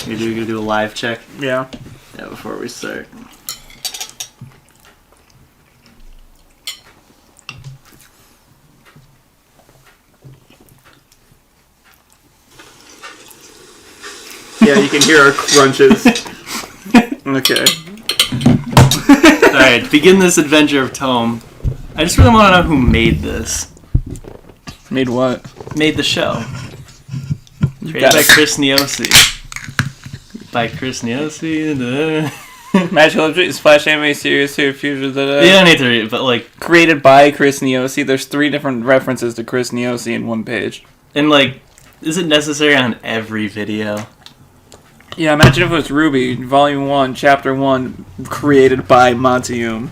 You gonna do a live check? Yeah. Yeah, before we start. Yeah, you can hear our crunches. Okay. Alright, begin this adventure of Tome. I just really want to know who made this. Made what? Made the show. Created by Chris Niosi. Magical Dreams Flash Anime Series here, Future. You don't need to read it, but like... Created by Chris Niosi. There's 3 different references to Chris Niosi in one page. And like, is it necessary on every video? Yeah, imagine if it was Ruby, Volume 1, Chapter 1, created by Montium.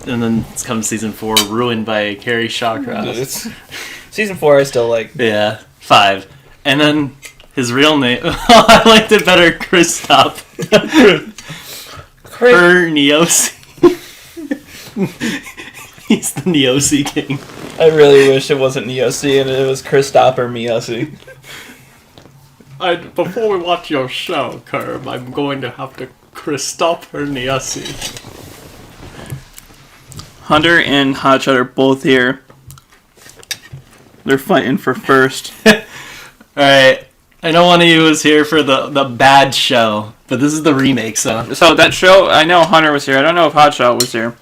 And then it's come Season 4, ruined by Carrie Shawcross. Season 4 I still like. Yeah, 5. And then his real name... I liked it better, Kristoff. Niosi. He's the Niosi king. I really wish it wasn't Niosi and it was Christopher Miosi. Before we watch your show, Curb, I'm going to have to Christopher Niosi. Hunter and Hotshot are both here. They're fighting for first. Alright, I know one of you was here for the bad show, but this is the remake, so... So that show, I know Hunter was here. I don't know if Hotshot was here.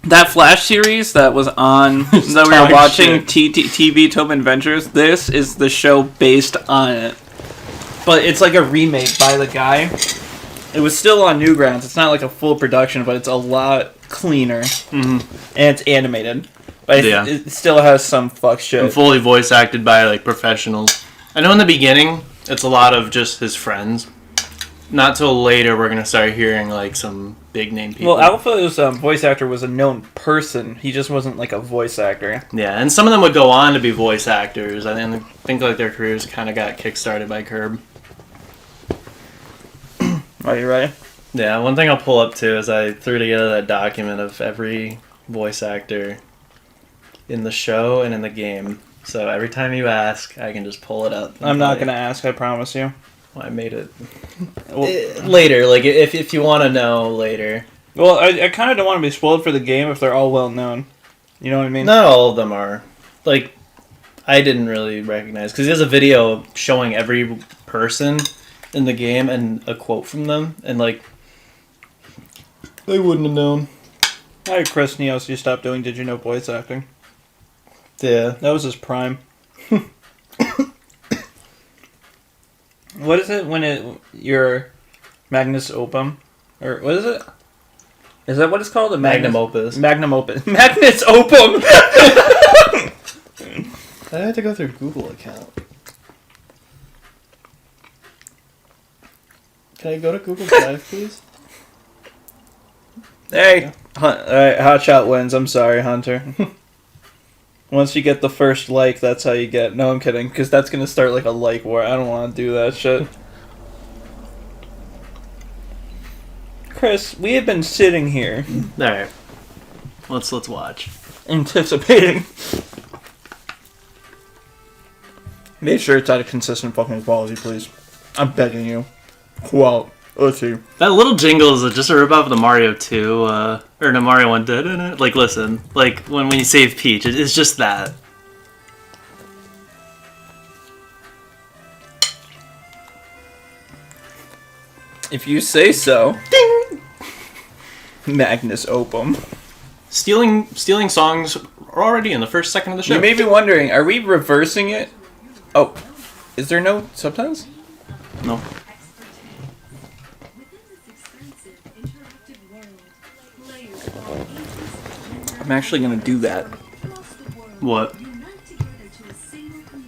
That Flash series that was on, that we were watching, TV Tome Adventures, this is the show based on it. But it's like a remake by the guy. It was still on Newgrounds. It's not like a full production, but it's a lot cleaner. Mm-hmm. And it's animated. But it still has some fuck shit. And fully voice acted by like professionals. I know in the beginning, it's a lot of just his friends. Not till later we're going to start hearing like some big name people. Well, Alpha's voice actor was a known person. He just wasn't like a voice actor. Yeah, and some of them would go on to be voice actors. I think like their careers kind of got kickstarted by Curb. Are you ready? Yeah, one thing I'll pull up too is I threw together that document of every voice actor in the show and in the game. So every time you ask, I can just pull it up. I'm not going to ask, I promise you. Well, I made it later, like if you want to know later. Well, I kind of don't want to be spoiled for the game if they're all well known. You know what I mean? Not all of them are. Like, I didn't really recognize, because he has a video showing every person in the game and a quote from them, and like, I wouldn't have known. Hi, Chris Niosi stopped doing Did You Know voice acting. Yeah. That was his prime. What is it when you're Magnus Opum? Or what is it? Is that what it's called? Magnum Opus. Magnum Opus. Magnus Opum! I have to go through Google account. Can I go to Google Drive, please? Hey! Alright, Hotshot wins. I'm sorry, Hunter. Once you get the first like, that's how you get... No, I'm kidding, because that's going to start like a like war. I don't want to do that shit. Chris, we have been sitting here. Alright. Let's watch. Anticipating. Make sure it's at a consistent fucking quality, please. I'm begging you. Quote. Let's see. That little jingle is just a rip-off of the Mario 2, or no, Mario 1. Like, listen. Like, when you save Peach, it's just that. If you say so. Ding! Magnus Opum. Stealing songs are already in the first second of the show. You may be wondering, are we reversing it? Oh. Is there no subtitles? No. I'm actually going to do that. What?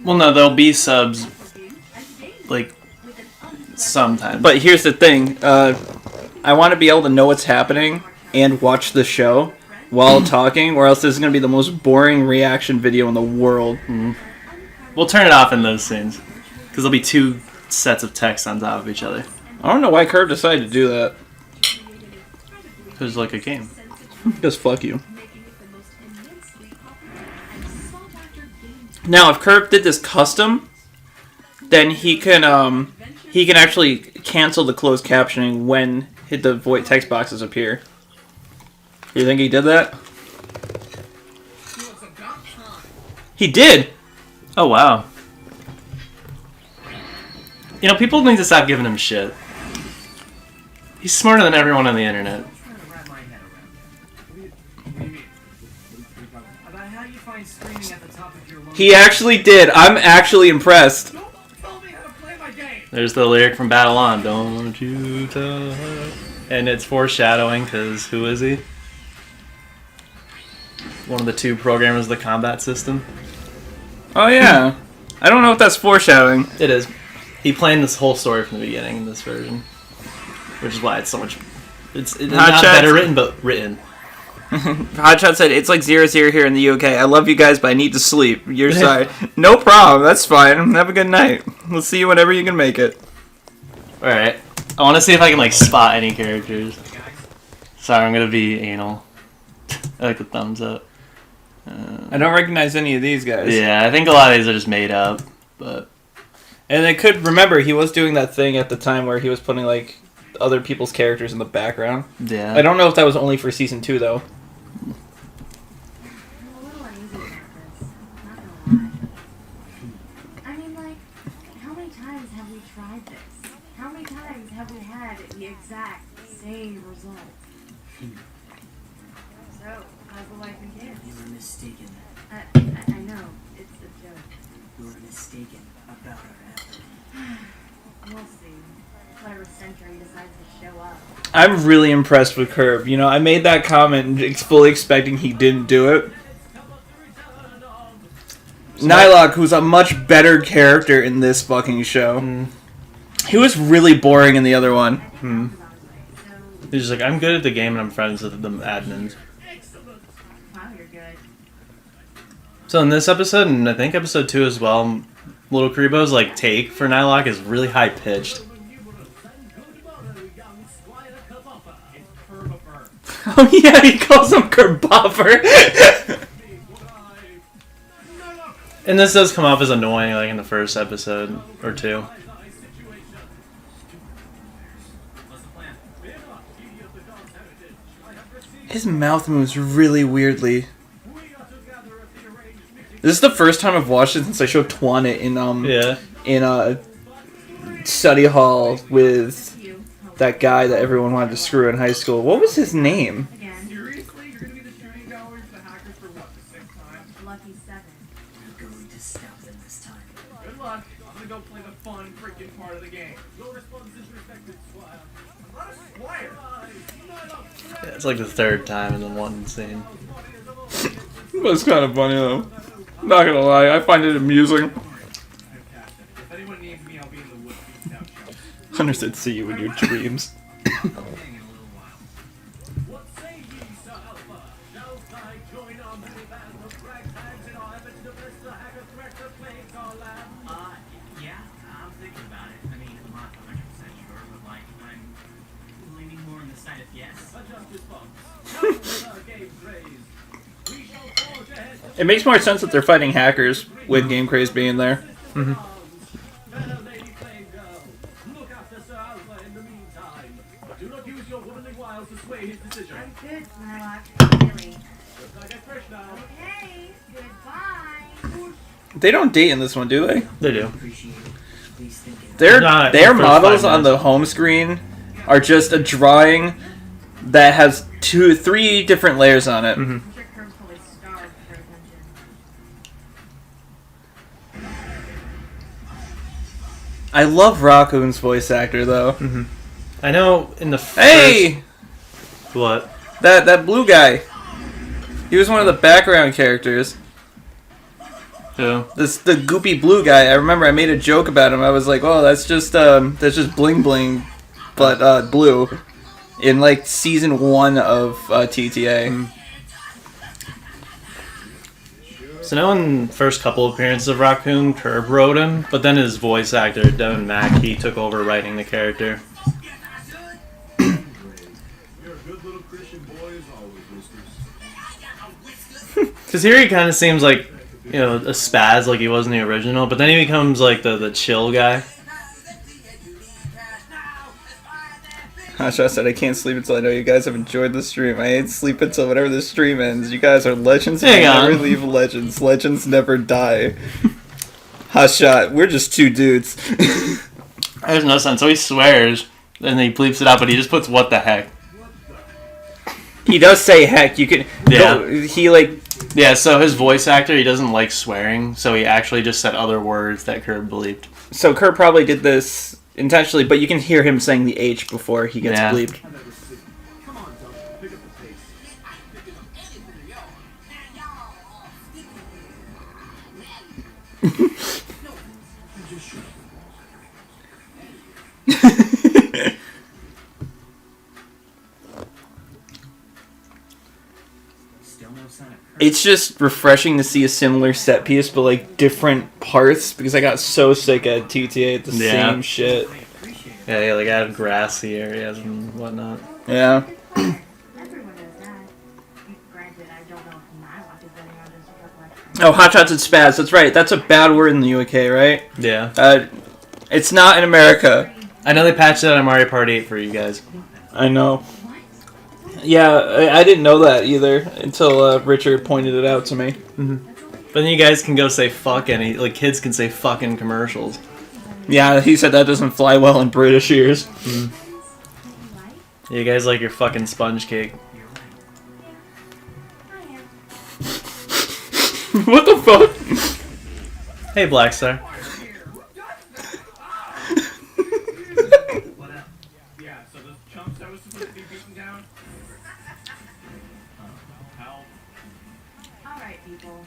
Well, no, there'll be subs, like, sometimes. But here's the thing. I want to be able to know what's happening and watch the show while talking, or else this is going to be the most boring reaction video in the world. Mm-hmm. We'll turn it off in those scenes, because there'll be 2 sets of text on top of each other. I don't know why Curve decided to do that. Because, like, a game. Because fuck you. Now, if Curve did this custom, then he can actually cancel the closed captioning when the void text boxes appear. You think he did that? He did. Oh wow. You know, people need to stop giving him shit. He's smarter than everyone on the internet. He actually did. I'm actually impressed. There's the lyric from Battle On. Don't you tell her. And it's foreshadowing, because who is he? One of the 2 programmers of the combat system. Oh yeah. I don't know if that's foreshadowing. It is. He planned this whole story from the beginning in this version. Which is why it's so much... It's not better written, but written. Hotshot said, it's like 0-0 here in the UK. I love you guys, but I need to sleep. Your side. No problem. That's fine. Have a good night. We'll see you whenever you can make it. Alright. I want to see if I can, like, spot any characters. Sorry, I'm going to be anal. I like the thumbs up. I don't recognize any of these guys. Yeah, I think a lot of these are just made up, but... And I could remember he was doing that thing at the time where he was putting, like, other people's characters in the background. Yeah. I don't know if that was only for season 2, though. I mean, like, how many times have we tried this? How many times have we had the exact same result? So, how's the life and kids? You were mistaken. I know, it's a joke. You were mistaken about our effort. We'll see. Clever Century decides to show up. I'm really impressed with Curb. You know, I made that comment fully expecting he didn't do it. Nylock, who's a much better character in this fucking show. He was really boring in the other one. He's just like, I'm good at the game and I'm friends with the admins. Wow, you're good. So in this episode, and I think episode 2 as well, Little Karibo's like take for Nylock is really high pitched. Oh yeah, he calls him Kerboffer. And this does come off as annoying, like in the first episode or 2. His mouth moves really weirdly. This is the first time I've watched it since I showed Twan it in study hall with that guy that everyone wanted to screw in high school. What was his name? Seriously? You're gonna be the shooting galleries for the hackers for what, the 6th time? Lucky 7. You're going to stop them this time. Good luck. I'm gonna go play the fun freaking part of the game. Your response is respected, Squire. I'm not a squire. Yeah, it's like the 3rd time in the one scene. That's kind of funny though. Not gonna lie, I find it amusing. If anyone needs me, I'll be in the woods. Hunter said, "See you in your dreams." Yeah, I'm thinking about it. I mean, I'm not 100% sure, but like, I'm leaning more on the side of yes. It makes more sense that they're fighting hackers with Game Craze being there. I'm good, Nylock. Really. Okay, goodbye. They don't date in this one, do they? They do. Appreciate it. Please think it. Their Not their in the first models 5 on the home screen are just a drawing that has 3 different layers on it. I'm sure Curb's probably starved for attention. I love Raccoon's voice actor though. I know in the first... Hey, What? that blue guy. He was one of the background characters. Who? The goopy blue guy. I remember I made a joke about him. I was like, "Oh, that's just bling bling, but blue." In like season 1 of TTA. So now in the first couple appearances of Raccoon, Curb wrote him, but then his voice actor, Devin Mack, he took over writing the character. You're a good little Christian boy as always, Whiskers. Because here he kind of seems like a spaz like he was in the original, but then he becomes like the chill guy. Hotshot said, I can't sleep until I know you guys have enjoyed the stream. I ain't sleep until whenever the stream ends. You guys are legends and Hang never on. leave legends. Legends never die. Hotshot, we're just two dudes. There's no sense. So he swears, and he bleeps it out, but he just puts "what the heck." He does say heck. You can. Yeah. He like. Yeah. So his voice actor, he doesn't like swearing, so he actually just said other words that Kurt bleeped. So Kurt probably did this intentionally, but you can hear him saying the H before he gets Yeah. bleeped. Come on, Tom. Pick up the pace. Still no sign of Kurt. It's just refreshing to see a similar set piece, but like different parts, because I got so sick at TTA at the Yeah. same shit. I appreciate it. Yeah, like added grassy areas and whatnot. Yeah. Everyone does that. Granted, I don't know if my watch is running on just a couple Oh, hotshots and spaz. That's right. That's a bad word in the UK, right? Yeah. It's not in America. I know they patched it on Mario Party 8 for you guys. I know. Yeah, I didn't know that either until Richard pointed it out to me. But then you guys can go say fuck any, like kids can say fuck in commercials. Yeah, he said that doesn't fly well in British ears. You guys like your fucking sponge cake. What the fuck? Hey, Black Star. What up? Yeah, so those chumps that was supposed to be beaten down. Help. Alright, people.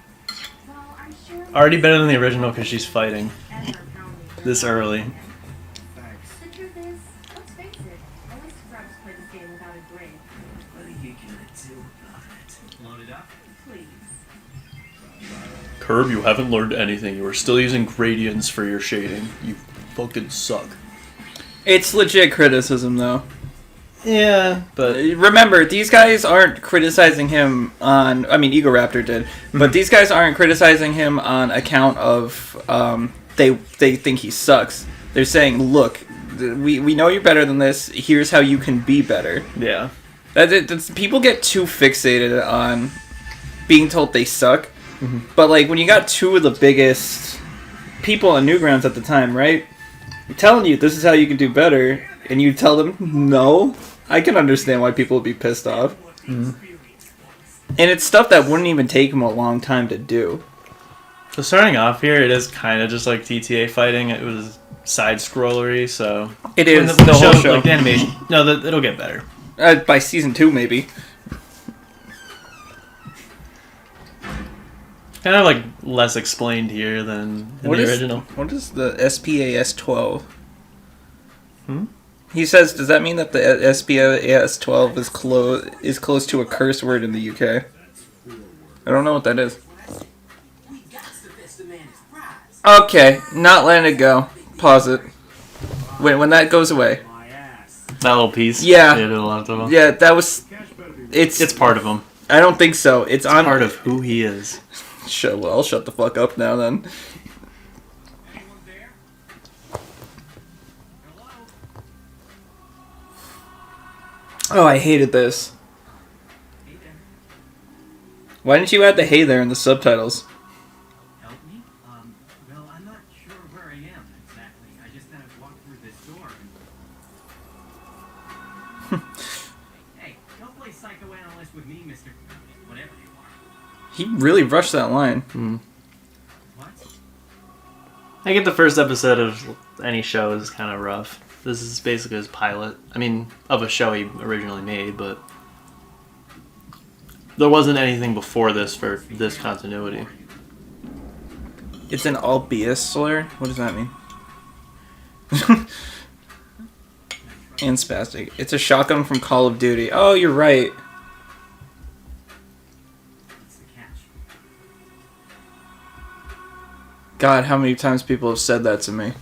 Well, I'm sure Already better than the original because she's fighting ever pounding this early. Thanks. The truth is, let's face it, only scrubs play this game without a grade. What are you gonna do about it? Load it up? Please. Curb, you haven't learned anything. You are still using gradients for your shading. You fucking suck. It's legit criticism, though. Yeah, but Remember, these guys aren't criticizing him on... I mean, Ego Raptor did. But these guys aren't criticizing him on account of... they think he sucks. They're saying, look, we know you're better than this. Here's how you can be better. yeah. People get too fixated on being told they suck. But, like, when you got two of the biggest people on Newgrounds at the time, right? I'm telling you, this is how you can do better. And you tell them, no. I can understand why people would be pissed off. And it's stuff that wouldn't even take them a long time to do. So starting off here, it is kind of just like TTA fighting. It was side-scrollery, so... It When is the the whole show. Like, the animation... No, it'll get better. By season 2, maybe. Kind of like less explained here than in What the is- original. What is the SPAS 12? Hmm? He says, does that mean that the SPAS 12 is close to a curse word in the UK? I don't know what that is. Okay, not letting it go. Pause it. When that goes away. My ass. That little piece. Yeah. To the left of him. Yeah, that was... Cash better be It's part of him. I don't think so. It's on... Part of who he is. Well, I'll shut the fuck up now then. anyone there? Hello? Oh, I hated this. Hey there. Why didn't you add the hey there in the subtitles? Help me? Well, I'm not sure where I am exactly. I just kind of walked through this door and... Hey, don't play psychoanalyst with me, Mr. Whatever you are. He really rushed that line. What? I get the first episode of any show is kind of rough. This is basically his pilot. I mean, of a show he originally made, but there wasn't anything before this for this continuity. It's an albeit slur? What does that mean? And spastic. It's a shotgun from Call of Duty. Oh, you're right. What's the catch? God, how many times people have said that to me.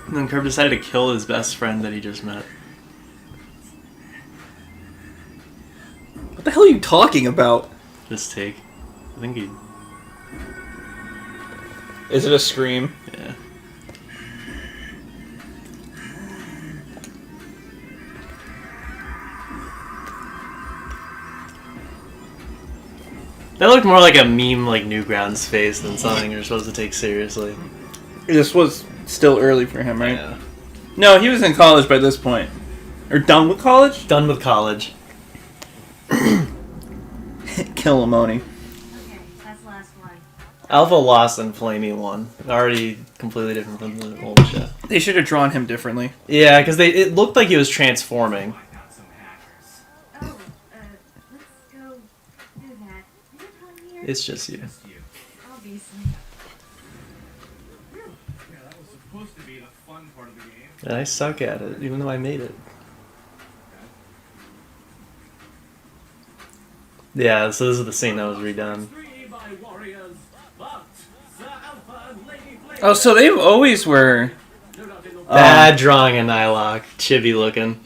And then Curb decided to kill his best friend that he just met. What the hell are you talking about? This take. I think he. Is it a scream? Yeah. That looked more like a meme, like Newgrounds face than something you're supposed to take seriously. This was still early for him, right? Yeah. No, he was in college by this point. Or done with college? Done with college. Kill Lamoni. Okay, that's the last one. Alpha lost and Flamey won. Already completely different from the old show. They should have drawn him differently. Yeah, because it looked like he was transforming. Wipe out some hackers. Oh, let's go do that. Is it on here? It's just you. Just you. Obviously. Yeah, that was supposed to be the fun part of the game. And I suck at it, even though I made it. Yeah, so this is the scene that was redone. Three by warriors, but the Alpha and Lady Flame. Oh, so they always were... No doubt in the Bad drawing in Nylock. Chibi looking.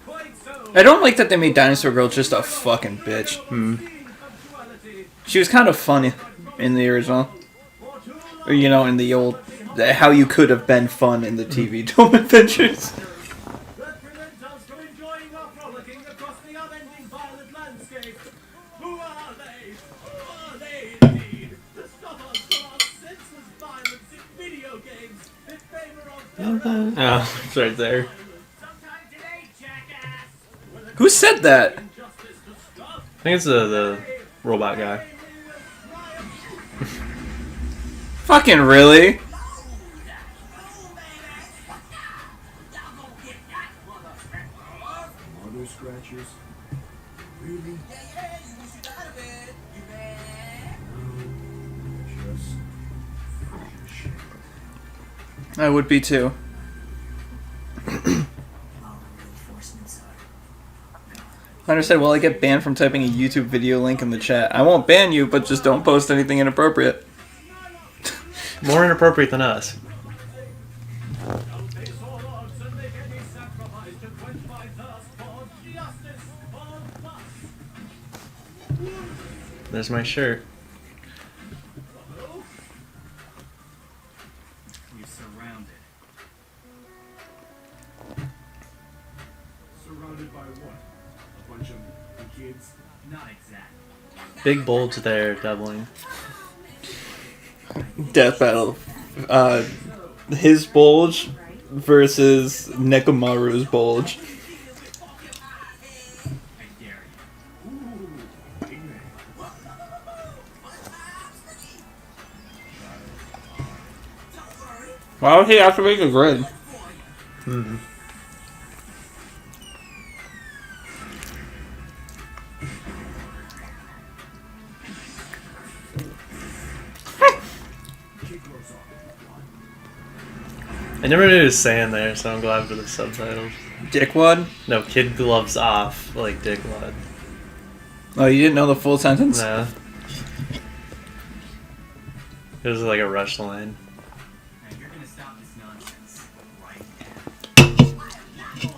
quite so. I don't like that they made Dinosaur Girl just a fucking bitch. She was kind of funny in the original. Or, you know, in the old... How you could have been fun in the TV Tome Adventures. That prevents us from enjoying our frolicking across the unending violent landscape. Who are they? Who are they indeed? To stop us from our senseless violence in video games in favor of Oh, it's right there. sometime today, jackass. Who said that? Justice to stop. I think it's the robot guy. Fucking really? Mother scratchers? Really? Just I would be too. Hunter said, well, I get banned from typing a YouTube video link in the chat. I won't ban you, but just don't post anything inappropriate. More inappropriate than us. They saw odds and make any sacrifice to quench my thirst for justice for us. There's my shirt. You surrounded. surrounded by what? A bunch of kids? Not exactly. Big bulge there, doubling. Death Battle. His bulge versus Nekomaru's bulge. I dare you. Ooh, big man. Why would he have to make a grid? Kid grows up. I never knew he was saying there, so I'm glad for the subtitles. Dickwad? No, kid gloves off, like dickwad. Oh, you didn't know the full sentence? Nah. It was like a rush line. Now you're gonna stop this nonsense right now.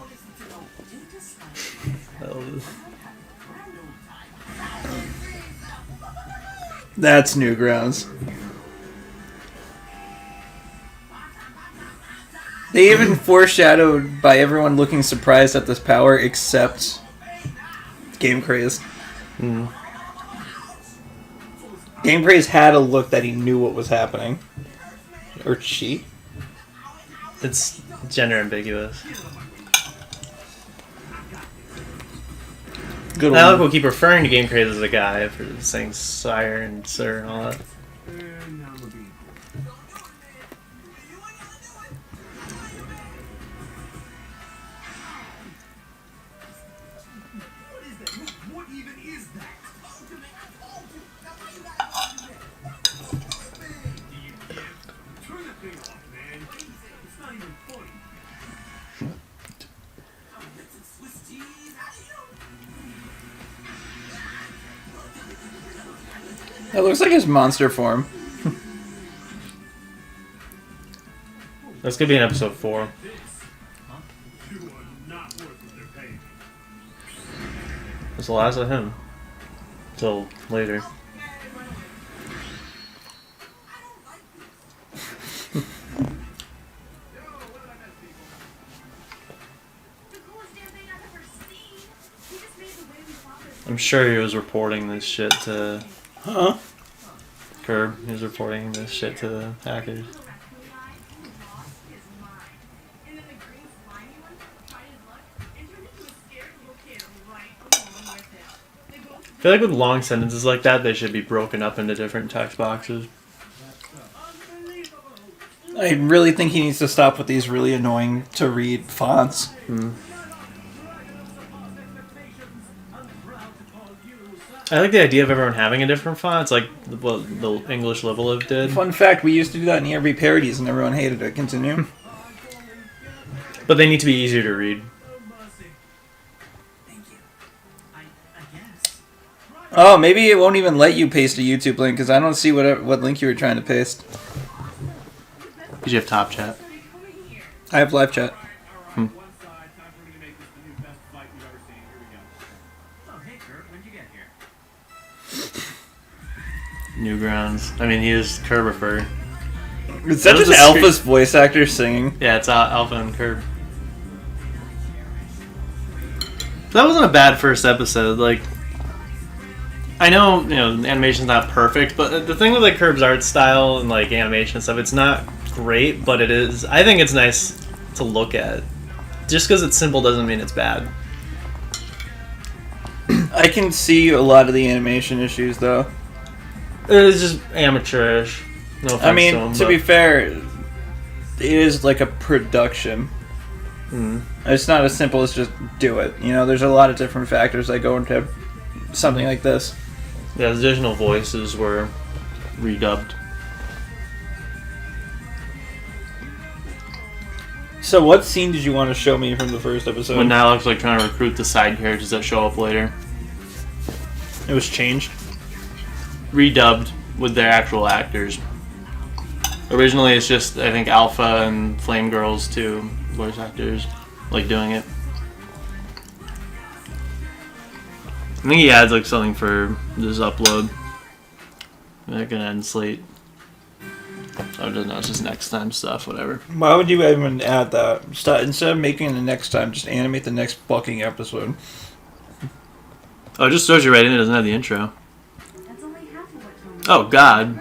That was- That's Newgrounds. They even foreshadowed by everyone looking surprised at this power except Game Craze. Mm. Game Craze had a look that he knew what was happening. Or she. It's gender ambiguous. Good Now one. we'll keep referring to Game Craze as a guy for saying sire and sir and all that. And now we're being cool. What is that? What even is that? Turn that thing off, man. It's not even funny. That looks like his monster form. That's gonna be in episode 4. You are not worth what they're paying. That's the last of him. Till later. I'm sure he was reporting this shit to Curb. He was reporting this shit to the hackers. I feel like with long sentences like that, they should be broken up into different text boxes. I really think he needs to stop with these really annoying to read fonts. I like the idea of everyone having a different font. It's like what the English Level Live did. Fun fact, we used to do that in ERB parodies and everyone hated it. Continue. But they need to be easier to read. Oh, maybe it won't even let you paste a YouTube link because I don't see what link you were trying to paste. Because you have Top Chat. I have live chat. One side, time for me to make this the new best fight we've ever seen. Here we go. Oh, hey, Kurt, when'd you get here? Newgrounds. I mean, he is Curbifer. Is that just Alpha's voice actor singing? Yeah, it's Alpha and Curb. That wasn't a bad first episode. Like, I know, the animation's not perfect, but the thing with like Curb's art style and like animation and stuff, it's not great, but it is. I think it's nice to look at. Just because it's simple doesn't mean it's bad. I can see a lot of the animation issues though. It's just amateurish. No offense I mean, to him, to be fair, it is like a production. It's not as simple as just do it. There's a lot of different factors that go into something like this. Yeah, the additional voices were redubbed. So what scene did you want to show me from the first episode? When Nihilok's like trying to recruit the side characters that show up later. It was changed? Redubbed with their actual actors. Originally it's just, I think, Alpha and Flame Girl's two voice actors like doing it. I think he adds like something for this upload. That can end slate. I don't know, it's just next time stuff, whatever. Why would you even add that? Instead of making it the next time, just animate the next fucking episode. Oh, it just throws you right in, it doesn't have the intro. That's only half of what Tome Oh god.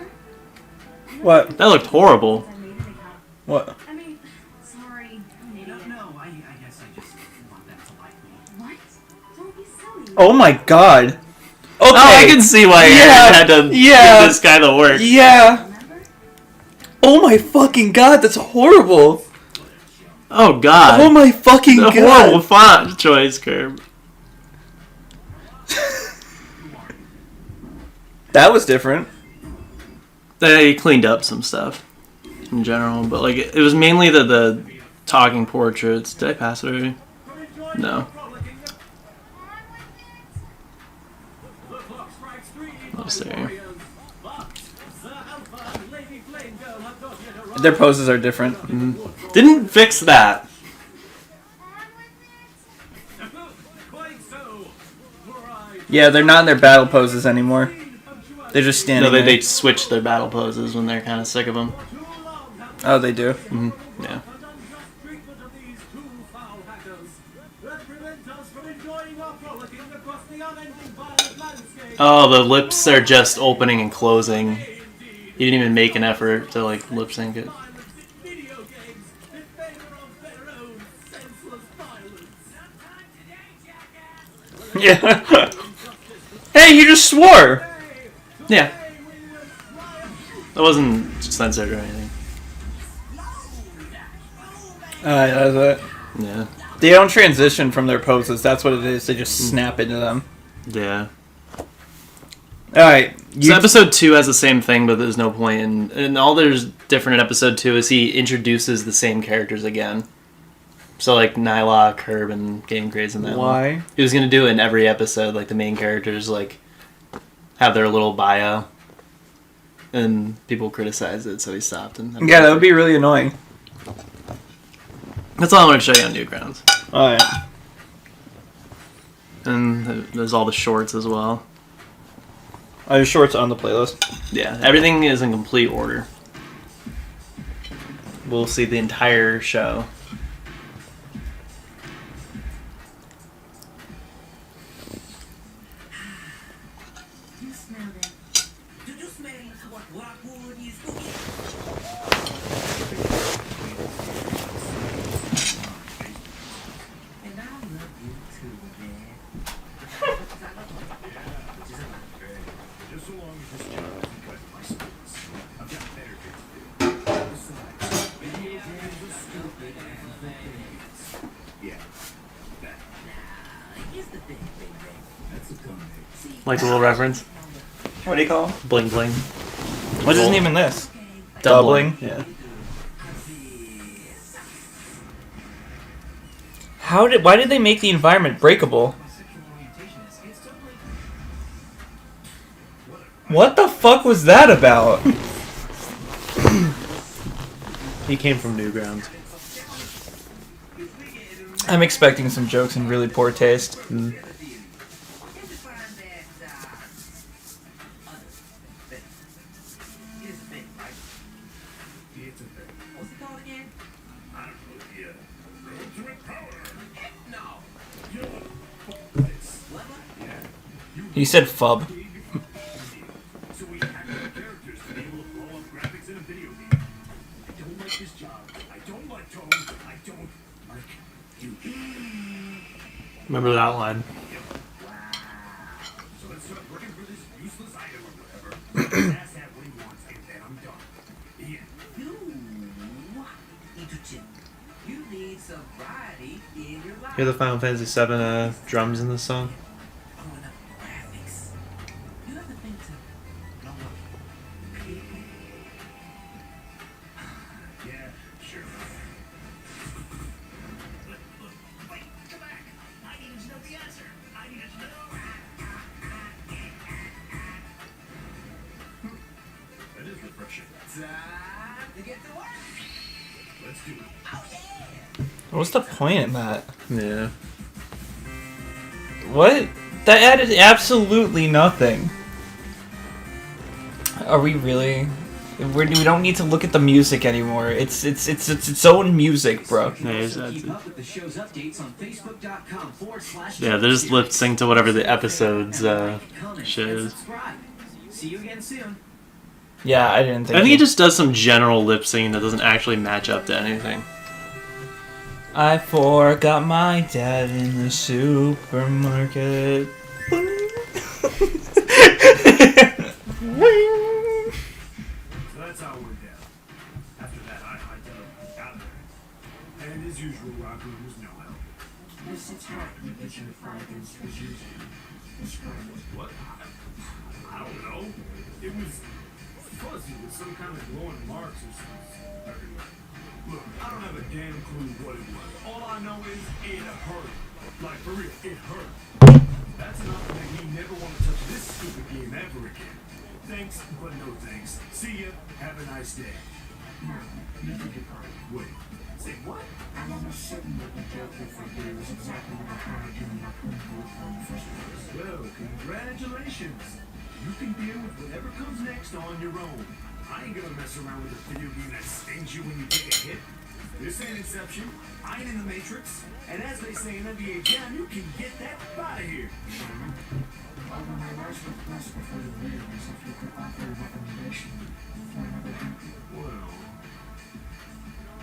What? That looked horrible. I made an account. What? I mean, sorry, I'm an idiot. No, I guess I just want them to like me. What? Don't be silly. Oh my god. Okay. Oh, I can see why Aaron had to give this guy the work. Yeah. Remember? Oh my fucking god, that's horrible. Oh god. Oh my fucking The god. horrible font choice, Curb. That was different. They cleaned up some stuff in general, but like it was mainly the talking portraits. Did I pass it already? No. Let's see. Their poses are different. Didn't fix that. Yeah, they're not in their battle poses anymore. They're just standing No, there. they switch their battle poses when they're kind of sick of them. Oh, they do? Yeah. Oh, the lips are just opening and closing. He didn't even make an effort to like lip sync it. Yeah. Hey, you just swore! Yeah. That wasn't censored or anything. That's it. Yeah. They don't transition from their poses. That's what it is. They just snap into them. Yeah. Alright. So episode 2 has the same thing, but there's no point in... And all there's different in episode 2 is he introduces the same characters again. So like Nihilok, Herb, and Game Craze in that Why? one. He was going to do it in every episode, like the main characters like have their little bio. And people criticized it, so he stopped. And Yeah, that would be really annoying. That's all I want to show you on Newgrounds. Alright. And there's all the shorts as well. Are your shorts on the playlist? Yeah, everything is in complete order. We'll see the entire show. You smelled it. Did you smell what Rockwood is cooking? And I love you too, man. Just so long as this job doesn't cut my sports. I've got better things to do. Besides, video games are stupid and things. Yeah. That. Here's the thing, baby. That's a TOME. Like a little reference? What do you call it? Bling bling. What isn't even this? Doubling. Doubling? Yeah. Why did they make the environment breakable? What the fuck was that about? He came from Newgrounds. I'm expecting some jokes in really poor taste. It's a thing. What's it called again? I don't know. Yeah. Ultimate power. No. This. What? You said fub. So we hack the characters to be able to blow up graphics in a video game. I don't like this job. I don't like TOME. I don't like you. Remember that line? So let's start looking for this useless item or whatever. Ask that what he wants, and then I'm done. The end. You need to chill. You need some variety in your life. Hear the Final Fantasy VII drums in this song? Pulling up graphics. You have to think to blow up people. Yeah, sure. Wait, come back. I need to know the answer. I need to know. That is refreshing. Time to get to work. Let's do it. Oh yeah. What's the point in that? Yeah. What? That added absolutely nothing. Are we really? We don't need to look at the music anymore. It's its own music, bro. Yeah, he's- Keep up with the show's updates on Facebook.com/. Yeah, they just lip sync to whatever the episode's shit is. Subscribe. See you again soon. Yeah, I didn't think. I think he just does some general lip syncing that doesn't actually match up to anything. I forgot my dad in the supermarket. So that's how it worked out. After that, I hiked out of there. And as usual, Rockwood was no help. What? I don't know. It was fuzzy with some kind of glowing marks or something. Look, I don't have a damn clue what it was. All I know is it hurt. Like, for real, it hurt. That's enough to make me never want to touch this stupid game ever again. Thanks, but no thanks. See ya. Have a nice day. Wait. Say what? Well, congratulations. You can deal with whatever comes next on your own. I ain't gonna mess around with a video game that stings you when you take a hit. This ain't Inception. I ain't in the Matrix. And as they say in NBA Jam, you can get that out of here. Well,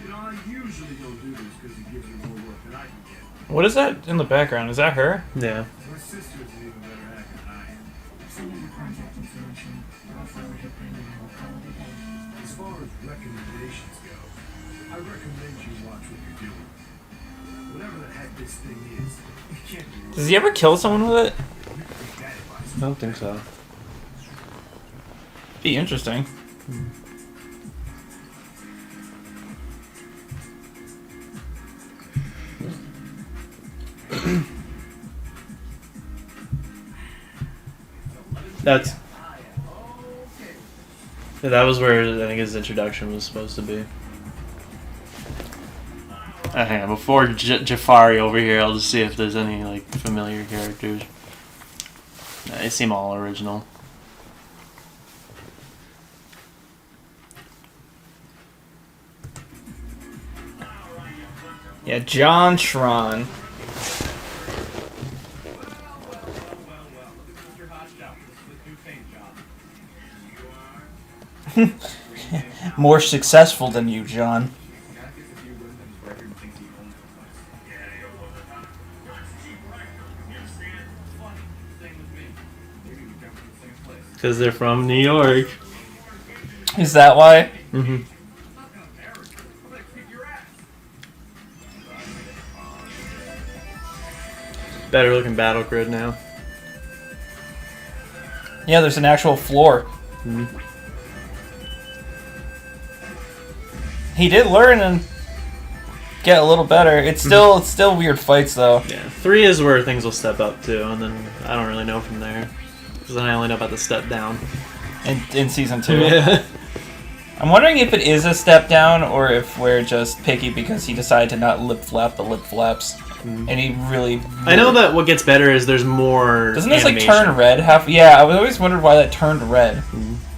you know, I usually don't do this because it gives me more work than I can get. What is that in the background? Is that her? Yeah. My sister's an even better hacker than I am. As far as recommendations go, I recommend you watch what you're doing. Whatever the heck this thing is, it can't be Does he ever kill someone with it? You can take that advice. I don't think so. Be interesting. That's. Yeah, that was where I think his introduction was supposed to be. I hang on, before Jafari over here, I'll just see if there's any like familiar characters. Nah, they seem all original. Yeah, John Tron. More successful than you, John. Because they're from New York. Is that why? Mm-hmm. Better looking battle grid now. Yeah, there's an actual floor. Mm-hmm. He did learn and get a little better. It's still weird fights though. Yeah, 3 is where things will step up too, and then I don't really know from there. Because then I only know about the step down. In season 2. Yeah. I'm wondering if it is a step down or if we're just picky because he decided to not lip flap the lip flaps. And he really... I know that what gets better is there's more Doesn't this animation. like turn red? Yeah, I always wondered why that turned red.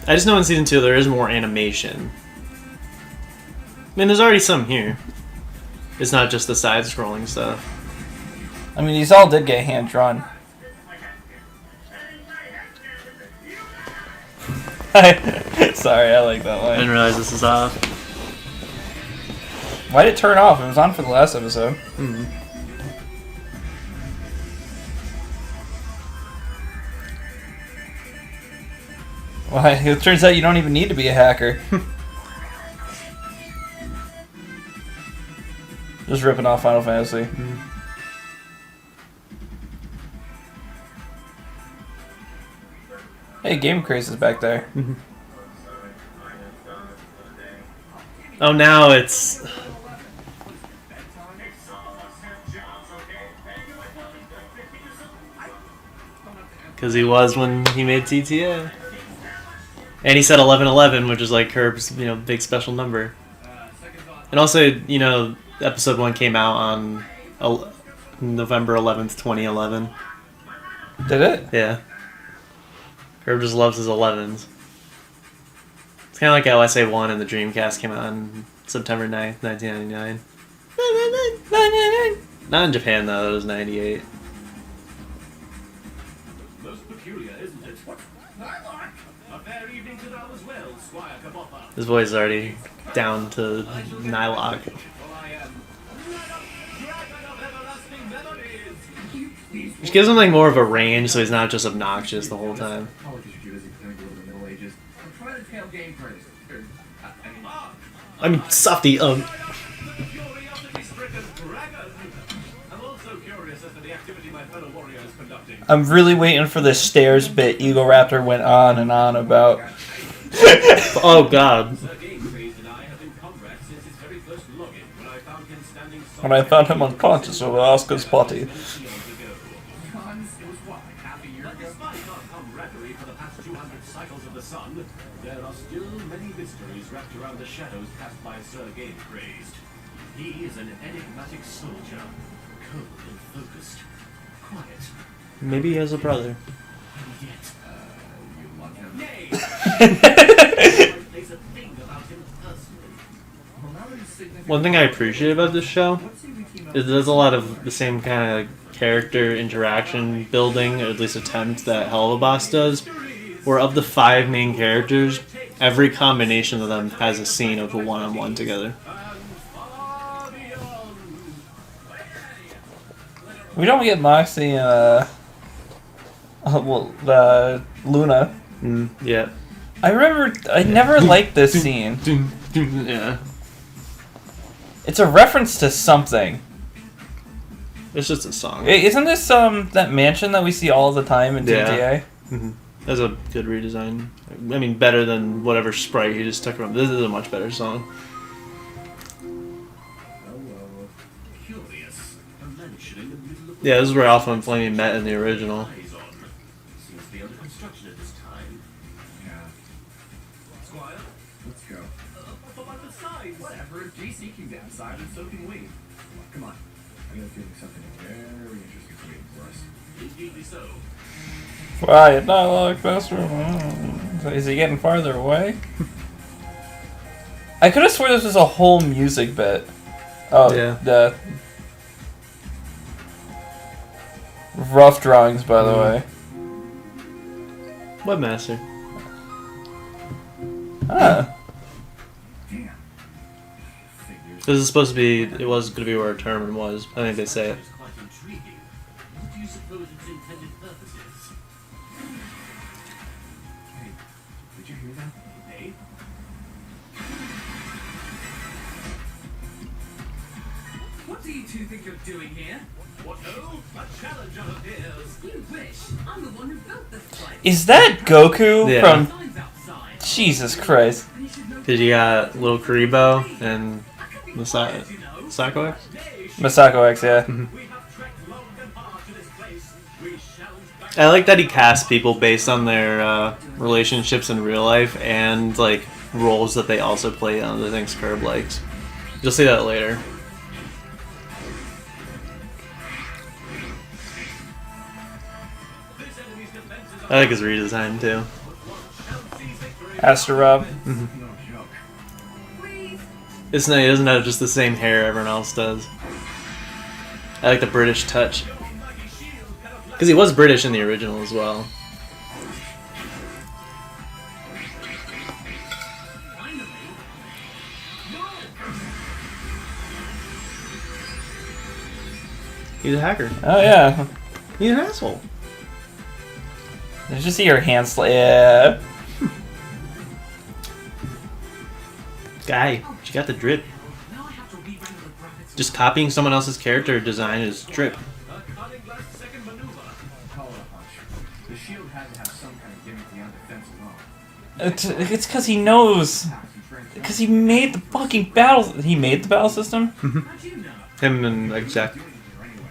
I just know in season 2 there is more animation. I mean, there's already some here. It's not just the side-scrolling stuff. I mean, these all did get hand-drawn. Sorry, I like that I line. didn't realize this is off. Why did it turn off? It was on for the last episode. Why? It turns out you don't even need to be a hacker. Just ripping off Final Fantasy. Hey, Game Craze is back there. Oh, now it's... Because he was when he made TTA. And he said 1111, which is like Herb's, big special number. And also, episode 1 came out on November 11th, 2011. Did it? Yeah. Herb just loves his 11s. It's kind of like how SA1 and the Dreamcast came out on September 9th, 1999. Not in Japan, though. It was 98. Most peculiar, isn't it? A fair evening to thou as well, Squire Kaboppa. His voice is already down to Nylock. For I am dragon of everlasting memories. Which gives him like more of a range, so he's not just obnoxious the whole time. Apologies if you visit clinical in the Middle Ages. I'm trying to tell game craze. I mean, softy, The curiosity-stricken dragon. I'm also curious as to the activity my fellow warrior is conducting. I'm really waiting for this stairs bit Eagle Raptor went on and on about. Oh god. Sir Game Craze and I have been comrades since his very first login, when I found him standing When I found him unconscious over Oscar's potty. It was what, like half a year ago? Despite our camaraderie for the past 200 cycles of the sun, there are still many mysteries wrapped around the shadows cast by Sir Game Crazed. He is an enigmatic soldier, cold and focused, quiet, Maybe he has a brother. and yet, you want him? Nay! There's a thing about him personally. One thing I appreciate about this show is there's a lot of the same kind of character interaction building, or at least attempt that Hell of a Boss does, where of the 5 main characters, every combination of them has a scene of a one-on-one together. We don't get Moxie and Luna. Yeah. I remember I never liked this scene. Yeah. It's a reference to something. It's just a song. Isn't this that mansion that we see all the time in Yeah. TTA? That's a good redesign. I mean, better than whatever sprite he just took from. This is a much better song. Curious, a mansion in the middle of Yeah, this is where Alpha and Flamey met in the original. eyes on. Seems to be under construction at this time. Squire? Let's go. But like the size. Whatever. If GC can downside, and so can we. Come on. I got a feeling something very interesting is waiting for us. Indeedly so. Quiet dialogue, faster. Is he getting farther away? I could have sworn this was a whole music bit. Oh, Yeah. the rough drawings, by the way. Webmaster. Ah. Damn. Figures. This is supposed to be. It was going to be where Termin was. I think they say it. It's quite intriguing. What do you suppose its intended purpose is? Hey, did you hear that? Hey? What do you two think you're doing here? What ho? A challenger appears. You wish. I'm the one who built this place. Is that Goku Yeah. from Signs outside. Jesus Christ? And you should know Because you got Little Karibo and Masako. Masako X? Masako X, yeah. We have trekked long and hard to this place. We challenge back. I like that he casts people based on their relationships in real life and like roles that they also play on the things Curb likes. You'll see that later. This enemy's defenses I like his redesign too. Aster Rob. No joke. It's not. He doesn't have just the same hair everyone else does. I like the British touch. Because he was British in the original as well. He's a hacker. Oh yeah. He's an asshole. Did you just see your hand yeah. Guy, she got the drip. Now I have to rewrite the graphics. Just copying someone else's character design is drip. a cunning last second maneuver. Call it a hunch. The shield had to have some kind of gimmick beyond defense alone. It's because he knows. Because he made the fucking battle. He made the battle system. How'd you know? Him and exec. Doing it here anyway.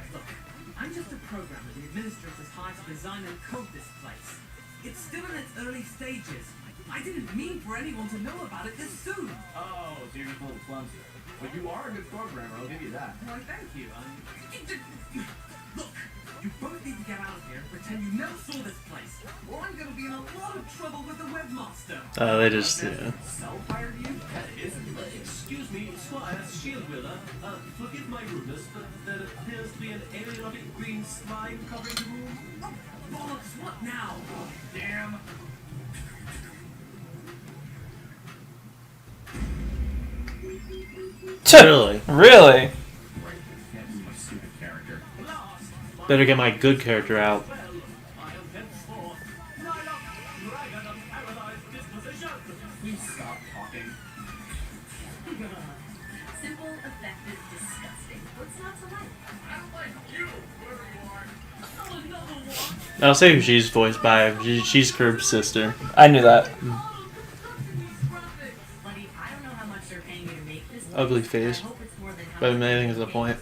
I'm just a programmer the administrators hired to design and code this place. It's still in its early stages. I didn't mean for anyone to know about it this soon. Oh, so you're just a little clumsy. But you are a good programmer, I'll give you that. Why, thank you. Look, you both need to get out of here and pretend you never saw this place, or I'm gonna be in a lot of trouble with the webmaster. They just, yeah. Self-hired you? Excuse me, Squire, shield wielder. Forgive my rudeness, but there appears to be an alien green slime covering the room. Oh, bollocks, what now? Damn. Really? Really? Right, can't be my stupid character. Better get my good character out. Well, I am henceforth Nylon, dragon of paradise disposition. Please stop talking. Simple, effective, disgusting. What's not to like? I like you, whoever you are. Oh, another one. I'll say who she's voiced by. She's Curb's sister. I knew that. Buddy, I don't know how much they're paying you to make this. Ugly but face. I hope it's more than how But much I think is the point.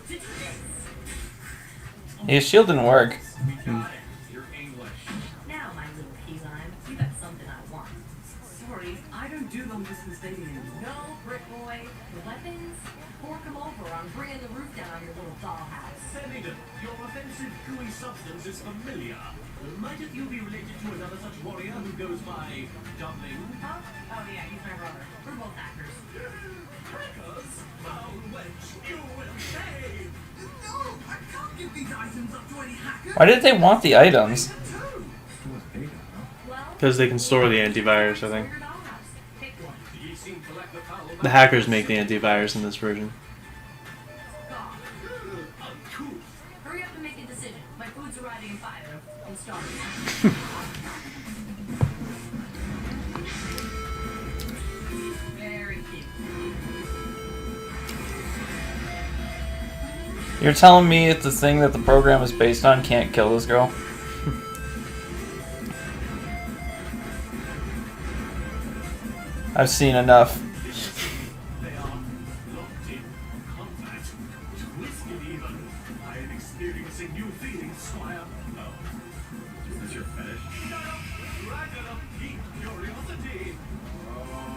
His shield didn't work. We got it. You're English. Now, my little key lime, you got something I want. Sorry, I don't do long distance dating anymore. No, brick boy. The weapons? Fork 'em over. I'm bringing the roof down on your little dollhouse. Senator, your offensive gooey substance is familiar. Might you be related to another such warrior who goes by Dumpling? Huh? Oh, yeah, he's my brother. We're both hackers. Crackers? Foul wench, you will pay! No, I can't give these items up to any hacker. Why did they want the items? Still was big, huh? Well, Because they can store the antivirus, I think. your dollhouse. Pick one. Ye seem to lack the foul The hackers make the antivirus in this version. uncouth. Hurry up and make a decision. My food's arriving in 5. I'm starving. Very cute. You're telling me it's the thing that the program is based on can't kill this girl? I've seen enough. They are locked in combat. Twisted even. I am experiencing new feelings, Squire. Oh. Is this your fetish? Shut up! Dragon of deep curiosity! Oh,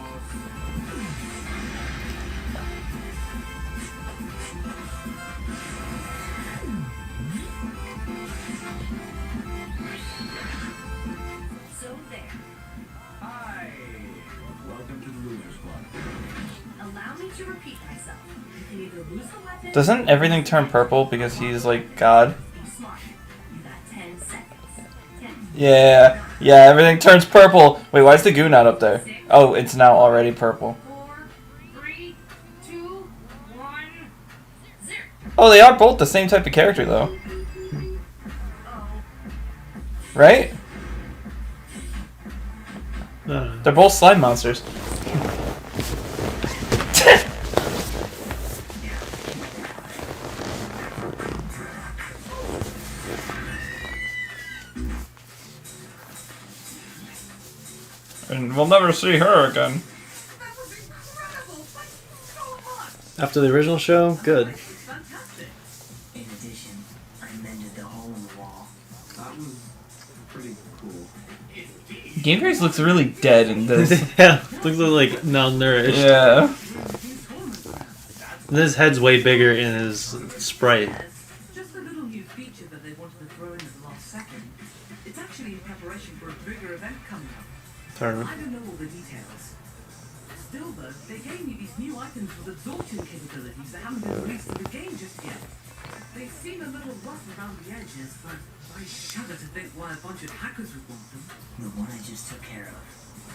Allow me to repeat myself. You can either lose a weapon. Doesn't everything turn purple because he's like God? Be smart. You got 10 seconds. 10. Yeah, everything turns purple. Wait, why is the goo not up there? Oh, it's now already purple. 4, 3, 2, 1, 0. Oh, they are both the same type of character though. Right? They're both slime monsters. And we'll never see her again. That was incredible! Thanks so much! After the original show, good. Fantastic! In addition, I mended the hole in the wall. That was pretty cool. Game Face looks really dead in this. Yeah, looks like malnourished. Yeah. And his head's way bigger in his sprite. Just a little new feature that they wanted to throw in at the last second. It's actually in preparation for a bigger event coming up. Tournament. I don't know all the details. Still though, they gave me these new items with absorption capabilities that haven't been released in the game just yet. They seem a little rough around the edges, but I shudder to think why a bunch of hackers would want them. The one I just took care of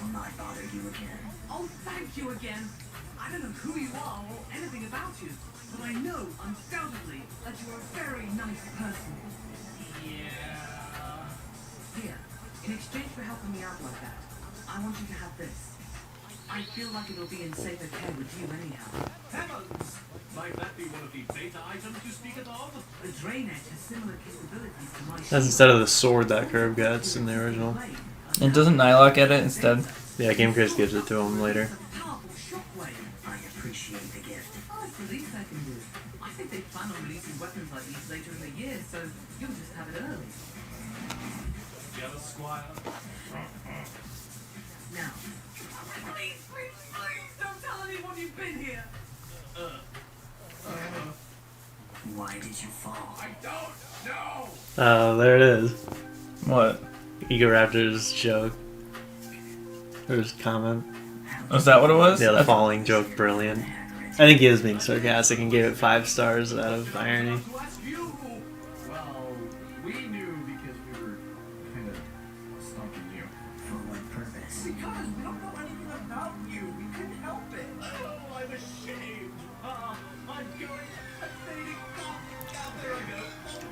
will not bother you again. Oh, thank you again. I don't know who you are or anything about you, but I know undoubtedly that you are a very nice person. Yeah. Here, in exchange for helping me out like that, I want you to have this. I feel like it'll be in safer care with you anyhow. Heavens! Might that be one of the beta items you speak of? The Drain Edge has similar capabilities to my That's instead of the sword that Curb gets in the original. And doesn't Nylock get it instead? Yeah, Game Chris gives it to him later. Powerful shockwave. I appreciate the gift. Oh, it's the least I can do. I think they plan on releasing weapons like these later in the year, so you'll just have it early. Jealous Squire? Now, please, please, please don't tell anyone you've been here. Why did you fall? I don't know! Oh, there it is. What? Ego Raptor's joke. Or his comment. Was that what it was? Yeah, the falling joke, brilliant. I think he was being sarcastic and gave it 5 stars out of irony. To ask you! Well, we knew because we were kind of stalking you. For what purpose? Because we don't know anything about you. We couldn't help it. Oh, I'm ashamed! I'm going fading. There I go.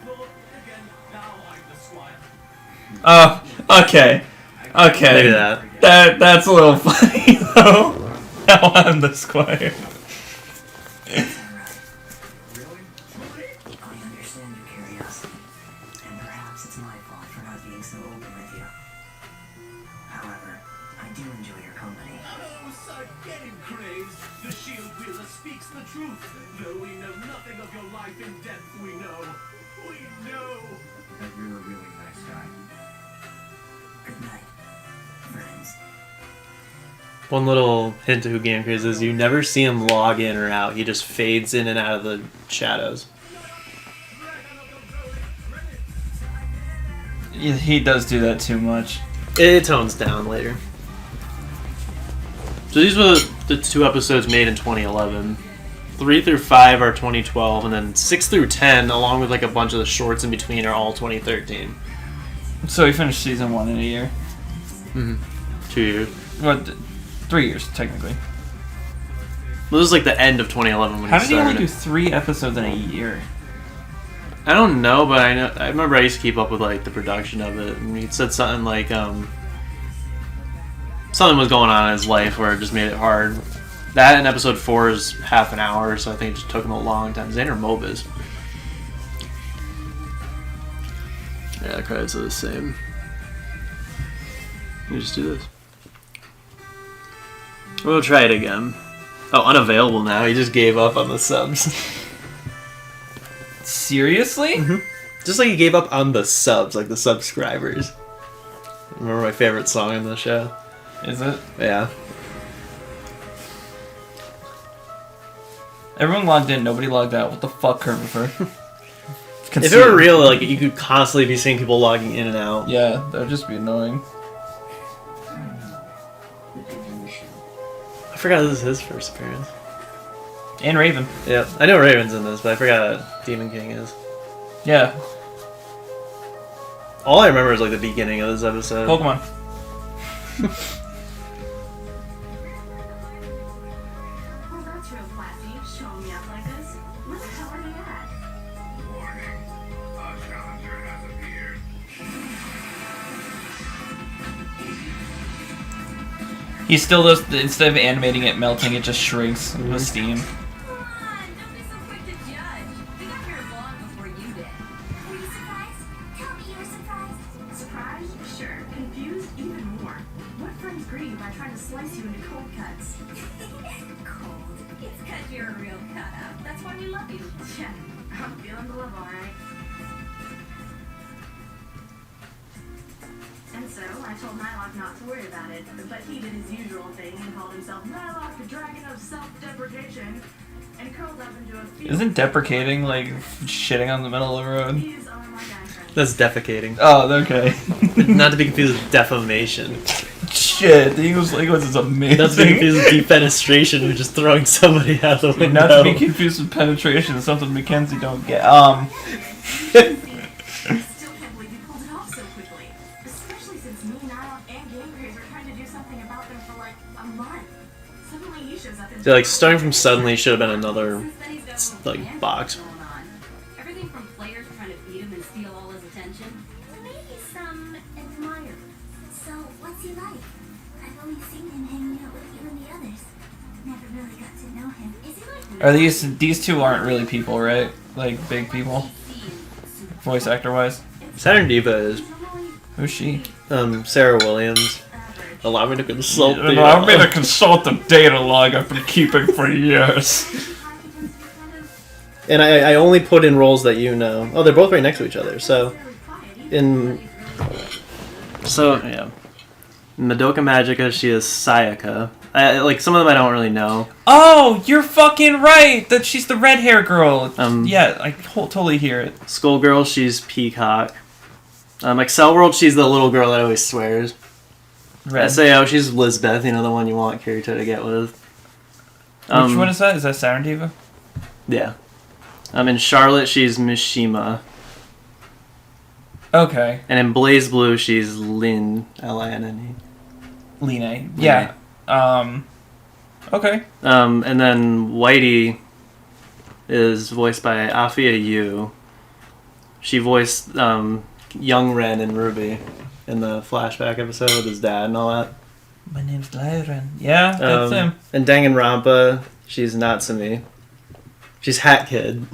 Lord, again. Now I'm the Squire. Oh, okay. Okay. Maybe that. That's a little funny though. Now I'm the Squire. It's alright. Really? Truly? I understand your curiosity. And perhaps it's my fault for not being so open with you. However, I do enjoy your company. Oh, son, getting crazed. The shield wheeler speaks the truth. Though we know nothing of your life in depth, we know. We know. That you're a really nice guy. Good night, friends. One little hint to who Game Craze is, you never see him log in or out. He just fades in and out of the shadows. He does do that too much. It tones down later. So these were the 2 episodes made in 2011. 3 through 5 are 2012, and then 6 through 10, along with like a bunch of the shorts in between, are all 2013. So he finished season 1 in a year. 2 years. Well, 3 years technically. Well, this is like the end of 2011 when How he did he started. only do 3 episodes in a year? I don't know, but I remember I used to keep up with like the production of it, and he said something like something was going on in his life where it just made it hard. That and episode 4 is half an hour, so I think it just took him a long time. Xander Mobis. Yeah, the credits are the same. You just do this. We'll try it again. Oh, unavailable now. He just gave up on the subs. Seriously? Just like he gave up on the subs, like the subscribers. Remember my favorite song in the show? Is it? Yeah. Everyone logged in, nobody logged out. What the fuck, Herbifer? If it were real, like you could constantly be seeing people logging in and out. Yeah, that would just be annoying. I forgot this is his first appearance. And Raven. Yeah, I know Raven's in this, but I forgot what Demon King is. Yeah. All I remember is like the beginning of this episode. Pokemon. Well, that's real classy, showing me up like this. Where the hell are they at? Warning. A challenger has appeared. He still does, instead of animating it melting, it just shrinks with steam. Come on, don't be so quick to judge. We got here long before you did. Were you surprised? Tell me you were surprised. Surprised? Sure. Confused? Even more. What friend's greedy by trying to slice you into cold cuts? Cold. It's because you're a real cut-up. That's why we love you. Yeah, I'm feeling the love, all right. And so, I told Nylock not to worry about it, but he did his usual thing and called himself Nylock, the Dragon of Self-Deprecation, and curled up into a field. Isn't deprecating like shitting on the middle of the road? These are my guy friends. That's defecating. Oh, okay. Not to be confused with defamation. Shit, the English language is amazing. Not to be confused with defenestration, which is throwing somebody out the window. Not to be confused with penetration, something Mackenzie don't get. I still can't believe you pulled it off so quickly. Especially since me, Nylock, and Game Craze were trying to do something about them for like a month. Suddenly he shows up and Yeah, like starting from suddenly should have been another Since then, he's got a little like dance box. going on. Everything from players trying to beat him and steal all his attention, to maybe some admirers. So, what's he like? I've only seen him hanging out with you and the others. Never really got to know him. Is he like Are these two aren't really people, right? Like big people, voice actor wise. Saturn Diva is Who's she? Sarah Williams. Allow me to consult the Allow me to consult the data log I've been keeping for years. And I only put in roles that you know. Oh, they're both right next to each other. So yeah, Madoka Magica, she is Sayaka. Like some of them I don't really know. Oh, you're fucking right. That she's the red hair girl. Yeah, I totally hear it. Skullgirl, she's Peacock. Excel World, she's the little girl that always swears. Red. SAO, she's Lizbeth, you know, the one you want Kirito to get with. Which one is that? Is that Saturn Diva? Yeah. In Charlotte, she's Mishima. Okay. And in Blaze Blue, she's Lin, Linne. Line. Yeah. Okay. And then Whitey is voiced by Afia Yu. She voiced young Ren and Ruby in the flashback episode with his dad and all that. My name's Lyran. Yeah, that's him. And Danganronpa, she's Natsumi. She's Hat Kid.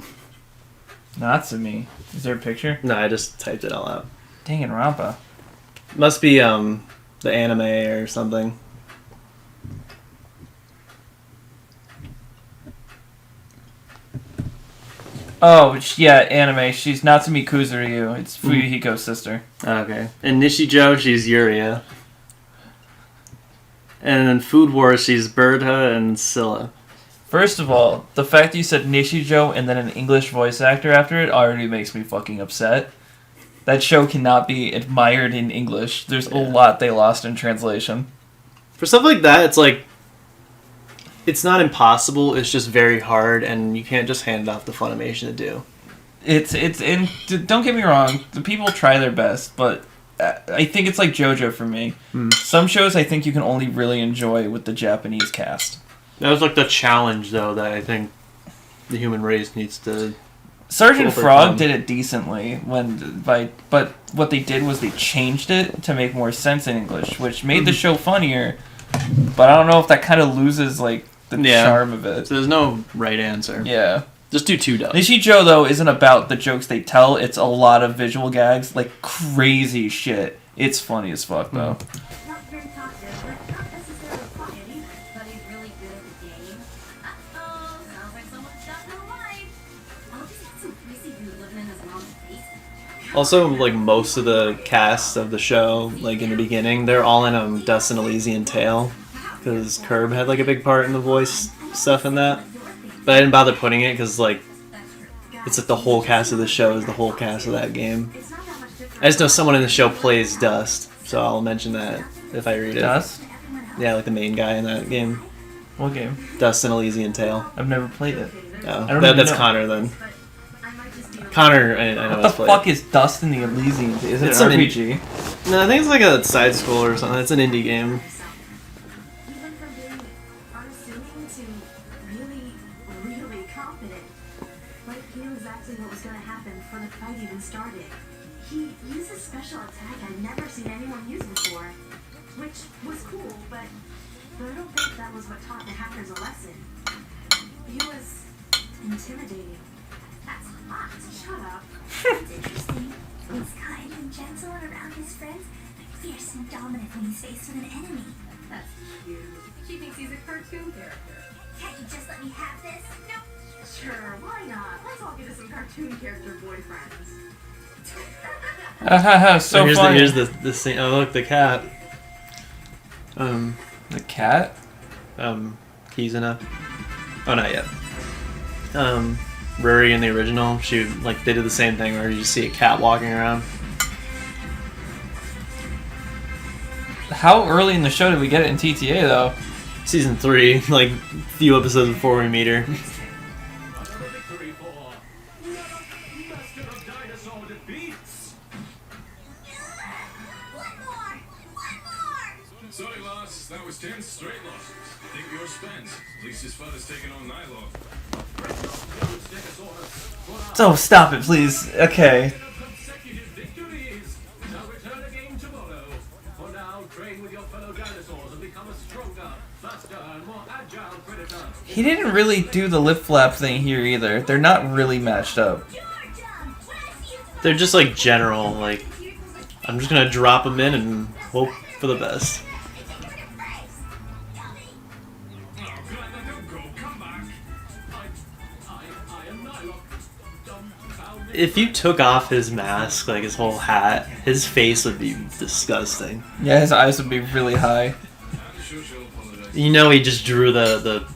Natsumi. Is there a picture? No, I just typed it all out. Danganronpa. Must be the anime or something. Oh, yeah, anime. She's Natsumi Kuzuryu. It's Fuyuhiko's sister. Okay. And Nishijo, she's Yuria. And in Food Wars, she's Bertha and Scylla. First of all, the fact that you said Nishijo and then an English voice actor after it already makes me fucking upset. That show cannot be admired in English. There's a lot they lost in translation. For stuff like that, it's like... It's not impossible, it's just very hard, and you can't just hand it off to Funimation to do. And don't get me wrong, the people try their best, but I think it's like JoJo for me. Some shows I think you can only really enjoy with the Japanese cast. That was like the challenge, though, that I think the human race needs to... Sergeant Frog did it decently, but what they did was they changed it to make more sense in English, which made the show funnier, but I don't know if that kind of loses, like, the charm of it. So there's no right answer. Yeah. Just do two dubs. Nishijo, though, isn't about the jokes they tell. It's a lot of visual gags, like crazy shit. It's funny as fuck, though. Not very talkative, but not necessarily quiet either. But he's really good at the game. Uh-oh, sounds like someone's got no life. I'll just get some greasy dude living in his mom's basement. Also, like, most of the cast of the show, like, in the beginning, they're all in Dust and Elysian Tale. Because Curb had, like, a big part in the voice stuff in that. But I didn't bother putting it because, like, it's like the whole cast of the show is the whole cast of that game. I just know someone in the show plays Dust, so I'll mention that if I read it. Dust? Yeah, like the main guy in that game. What game? Dust and Elysian Tale. I've never played it. Oh, I don't even that's know. Connor then. I might just be Connor, I know What the has played. fuck is Dust in the Elysian? Is it It's an an RPG? No, I think it's like a side scroll or something. It's an indie game. even from being unassuming to really, really confident. Like he knew exactly what was going to happen before the fight even started. He used a special attack I'd never seen anyone use before, which was cool, but I don't think that was what taught the hackers a lesson. He was intimidating. That's hot. Shut up. It's interesting. He's kind and gentle around his friends, but fierce and dominant when he's faced with an enemy. That's cute. She thinks he's a cartoon character. Can't you just let me have this? Nope. Sure, why not? Let's all get us some cartoon character boyfriends. So here's funny. the scene. Oh look, the cat. The cat? He's in a. Oh, not yet. Rory in the original, they did the same thing where you just see a cat walking around. How early in the show did we get it in TTA though? Season 3, like a few episodes before we meet her. Another victory for Master of Dinosaur defeats. One more! One more! Sorry, lass. That was 10 straight losses. Think you're spent. At least his father's taking on Nylon. So stop it, please. Okay. Consecutive victories. Now return again tomorrow. For now, train with your fellow dinosaurs and become a stronger, faster, and more agile predator. He didn't really do the lip flap thing here either. They're not really matched up. They're just like general, like, I'm just gonna drop them in and hope for the best. If you took off his mask, like his whole hat, his face would be disgusting. Yeah, his eyes would be really high. You know he just drew the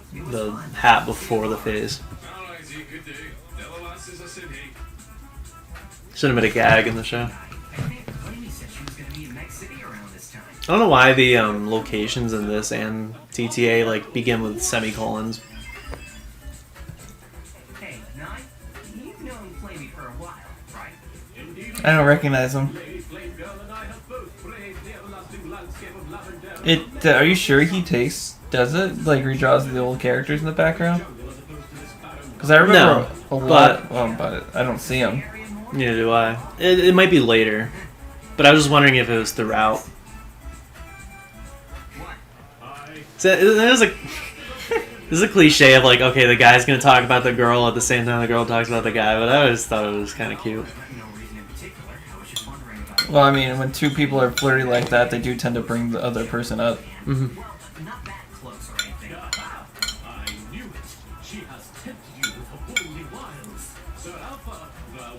hat before the face. Should have been a gag in the show. Amy said she was going to be in Mex City around this time. I don't know why the locations in this and TTA like begin with semicolons. Hey, Nye, you've known Flamey for a while, right? I don't recognize him. Lady Flame Girl and I have both braved the everlasting landscape of lavender. Are you sure he does it? Like redraws the old characters in the background? Because I remember a lot. But I don't see him. Neither do I. It might be later, but I was just wondering if it was throughout. So there's a this is a cliche of like, okay, the guy's gonna talk about the girl at the same time the girl talks about the guy, but I always thought it was kind of cute. No reason in particular. I was just wondering about Well, I mean, when two people are flirty like that, they do tend to bring the other person up. Mm-hmm. not that close or anything. I knew it. She has tempted you with her womanly wiles. Sir Alpha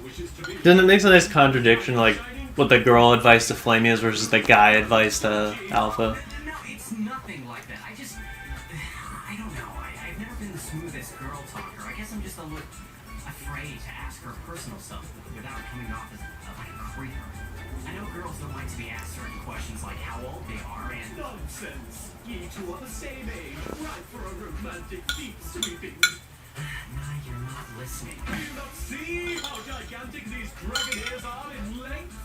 wishes to be. Then it makes a nice contradiction, like what the girl advice to Flamey is versus the guy advice to Alpha. No, it's nothing like that. I don't know. I've never been the smoothest girl talker. I guess I'm just a little afraid to ask her personal stuff without coming off as like a creeper. I know girls don't like to be asked certain questions like how old they are and... Nonsense. Ye two are the same age, right for a romantic deep sweeping. Nah, you're not listening. Do you not see how gigantic these dragon ears are in length?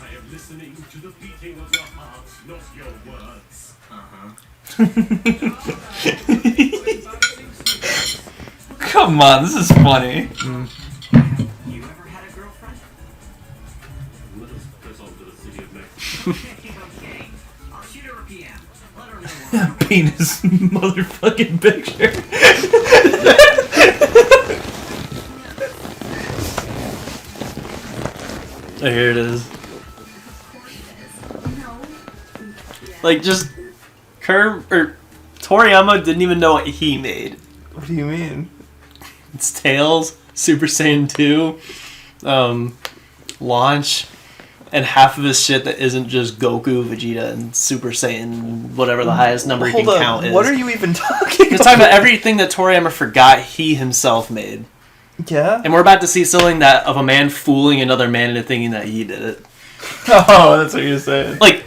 I am listening to the beating of your heart, not your words. Come on, this is funny. You ever had a girlfriend? Let us press on to the city of Mexico. Okay. I'll shoot her a PM. Let her know what Penis motherfucking picture. Oh, here it is. Like just Toriyama didn't even know what he made. What do you mean? It's Tails, Super Saiyan 2, Launch, and half of his shit that isn't just Goku, Vegeta, and Super Saiyan, whatever the highest number he can count is. What are you even talking He's talking about everything that Toriyama forgot he himself made. Yeah? And we're about to see something that of a man fooling another man into thinking that he did it. Oh, that's what you're saying. Like,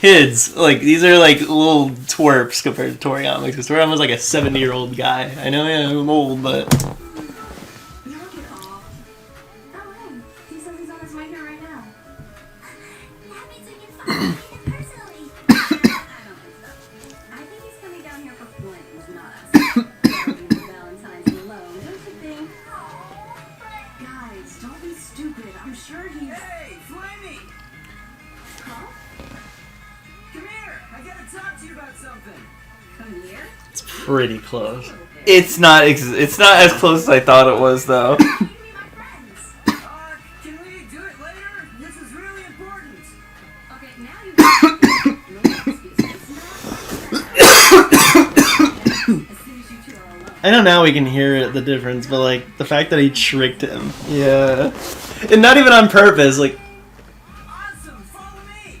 kids. Like, these are like little twerps compared to Toriyama. Because Toriyama's like a 70-year-old guy. I know, yeah, I'm old, but Knock it off. Oh, hey. See something's on his mind here right now. That means we can finally meet him personally. I don't think so. I think he's coming down here for flames, not us. Valentine's alone, don't you think? Guys, don't be stupid. I'm sure he's... Hey, Flamey! Huh? Come here! I gotta talk to you about something. Come here? it's pretty close. It's not as close as I thought it was, though. You can be my friends. Can we do it later? This is really important. Okay, now you... No excuses. As soon as you two are alone. I know now we can hear the difference, but like the fact that he tricked him, Yeah. and not even on purpose. Like, Awesome, follow me.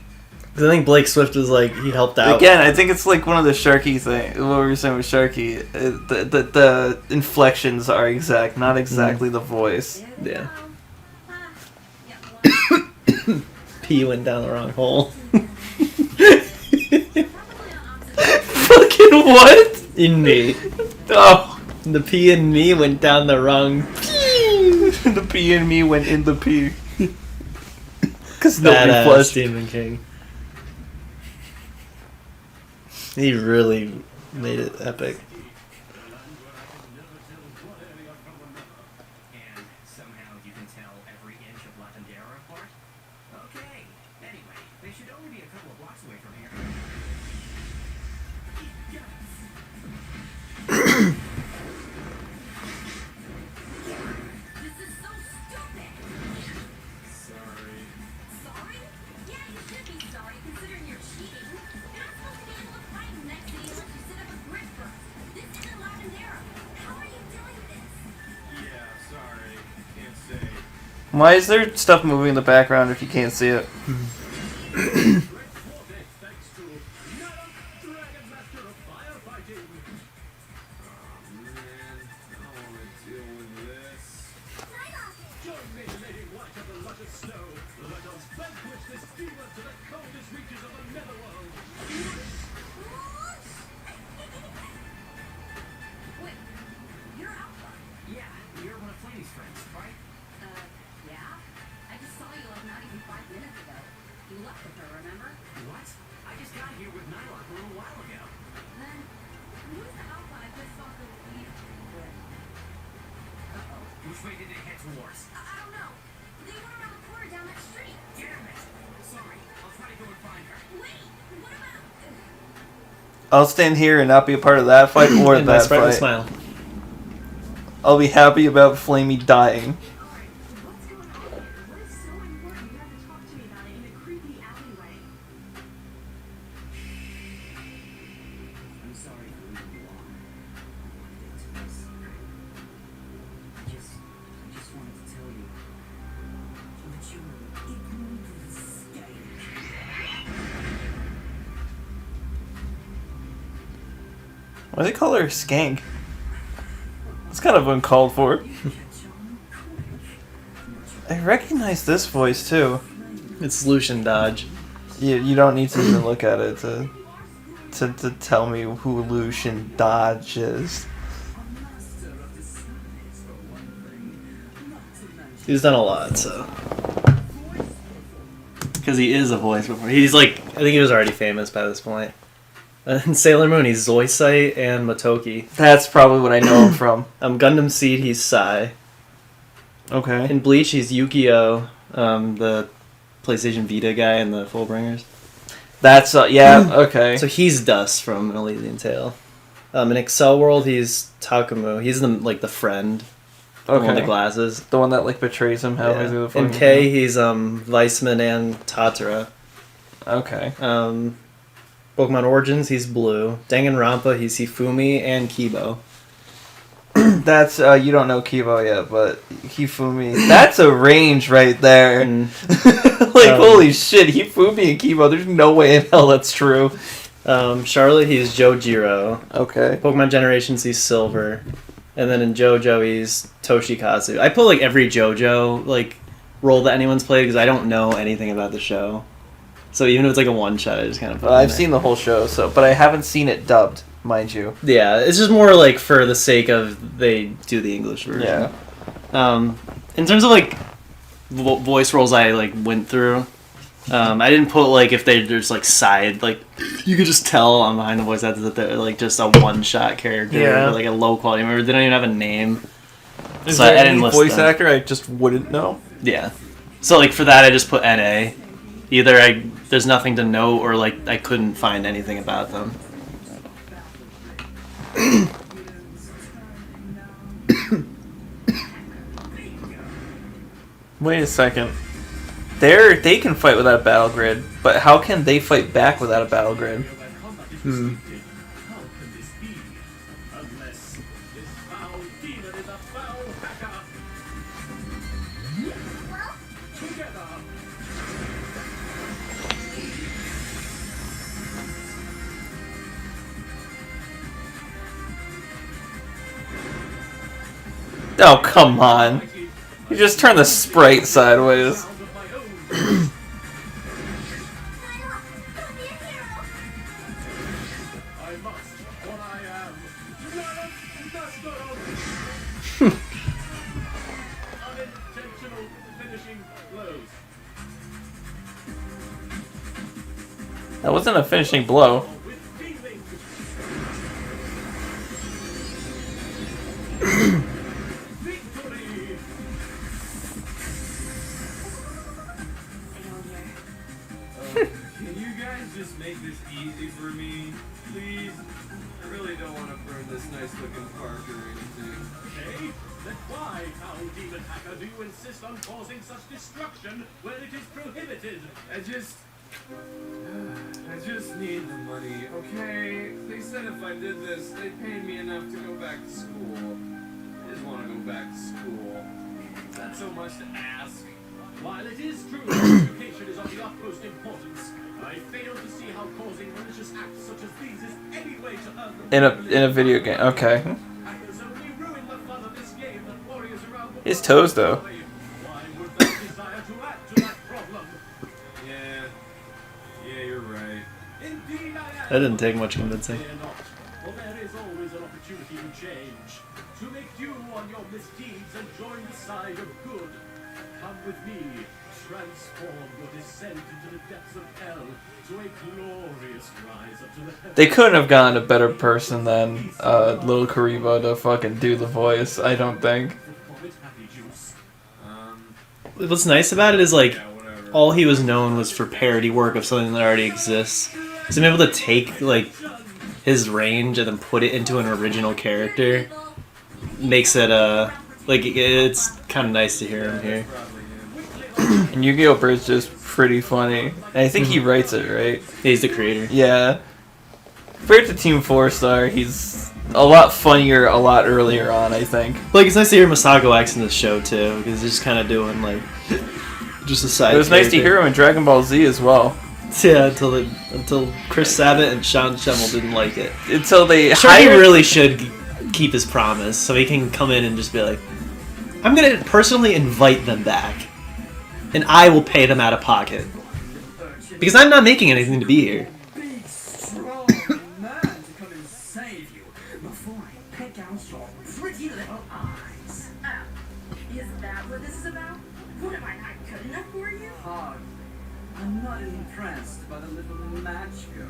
'cause I think Blake Swift was like he helped out. Again, I think it's like one of the Sharky thing. What we were saying with Sharky, the inflections are exact, not exactly the voice. Yeah. Yeah, P went down the wrong hole. Fucking what? In me, Oh, the P in me went down the wrong. the P and me went in the P. Cause nobody Badass flushed. Stephen King. He really made it epic. And somehow you can tell every inch of Latendera apart? Okay. Anyway, they should only be a couple of blocks away from here. this is so stupid. Sorry. Sorry? Yeah, you should be sorry, considering you're cheating. You're not supposed to be able to fight next to you unless you set up a grid first. This isn't Latendera. How are you doing this? Yeah, sorry. Can't say. Why is there stuff moving in the background if you can't see it? Great Vortex thanks to Nana, Dragon Master of Firefighting. Oh man, I don't wanna deal with this. Join me, Lady White of the luscious snow. Let us vanquish this demon to the coldest reaches of the netherworld. Wait, you're Alpha. Yeah, you're one of Flamey's friends, right? Yeah? I just saw you like not even 5 minutes ago. You left with her, remember? What? I just got here with Nylock a little while ago. Then, who's the Alpha I just saw her leave with? Uh-oh. Which way did they head towards? I don't know. They went around the corner down that street. Damn it! Sorry, I'll try to go and find her. Wait, what about... I'll stand here and not be a part of that fight or And my that sprite will fight. smile. I'll be happy about Flamey dying. Alright, what's going on here? What is so important you have to talk to me about it in a creepy alleyway? I'm sorry for leaving you on. I just wanted to tell you that you were ignorant of the scale. Why do they call her a skank? It's kind of uncalled for. I recognize this voice too. It's Lucian Dodge. You don't need to even look at it to tell me who Lucian Dodge is. He's done a lot, so. Because he is a voice before. He's like, I think he was already famous by this point. In Sailor Moon, he's Zoisite and Motoki. That's probably what I know him from. Gundam Seed, he's Sai. Okay. In Bleach, he's Yukio, the PlayStation Vita guy and the Fullbringers. That's yeah. Okay. So he's Dust from Elysian Tale. In Excel World, he's Takumu. He's the friend. The one with the Okay. glasses. The one that like betrays him halfway Yeah. through the In fucking K, he's Weissman and Tatara. Okay. Pokemon Origins, he's Blue. Danganronpa, he's Hifumi and Kibo. That's you don't know Kibo yet, but Hifumi. That's a range right there. And, Holy shit, Hifumi and Kibo. There's no way in hell that's true. Charlotte, he's Jojiro. Okay. Pokemon Generations, he's Silver. And then in JoJo, he's Toshikazu. I put every JoJo role that anyone's played because I don't know anything about the show. So even if it's like a one shot, I just kind of. I've seen the whole show, but I haven't seen it dubbed, mind you. Yeah, it's just more like for the sake of they do the English version. Yeah. In terms of like voice roles, I like went through. I didn't put like if they're just like side, like you could just tell on behind the voice actors that they're like just a one shot character, or like a low quality member. They don't even have a name. Is So there I didn't any list voice them. actor I just wouldn't know? Yeah. So like for that, I just put NA. Either there's nothing to know, or like I couldn't find anything about them. Wait a second. They can fight without a battle grid, but how can they fight back without a battle grid? How can this be? Unless this foul demon is a foul hacker. Together. Oh, come on. You just turn the sprite sideways. Sound of my own. I must, what I am. Unintentional finishing blows. That wasn't a finishing blow. With feeling. Victory. Can you guys just make this easy for me? Please? I really don't want to burn this nice looking park or anything. Okay, then why, foul demon hacker, do you insist on causing such destruction where it is prohibited? I just need the money, okay? They said if I did this, they'd pay me enough to go back to school. I just want to go back to school. Is that so much to ask? While it is true that education is of the utmost importance, I fail to see how causing malicious acts such as these is any way to earn the In a video game. Okay. hackers only ruin the fun of this game that warriors around the His world toes, though. enjoy. Why would they desire to add to that problem? Yeah, you're right. Indeed I am. That didn't take much convincing. Fear not, for there is always an opportunity to change, to make you on your misdeeds and join the side of good. Come with me, transform your descent into the depths of hell to a glorious rise up to the heavens. They couldn't have gotten a better person than Little Karibo to fucking do the voice, I don't think. Vomit happy juice. What's nice about it is like Yeah, whatever. all he was known was for parody work of something that already exists. So being able to take like his range and then put it into an original character makes it like it's kind of nice to hear him here. And Yu-Gi-Oh! Bridge is pretty funny. And I think he writes it, right? He's the creator. Yeah. Compared to Team 4-Star, he's a lot funnier a lot earlier on, I think. Like it's nice to hear Masako X in the show too, because he's just kind of doing like just a side. It was nice to character. hear him in Dragon Ball Z as well. Yeah, until Chris Sabat and Sean Schemmel didn't like it. Until they Sure, he hired... really should keep his promise, so he can come in and just be like, "I'm gonna personally invite them back, and I will pay them out of pocket because I'm not making anything to be here." Big, strong man to come and save you before I pick out your pretty little eyes. Is that what this is about? What am I not good enough for you? Hard. I'm not impressed by the little match girl.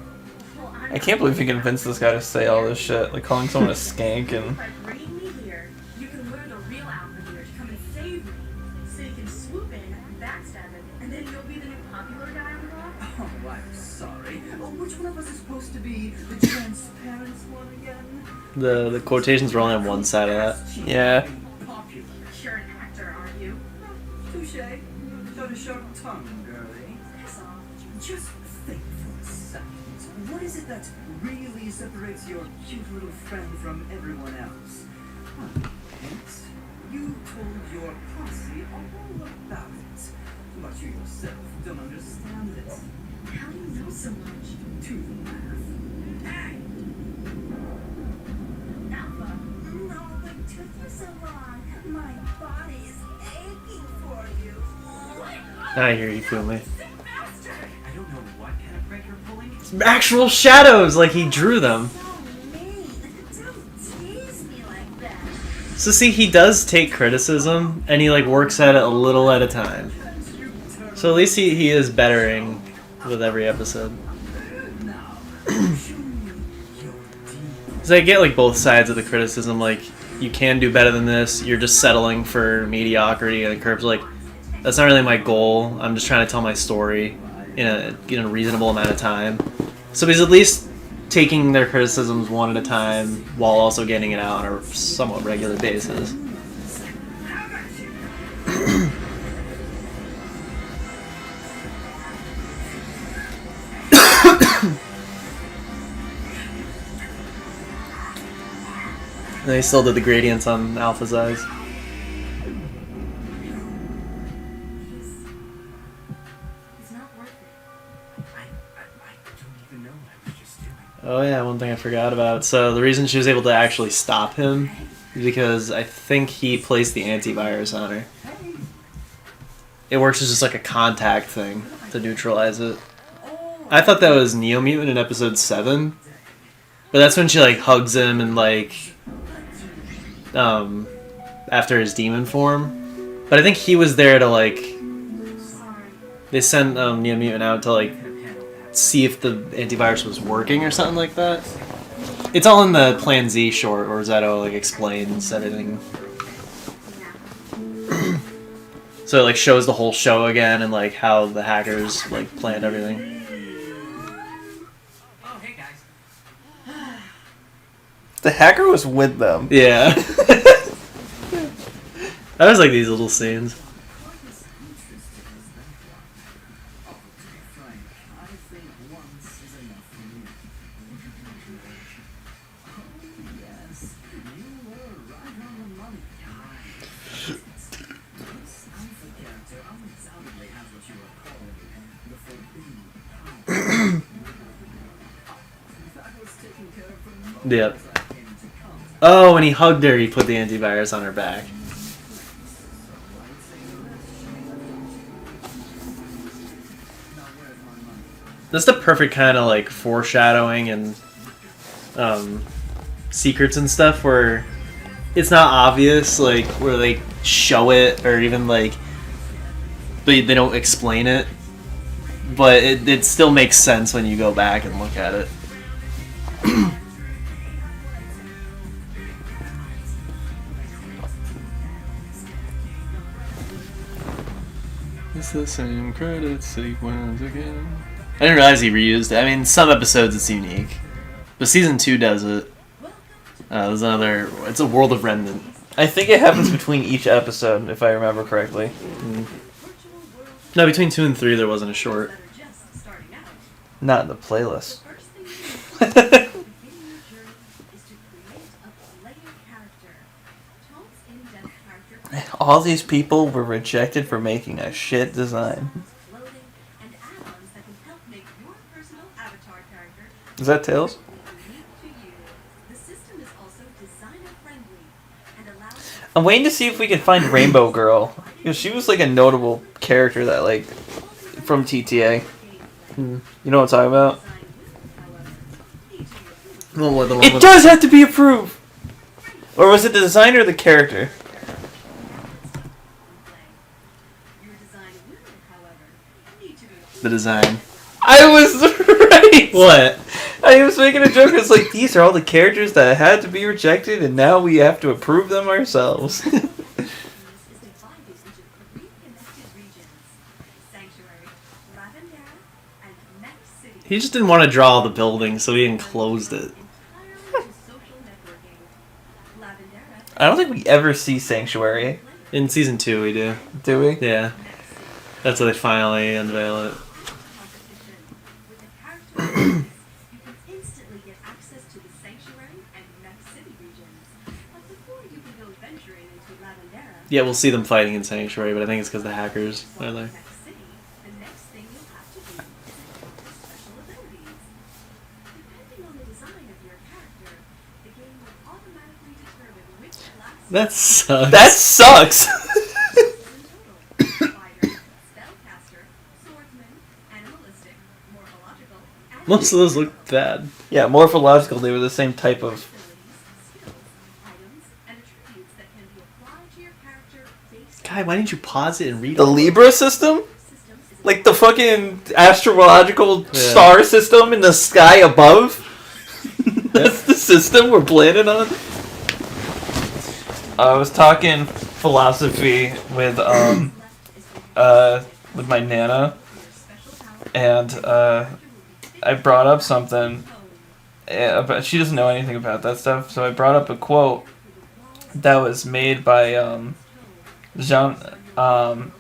Well, I'm I can't believe you convinced this guy to say all this shit, like calling someone a skank and... By bringing me here, you can lure the real alpha here to come and save me, so you can swoop in, backstab him, and then you'll be the new popular guy on the block. Oh, I'm sorry. Oh, which one of us is supposed to be the transparent one again? The quotations were only on one side of that. Yeah. Popular. You're an actor, aren't you? Touche. Got a sharp tongue, girlie. Piss off. Just think for a second. What is it that really separates your cute little friend from everyone else? Hint, you told your posse all about it, but you yourself don't understand it. How do you know so much? To the math. Hey! Alpha. No, but took you so long. My body is aching for you. I hear you, feel me. Sick bastard! I don't know why actual shadows, like he drew them. So mean. Don't tease me like that. So see, he does take criticism, and he like works at it a little at a time. So at least he is bettering with every episode. So I get like both sides of the criticism, like you can do better than this, you're just settling for mediocrity, and Curb's like, that's not really my goal, I'm just trying to tell my story in a reasonable amount of time. So he's at least taking their criticisms one at a time while also getting it out on a somewhat regular basis. And they still did the gradients on Alpha's eyes. He's not worth it. I don't even know what I was just doing. Oh yeah, one thing I forgot about. So the reason she was able to actually stop him is because I think he placed the antivirus on her. It works as just like a contact thing to neutralize it. I thought that was Neo Mutant in episode 7. But that's when she like hugs him and like after his demon form. But I think he was there to like they sent Neo Mutant out to like see if the antivirus was working or something like that. It's all in the Plan Z short where Zetto like explains everything. So it like shows the whole show again and like how the hackers like planned everything. Oh, hey guys. The hacker was with them. Yeah. I always like these little scenes. Yep. Oh, when he hugged her, he put the antivirus on her back. That's the perfect kind of like foreshadowing and secrets and stuff where it's not obvious, like where they show it or even like they don't explain it, but it still makes sense when you go back and look at it. It's the same credit sequence again. I didn't realize he reused it. I mean, some episodes it's unique, but season 2 does it. There's another. It's a World of Remnant. I think it happens between each episode, if I remember correctly. No, between 2 and 3 there wasn't a short. Not in the playlist. All these people were rejected for making a shit design. Is that Tails? I'm waiting to see if we can find Rainbow Girl. Because she was like a notable character that like from TTA. You know what I'm talking about? It does have to be approved! Or was it the designer or the character? The design. I was right! What? I was making a joke. It's like, these are all the characters that had to be rejected, and now we have to approve them ourselves. He just didn't want to draw the building, so he enclosed it. I don't think we ever see Sanctuary. In season 2 we do. Do we? Yeah. That's where they finally unveil it. Yeah, we'll see them fighting in Sanctuary, but I think it's because the hackers are there. That sucks. That sucks! Most of those look bad. Yeah, morphological, they were the same type of... God, why didn't you pause it and read The all of Libra system? Like the fucking astrological star system in the sky above? That's the system we're planning on? I was talking philosophy with my nana, and I brought up something, but she doesn't know anything about that stuff, so I brought up a quote that was made by Jean-Paul.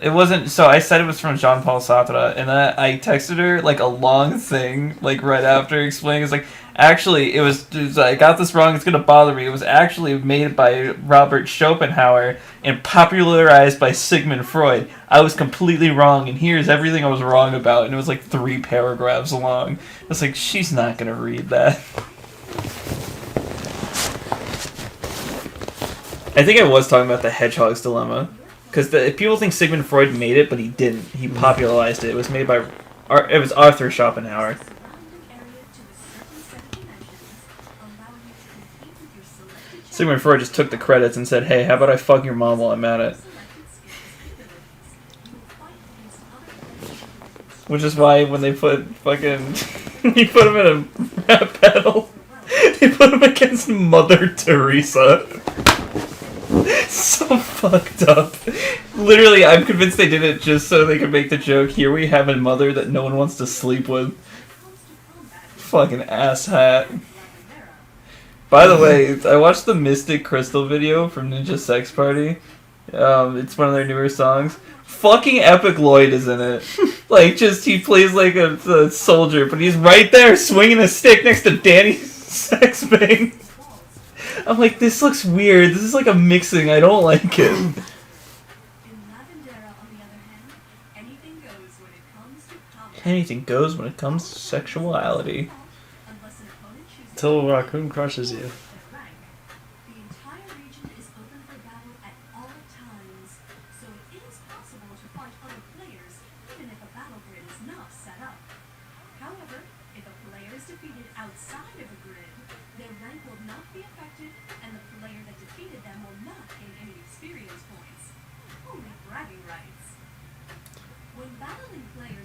It wasn't, so I said it was from Jean-Paul Sartre, and I texted her like a long thing, like right after explaining. It's like, actually, it was I got this wrong. It's gonna bother me. It was actually made by Robert Schopenhauer and popularized by Sigmund Freud. I was completely wrong, and here's everything I was wrong about. And it was like 3 paragraphs long. It's like, she's not gonna read that. I think I was talking about the hedgehog's dilemma, because people think Sigmund Freud made it, but he didn't. He popularized it. It was made by it was Arthur Schopenhauer. Sigmund Freud just took the credits and said, "Hey, how about I fuck your mom while I'm at it?" Which is why when they put fucking he put him in a rap battle, they put him against Mother Teresa. So fucked up. Literally, I'm convinced they did it just so they could make the joke, here we have a mother that no one wants to sleep with. Fucking asshat. By the way, I watched the Mystic Crystal video from Ninja Sex Party. It's one of their newer songs. Fucking Epic Lloyd is in it. Like, just, he plays like a soldier, but he's right there swinging a stick next to Danny Sexbang. I'm like, this looks weird. This is like a mixing. I don't like it. Anything goes when it comes to sexuality. Till Raccoon crushes you.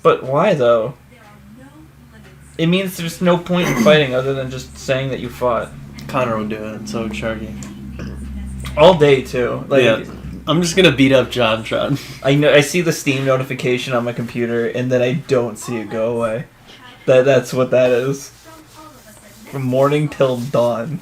But why, though? It means there's no point in fighting other than just saying that you fought. Connor would do it, so would Sharky. All day, too. Like, yeah. I'm just gonna beat up JonTron. I know. I see the Steam notification on my computer, and then I don't see it go away. That's what that is. From morning till dawn.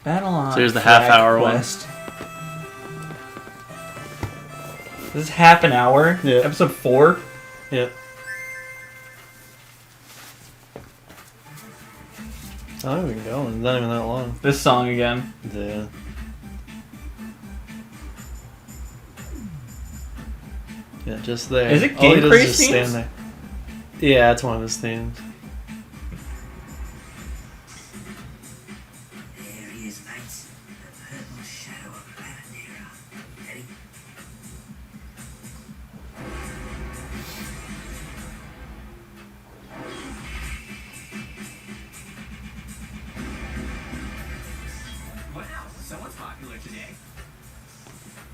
Battle on. So here's the half-hour one. This is half an hour? Yeah. Episode 4? Yeah. It's not even going. It's not even that long. This song again. Yeah. Yeah, just there. Is it All he Game does Craze is just themes? stand there. Yeah, it's one of his themes. There he is, mates. The purple shadow of Planetera. Ready? Wow, someone's popular today.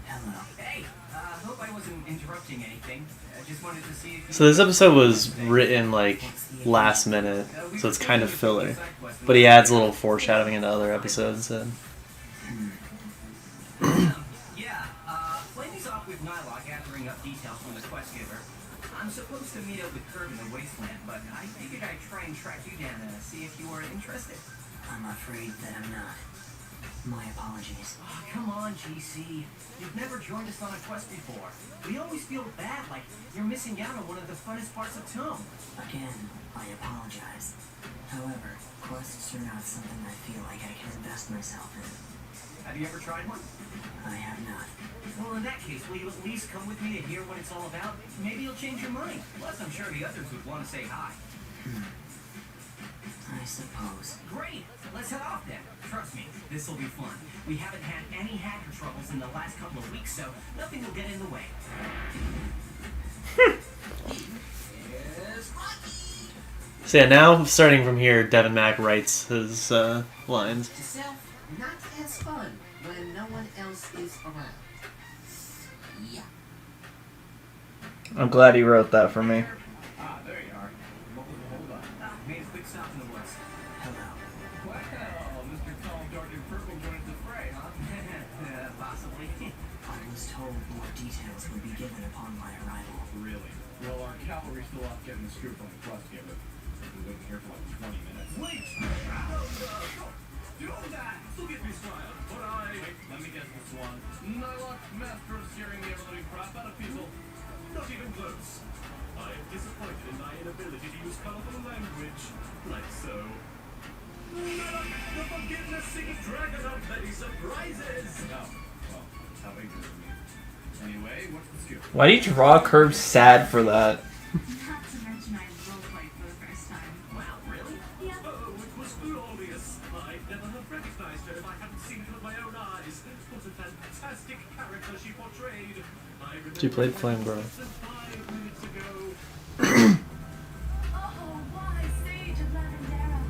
Hello. Hey, hope I wasn't interrupting anything. I just wanted to see if you... So this episode was written like last minute, so it's kind of filler. But he adds a little foreshadowing into other episodes. And Yeah, playing these off with Nylock gathering up details from the quest giver. I'm supposed to meet up with Curb in the Wasteland, but I figured I'd try and track you down to see if you were interested. I'm afraid that I'm not. My apologies. Oh, come on, GC. You've never joined us on a quest before. We always feel bad, like you're missing out on one of the funnest parts of TOME. Again, I apologize. However, quests are not something I feel like I can invest myself in. Have you ever tried one? I have not. Well, in that case, will you at least come with me to hear what it's all about? Maybe you'll change your mind. Plus, I'm sure the others would want to say hi. I suppose. Great! Let's head off then. Trust me, this will be fun. We haven't had any hacker troubles in the last couple of weeks, so nothing will get in the way. So yeah, now starting from here, Devin Mack writes his lines. To self, not as fun when no one else is around. Yeah. I'm glad he wrote that for me. Ah, there you are. What was the hold up? Made a quick stop in the woods. Hello. Well, Mr. Tall, Dark, and Purple joined the fray, huh? Possibly. I was told more details would be given upon my arrival. Really? Well, our cavalry's still off getting the scoop on the quest giver. We've been waiting here for like 20 minutes. Wait! Don't that! Still get me started. But Wait, let me guess this one. Nylock, master of scaring the ever-living crap out of people. Not even close. I am disappointed in my inability to use colorful language. Like so. The forgiveness-seeking dragon of many surprises! No. Well, that's how ignorant of me. Anyway, what's the scoop? Why do you draw curves sad for that? Not to mention I roleplayed for the first time. Wow, really? Yeah. Oh, it was glorious. I'd never have recognized her if I hadn't seen it with my own eyes. What a fantastic character she portrayed. I She played remember Flame Girl. less than 5 minutes ago. Oh, wise sage of Lavendera.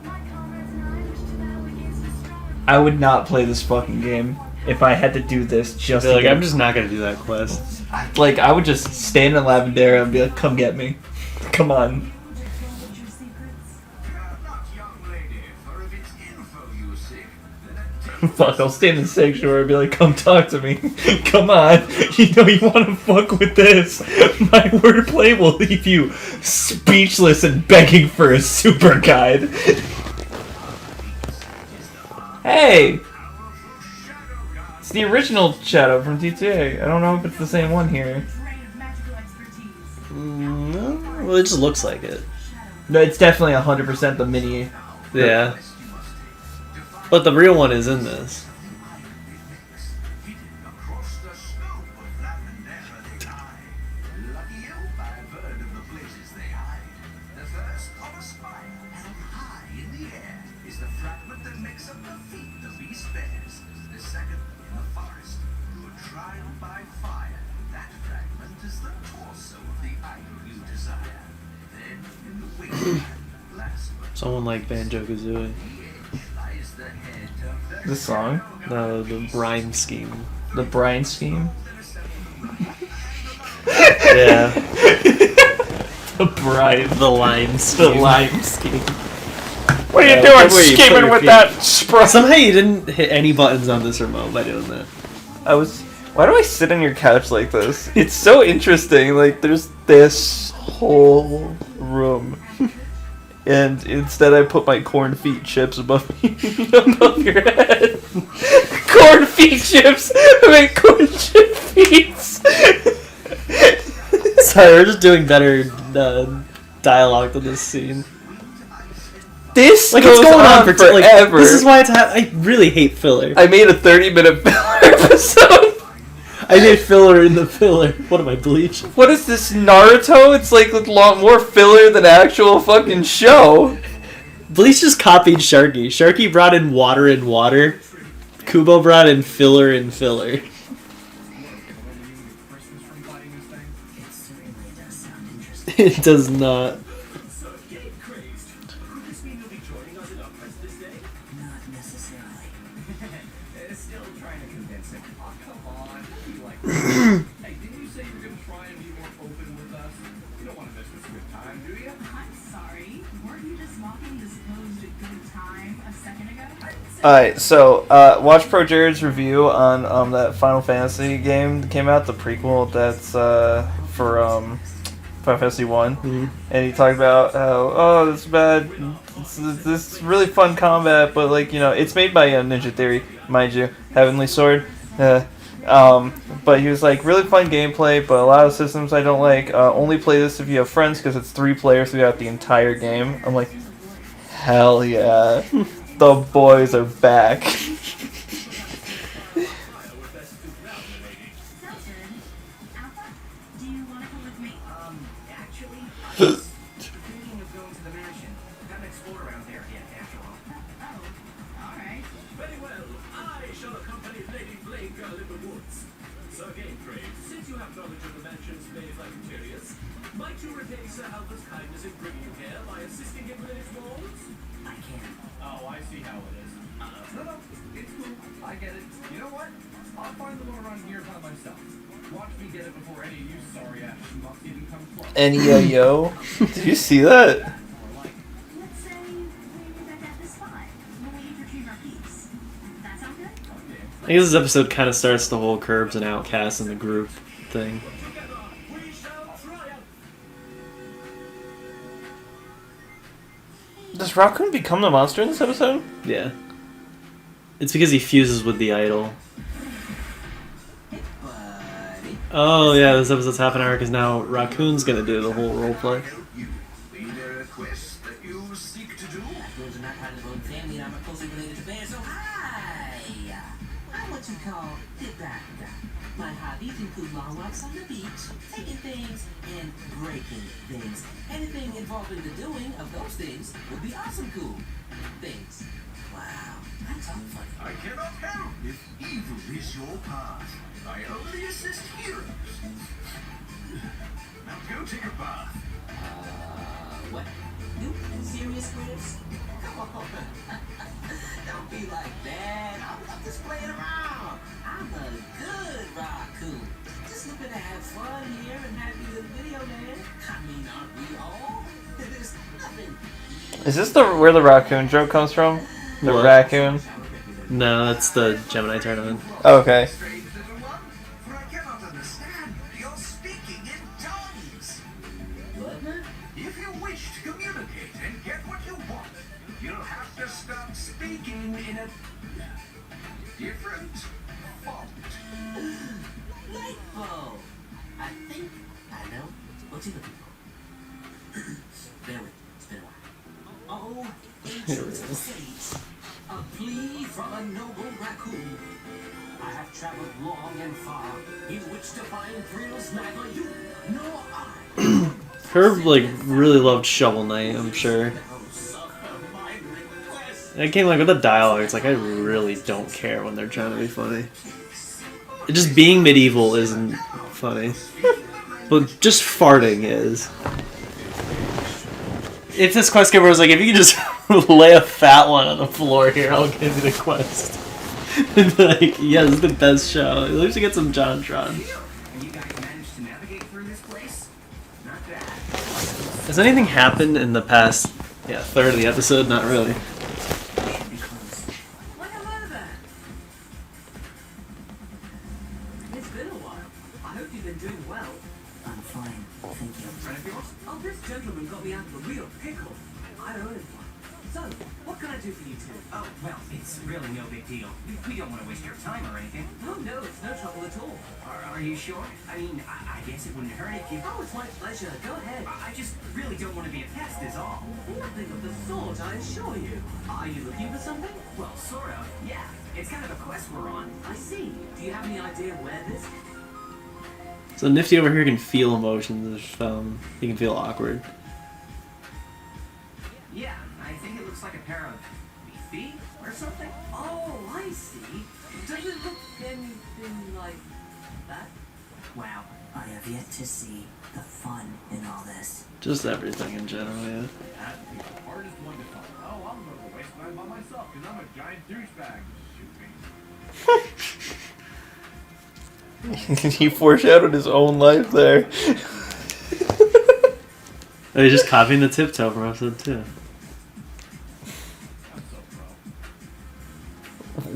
My comrades and I wish to battle against a strong. I would not play this fucking game if I had to do this just to Like, get I'm just not gonna do that quest. Like, I would just stand in Lavendera and be like, come get me. Come on. Your secrets. Not young lady, for if it's info you seek, Fuck, I'll stand in Sanctuary and be like, come talk to me. Come on. You know you want to fuck with this. My wordplay will leave you speechless and begging for a super guide. Hey! It's the original Shadow from GTA. I don't know if it's the same one here. Drain of magical expertise. No, well, it just looks like it. No, it's definitely 100% the mini. Yeah. But the real one is in this. across the scope of Lavendera they hide. Lucky you, I've heard of the places they hide. The first of a spire held high in the air is the fragment that makes up the feet the beast bears. The second in the forest, through a trial by fire. That fragment is the torso of the idol you desire. Then in the wasteland, last but Someone like Banjo-Kazooie. lies the head of the This song? No, the rhyme scheme. The Brian scheme? Yeah. The Brian. The lime The scheme. lime scheme. What are you Yeah, doing where you put scheming your with feet. that sprite? Somehow you didn't hit any buttons on this remote by doing that. Why do I sit on your couch like this? It's so interesting. Like, there's this whole room. And instead I put my corn feet chips above above your head. Corn feet chips! I mean corn chip feet! Sorry, we're just doing better dialogue than this scene. This Like, goes it's going on for forever. This is why it's. I really hate filler. I made a 30-minute filler episode. I made filler in the filler. What am I, Bleach? What is this, Naruto? It's like a lot more filler than actual fucking show. Bleach just copied Sharky. Sharky brought in water and water. Kubo brought in filler and filler. It certainly does sound interesting. It does not. So, getting crazed. Could this mean you'll be joining us in our quest this day? Not necessarily. Still trying to convince him. Oh, come on. Be like that. Hey, didn't you say you were going to try and be more open with us? You don't want to miss this good time, do you? I'm sorry. Weren't you just mocking the supposed good time a second ago? Alright, so watch Pro Jared's review on that Final Fantasy game that came out, the prequel that's for Final Fantasy 1. And he talked about how, this is bad, this really fun combat, but like, you know, it's made by Ninja Theory, mind you, Heavenly Sword. But he was like, really fun gameplay, but a lot of systems I don't like. Only play this if you have friends because it's 3 players throughout the entire game. I'm like, hell yeah. The boys are back. Sounds good. Alpha, do you want to come with me? Actually, I was thinking of going to the mansion. Got an fields. So, Game Trade, since you have knowledge of the mansion's maze-like interiors, might you repay Sir Alpha's kindness in bringing you here by assisting him within its walls? I can. Oh, I see how it is. No, it's cool. I get it. You know what? I'll find the one around here by myself. Watch me get it before any of you sorry-ass schmucks even come close. Yo. Did you see that? Let's say we're back at the spot. When we retrieve our piece. That sound good? I guess this episode kind of starts the whole Curbs and Outcasts in the group thing. Together, we shall triumph! Does Raccoon become the monster in this episode? Yeah. It's because he fuses with the idol. Buddy. Oh yeah, this episode's half an hour because now Raccoon's gonna do the whole roleplay. You. Be there a quest that you seek to do? Raccoons are not part of the Road family, and I'm closely related to bears, so hi! I'm what you call the doctor. My hobbies include long walks on the beach, taking things, and breaking things. Anything involving the doing of those things would be awesome cool. Things. Wow, that's all funny. I cannot help if evil is your path. I only assist heroes. Now go take a bath. What? You serious, Chris? Come on. Don't be like that. I'm just playing around. I'm a good raccoon. Just looking to have fun here and happy little video man. I mean, aren't we all? There's nothing. Is this where the raccoon joke comes from? The What? raccoon? No, that's the Gemini tournament. Oh, okay. Strange little one, for I cannot understand your speaking in tongues. What, man? If you wish to communicate and get what you want, you'll have to start speaking in a different font. Lightbulb. I think I know what you're looking for. Bear with me. It's been a while. Oh, ancients of the sage. A plea from a noble raccoon. I have traveled long and far in which to find thrills neither you nor I. Herb like really loved Shovel Knight, I'm sure. It came like with the dialogue, it's like I really don't care when they're trying to be funny. Just being medieval isn't funny. But just farting is. If this quest giver was like, if you could just lay a fat one on the floor here, I'll give you the quest. Like, yeah, this is the best show. At least we get some JonTron. And you guys managed to navigate through this place? Not bad. Has anything happened in the past, third of the episode? Not really. Should be close. Well, hello there. It's been a while. I hope you've been doing well. I'm fine, thank you. Friend of yours? Oh, this gentleman got me out of a real pickle. I owe him one. So, what can I do for you two? Oh, well, it's really no big deal. We don't want to waste your time or anything. Oh, no, it's no trouble at all. Are you sure? I mean, I guess it wouldn't hurt if you... Oh, it's my pleasure. Go ahead. I just really don't want to be a pest is all. Nothing of the sort, I assure you. Are you looking for something? Well, sort of, yeah. It's kind of a quest we're on. I see. Do you have any idea where this? So Nifty over here can feel emotions if he can feel awkward. Yeah, I think it looks like a pair of feet or something. Oh, I see. Does it look anything like that? Wow. I have yet to see the fun in all this. Just everything in general, yeah. That'd be the hardest one to find. Oh, I'm going to waste mine by myself because I'm a giant douchebag. Shoot me. He foreshadowed his own life there. Oh, he's just copying the tiptoe from episode 2. I'm so pro.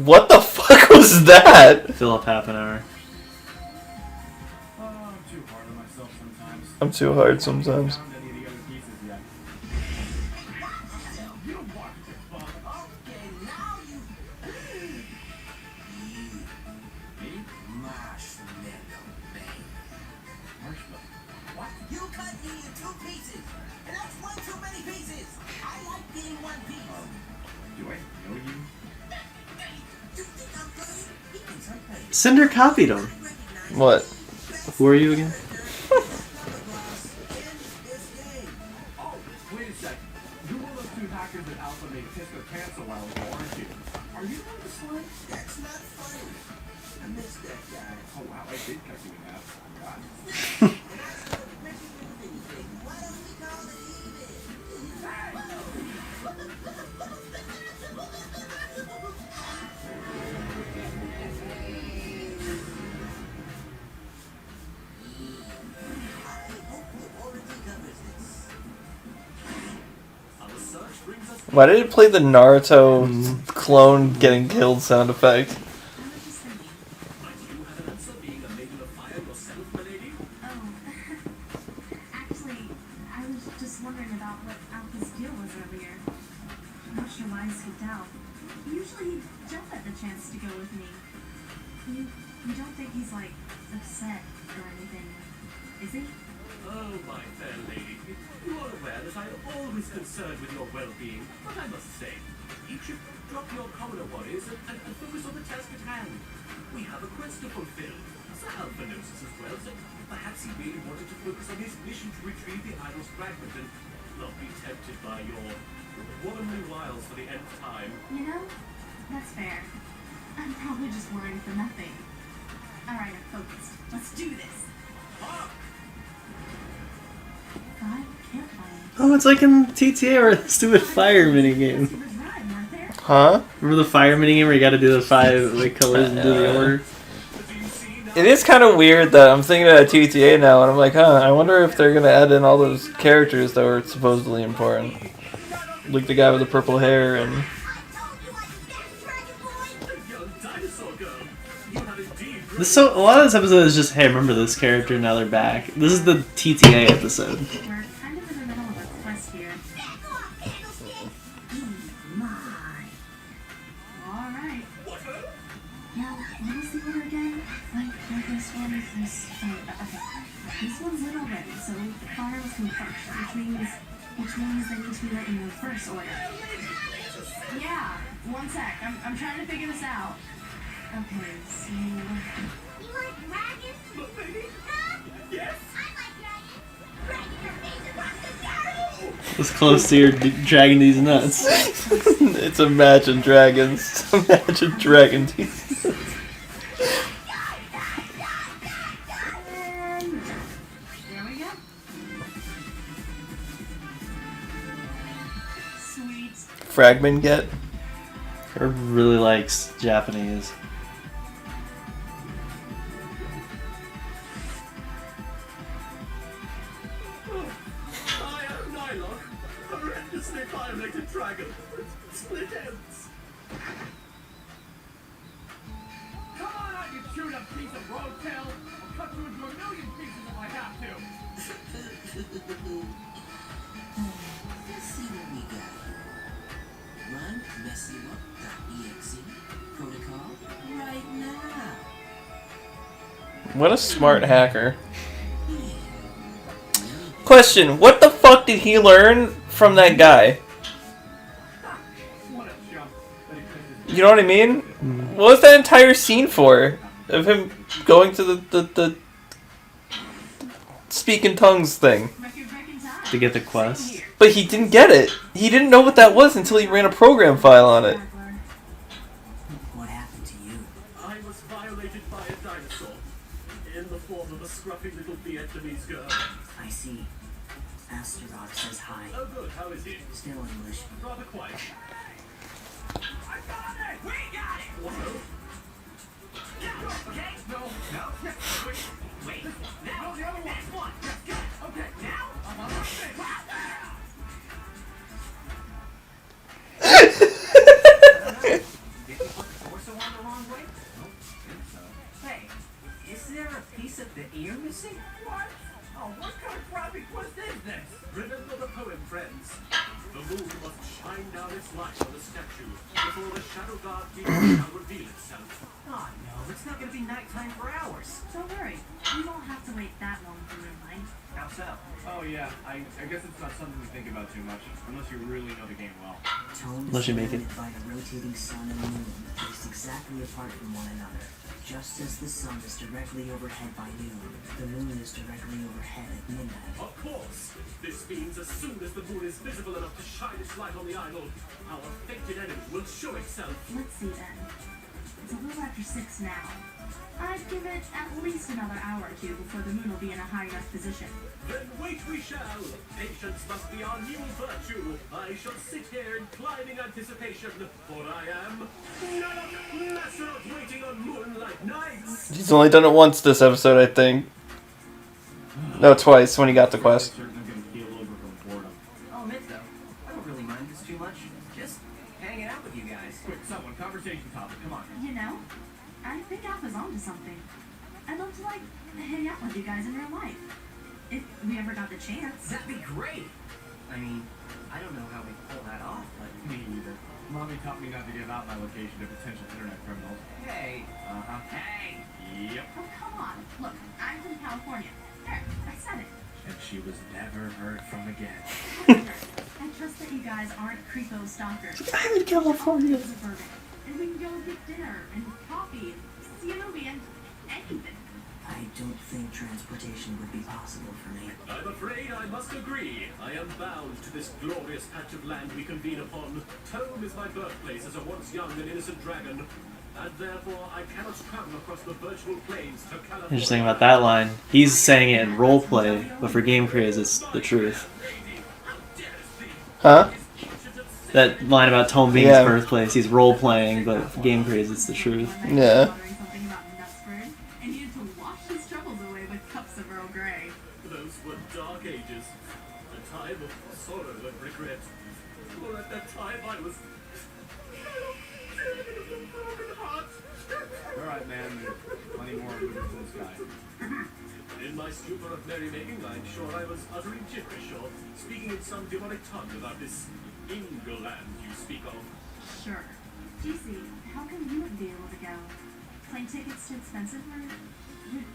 What the fuck was that? Fill up half an hour. Oh, I'm too hard on myself sometimes. I'm too hard sometimes. I haven't found any of the other pieces yet. You don't watch it, bug. Okay, now you. Me? Marshmallow Man. Marshmallow. What? You cut me in 2 pieces, and that's one too many pieces. I like being one piece. Do I know you? You think I'm playing? He thinks I'm playing. Cinder copied him. What? Who are you again? Oh, wait a sec. You're one of those 2 hackers that Alpha made piss their pants a while ago, aren't you? Are you going to slide? That's not funny. I missed that guy. Oh wow, I did cut you in half. God. Why don't we call it Why did it play the Naruto clone getting killed sound effect? I was just thinking. Might you have an answer being a maiden of fire yourself, my lady? Oh, actually, I was just wondering about what Alpha's deal was earlier. I'm not sure why I skipped out. Usually he'd jump at the chance to go with me. You don't think he's, like, upset or anything, is he? Oh, my fair lady. You are aware that I am always concerned with your well-being, but I must say, you should drop your commoner worries and focus on the task at hand. We have a quest to fulfill. Sir Alpha knows this as well, so perhaps he really wanted to focus on his mission to retrieve the idol's fragment and not be tempted by your womanly wiles for the nth time. You know, that's fair. I'm probably just worrying for nothing. Alright, I'm focused. Let's do this. Ah! Oh, it's like in TTA or the stupid fire minigame. Huh? Remember the fire minigame where you gotta do the 5 like colors and do the order? It is kind of weird that I'm thinking about TTA now, and I'm like, I wonder if they're gonna add in all those characters that were supposedly important. Like the guy with the purple hair and... This a lot of this episode is just, hey, remember this character, now they're back. This is the TTA episode. We're kind of in the middle of a quest here. Alright. Now, what was the order again? Like this one is this. Okay. This one's lit already, so fire was come first, which means they need to be let in the first order. Yeah, one sec. I'm trying to figure this out. Okay, so... You like dragons? Baby? Huh? Yes? I like dragons. Dragons are made to rock the stars. It's close to your dragging these nuts. It's Imagine Dragons. Imagine Dragon teeth. There we go. Sweet. Fragment get? Her really likes Japanese. I am Nylon, horrendously violated dragon with split ends. Come on out, you chewed up piece of roadkill! I'll cut you into a million pieces if I have to! Let's see what we got here. Run messywup.exe protocol right now. What a smart hacker. Question, what the fuck did he learn from that guy? What a jump. You know what I mean? What was that entire scene for? Of him going to the speak in tongues thing. To get the quest. But he didn't get it. He didn't know what that was until he ran a program file on it. What happened to you? I was violated by a dinosaur in the form of a scruffy little Vietnamese girl. I see. Asteroid says hi. Oh good, how is he? Still English. Rather quiet. I got it! We got it! Whoa. Okay, no. Wait. Now, the other one. Next one. Good. Okay, now, I'm on my thing. Did you put the torso on the wrong way? Nope, think so. Hey, is there a piece of the ear missing? What? Oh, what kind of crappy quest is this? Remember the poem, friends. The moon must shine down its light on the statue before the shadow god demon shall reveal itself. Oh no, it's not gonna be nighttime for hours. Don't worry. You don't have to wait that long for moonlight. How so? Oh yeah, I guess it's not something to think about too much, unless you really know the game well. Tome Unless you is make it. surrounded by the rotating sun and moon, placed exactly apart from one another. Just as the sun is directly overhead by noon, the moon is directly overhead at midnight. Of course. This means as soon as the moon is visible enough to shine its light on the idol, our fated enemy will show itself. yourself. Let's see then. It's a little after 6 now. I'd give it at least another hour or two before the moon will be in a high enough position. Then wait we shall. Patience must be our new virtue. I shall sit here in climbing anticipation, for I am not waiting on moonlight nights. He's only done it once this episode, I think. No, twice when he got the quest. I'll admit though, I don't really mind this too much. Just hanging out with you guys. Quick, someone, conversation topic, come on. You know, I think Alpha's onto something. I'd love to, like, hang out with you guys in real life. If we ever got the chance. That'd be great. I mean, I don't know how we pull that off, but Me either. Mommy taught me not to give out my location to potential internet criminals. hey. Uh-huh. Hey! Yep. Oh, come on. Look, I'm from California. There, I said it. And she was never heard from again. Whatever. I trust that you guys aren't creepo stalkers. I'm in California. And we can go get dinner and coffee and see a movie and anything. I don't think transportation would be possible for me. I'm afraid I must agree. I am bound to this glorious patch of land we convene upon. Tome is my birthplace as a once young and innocent dragon, and therefore I cannot come across the virtual plains to California. Interesting about that line. He's saying it in roleplay, but for game creators, it's the truth. Huh? That line about Tome being Yeah. his birthplace, he's role playing, but for game creators, it's the truth. Yeah. Something about Nutsford and needed to wash his troubles away with cups of Earl Grey. Those were dark ages. A time of sorrow and regret. For at that time I was... broken heart. Alright, man, there's plenty more of the sky. In my stupor of merrymaking, I'm sure I was uttering gibberish or speaking in some demonic tongue about this England you speak of. Sure. GC, how come you wouldn't be able to go? Plane tickets too expensive or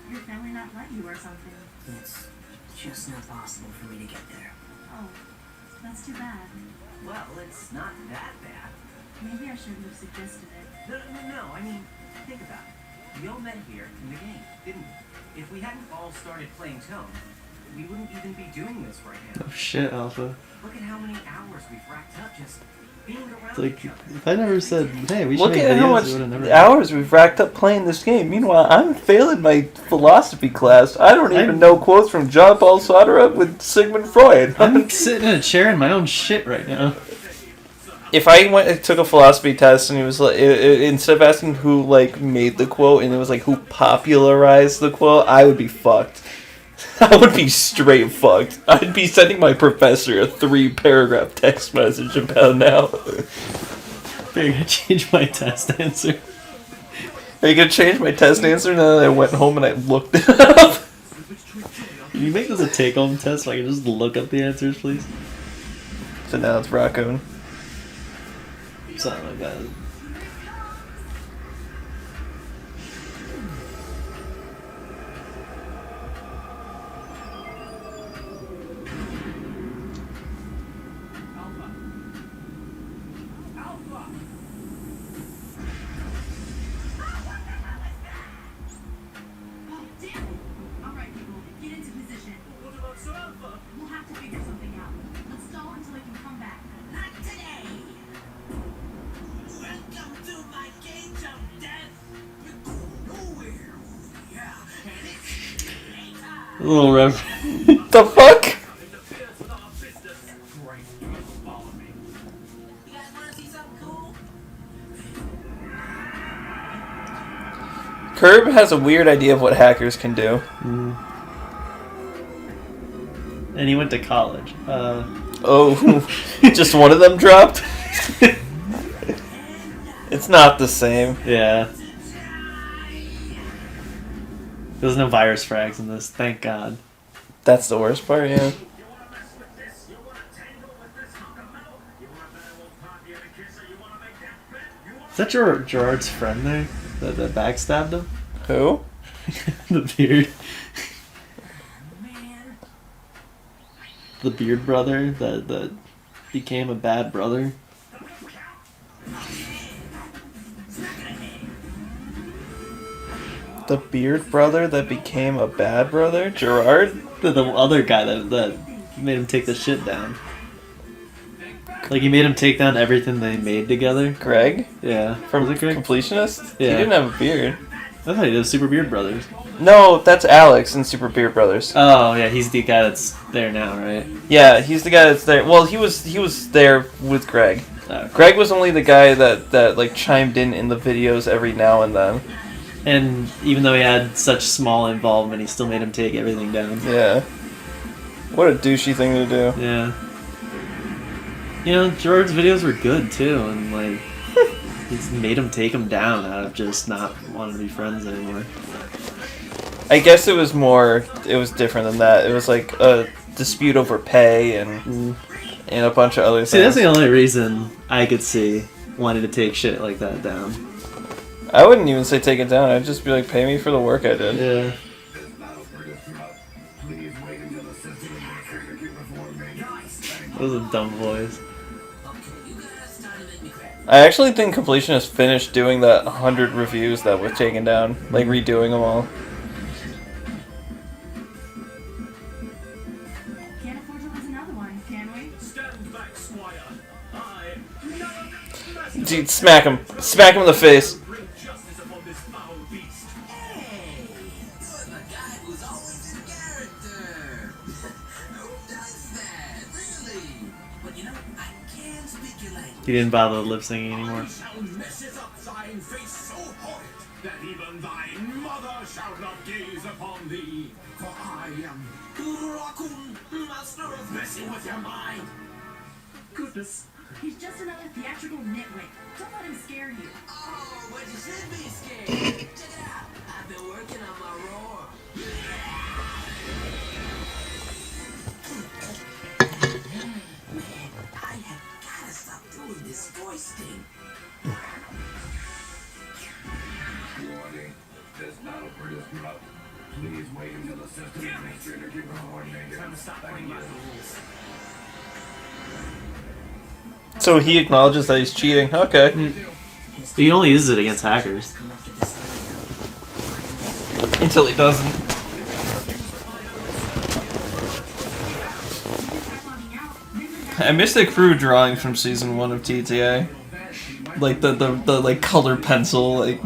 your family not let you or something? It's just not possible for me to get there. Oh, that's too bad. Well, it's not that bad. Maybe I shouldn't have suggested it. No, I mean, think about it. We all met here in the game, didn't we? If we hadn't all started playing Tome, we wouldn't even be doing this right now. Oh shit, Alpha. Look at how many hours we've racked up just being around It's like, each other. if I never said, hey, we should Look make at how videos, much we would've never... hours we've racked up playing this game. Meanwhile, I'm failing my philosophy class. I don't even know quotes from John Paul Sartre with Sigmund Freud. I'm sitting in a chair in my own shit right now. If I went and took a philosophy test and it was like, instead of asking who like made the quote and it was like who popularized the quote, I would be fucked. I would be straight fucked. I'd be sending my professor a 3-paragraph text message about now. I gotta change my test answer. I could change my test answer and then I went home and I looked it up. Can you make this a take-home test so I can just look up the answers, please? So now it's Raccoon. Something like that. Oh, damn it! Alright, people, get into position. What about Sir Alpha? We'll have to figure something out. Let's stall until he can come back. Not today! Welcome to my cage of death! You're going nowhere! Yeah, and it's later! A little rev. The fuck? Interferes with our business. Great, you guys will follow me. You guys wanna see something cool? Curb has a weird idea of what hackers can do. And he went to college. Oh, just one of them dropped? It's not the same. Yeah. There's no virus frags in this, thank God. That's the worst part, yeah. You wanna mess with this? You wanna tangle with this hunk of metal? You wanna bet I won't pop you in a kiss or you wanna make that bet? You wanna... Is that Gerard's friend there? That backstabbed him? Who? The beard. Man, The beard brother that became a bad brother. The beard brother that became a bad brother? Gerard? The other guy that made him take the shit down. Think back Like he made him take down everything they made together. Greg? Yeah. From Was it Greg? Completionist? Yeah. He didn't have a beard. I thought he did Super Beard Brothers. No, that's Alex in Super Beard Brothers. Oh yeah, he's the guy that's there now, right? Yeah, he's the guy that's there. Well, he was there with Greg. Okay. Greg was only the guy that like chimed in the videos every now and then. And even though he had such small involvement, he still made him take everything down. Yeah. What a douchey thing to do. Yeah. You know, Gerard's videos were good too, and like he's made him take him down out of just not wanting to be friends anymore. I guess it was different than that. It was like a dispute over pay and a bunch of other things. See, that's the only reason I could see wanting to take shit like that down. I wouldn't even say take it down. I'd just be like, pay me for the work I did. Yeah. Those are dumb boys. I actually think Completionist finished doing that 100 reviews that was taken down, like redoing them all. Can't afford to lose another one, can we? Stand back, Squire. Dude, smack him in the face. Bring justice upon this foul beast. Hey, you're the guy who's always in character. Who does that, really? But you know, I can't speak your language. He didn't bother lip singing anymore. I shall mess it up thine face so horrid that even thy mother shall not gaze upon thee. For I am Rakun, master of messing with your mind. goodness. He's just another theatrical nitwit. Don't let him scare you. Oh, but you should be scared. Check it out. I've been working on my roar. Man, I have gotta stop doing this voice thing. Warning. This battle for this drop. Please wait until the system is energy coordinated. Time to stop playing by the rules. So he acknowledges that he's cheating. Okay. He only uses it against hackers. Until he doesn't. I miss the crew drawing from season 1 of TTA. Like the like color pencil, like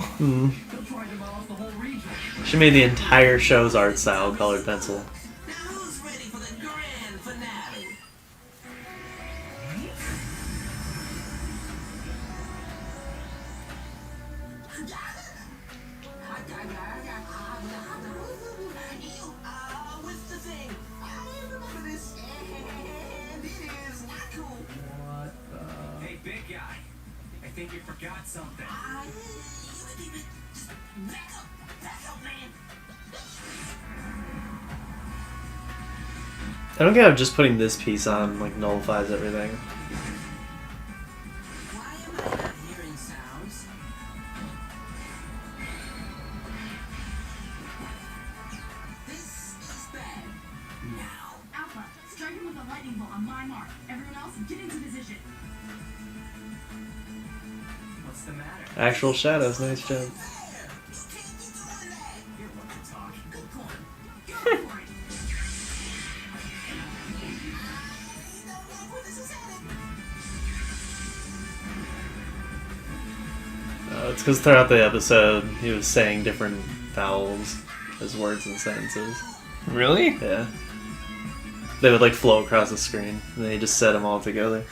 She made the entire show's art style colored pencil. Now who's ready for the grand finale? What's the thing? I remember this, and it is not cool. Hey, big guy. I think you forgot something. Back up, man. I don't get how just putting this piece on like nullifies everything. Why am I not hearing sounds? This is bad. Now. Alpha, strike him with a lightning bolt on my mark. Everyone else, get into position. What's the matter? Actual shadows, nice job. You can't be doing that. You're one to talk. Good point. Go for it. I don't like where this is headed. It's because throughout the episode he was saying different vowels as words and sentences. really? Yeah. They would like flow across the screen, and then he just said them all together.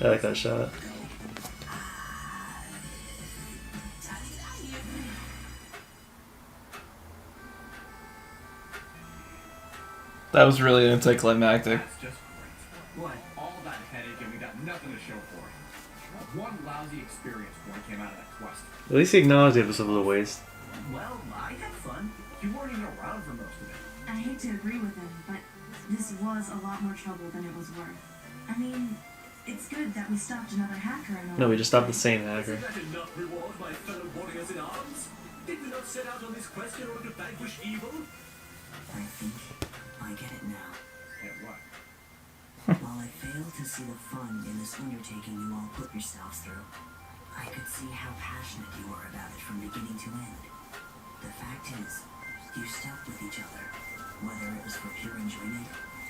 I like that shot. That was really anticlimactic. That's just great. What? All that headache and we got nothing to show for it. One lousy experience point came out of that quest. At least he acknowledged it was a little waste. Well, I had fun. You weren't even around for most of it. I hate to agree with him, but this was a lot more trouble than it was worth. I mean, it's good that we stopped another hacker and all. No, we just stopped the same hacker. Is that enough reward, my fellow warriors in arms? Did we not set out on this quest in order to vanquish evil? I think I get it now. Yeah, what? While I fail to see the fun in this undertaking you all put yourselves through, I could see how passionate you were about it from beginning to end. The fact is, you stuck with each other, whether it was for pure enjoyment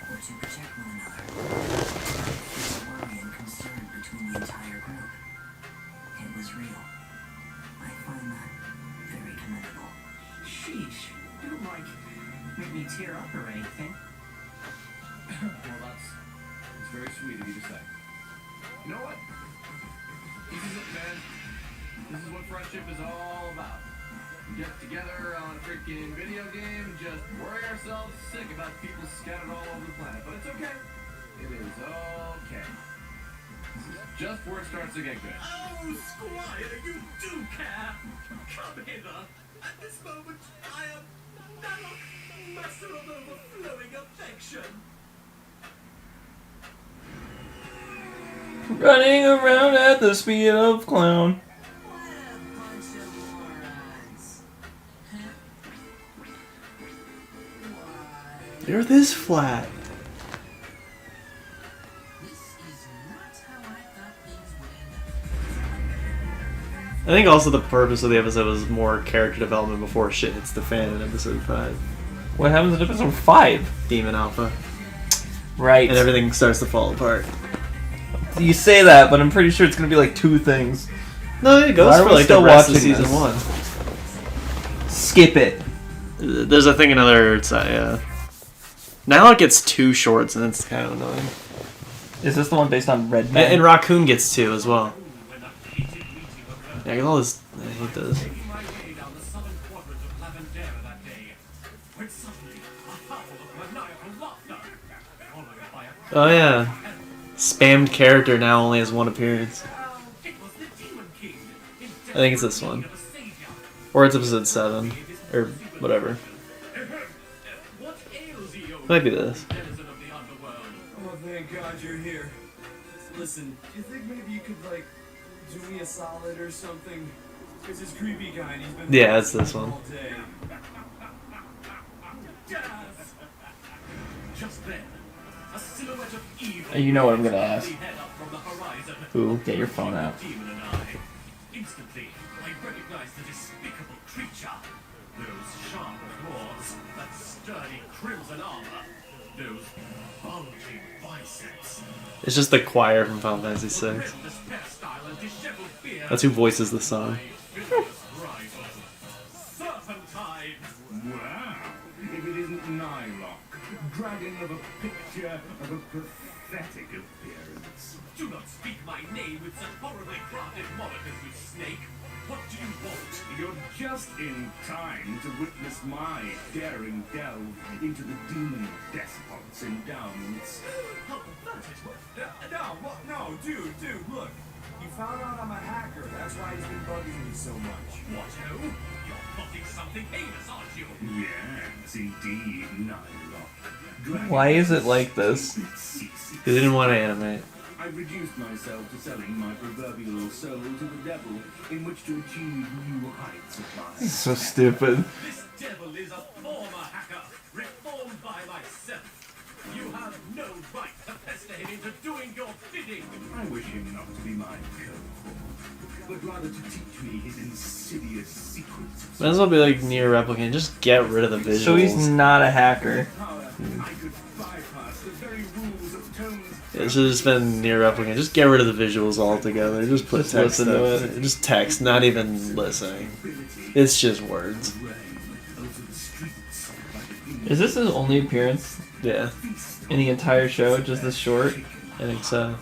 or to protect one another. There's worry and concern between the entire group. It was real. I find that very commendable. Sheesh. You don't, like, make me tear up or anything. Well, that's very sweet of you to say. You know what? This is it, man. This is what friendship is all about. We get together on a freaking video game and just worry ourselves sick about people scattered all over the planet. But it's okay. It is okay. This is just where it starts to get good. Oh, Squire, you do care. Come hither. At this moment, I am now master of overflowing affection. Running around at the speed of clown. What a bunch of morons. Huh? Why? You're this flat. This is not how I thought things would end up. I think also the purpose of the episode was more character development before shit hits the fan in episode 5. What happens in episode 5? Demon Alpha. Right. And everything starts to fall apart. You say that, but I'm pretty sure it's gonna be like 2 things. No, it goes Why are for we like still the rest of watching season this? 1. Skip it. There's a thing in other. Now it gets 2 shorts and it's kind of annoying. Is this the one based on Red Man? And Raccoon gets 2 as well. Yeah, I get all this. I hate this. Making my way down the southern quadrant of Lavendera that day, when suddenly a howl of maniacal laughter, followed by a Oh yeah. Spammed character now only has 1 appearance. It was the Demon King. I think it's this one. Or it's episode 7. Or whatever. What ails you, Might be this. denizen of the underworld? Oh, thank God you're here. Listen, do you think maybe you could, like, do me a solid or something? Because this creepy guy, and he's been... Yeah, it's this one. all day. Jazz! Just then, a silhouette of evil You know what I'm gonna ask. head up from the horizon. Ooh, get your phone out. The demon and I. Instantly, I recognized the despicable creature. Those sharp claws, that sturdy crimson armor, those bulging biceps. It's just the choir from Final Fantasy VI. Horrendous hairstyle and disheveled beard. That's who voices the song. My furious rival, Serpentine. Wow. If it isn't Nylock, dragon of a picture of a pathetic appearance. Do not speak my name with such horribly crafted monikers, you snake. What do you want? You're just in time to witness my daring delve into the demon despot's endowments. Oh, that's it. No, dude, look. You found out I'm a hacker. That's why he's been bugging me so much. What, oh? You're plotting something heinous, aren't you? Yes, indeed, Nylock. Dragon Why is it like this? They didn't want to animate. I reduced myself to selling my proverbial soul to the devil in which to achieve new heights of my... So stupid. This devil is a former hacker, reformed by myself. You have no right to pester him into doing your bidding. I wish him not to be my cohort, but rather to teach me his insidious secrets. Might as well be like Near Replicant. Just get rid of the visuals. So he's not a hacker. I could bypass the very rules of TOME's... It should have just been Near Replicant. Just get rid of the visuals altogether. Just put Just text listen to up. it. Just text, not even listening. It's just words. Is this his only appearance Yeah, in the entire show? Just this short? I think so.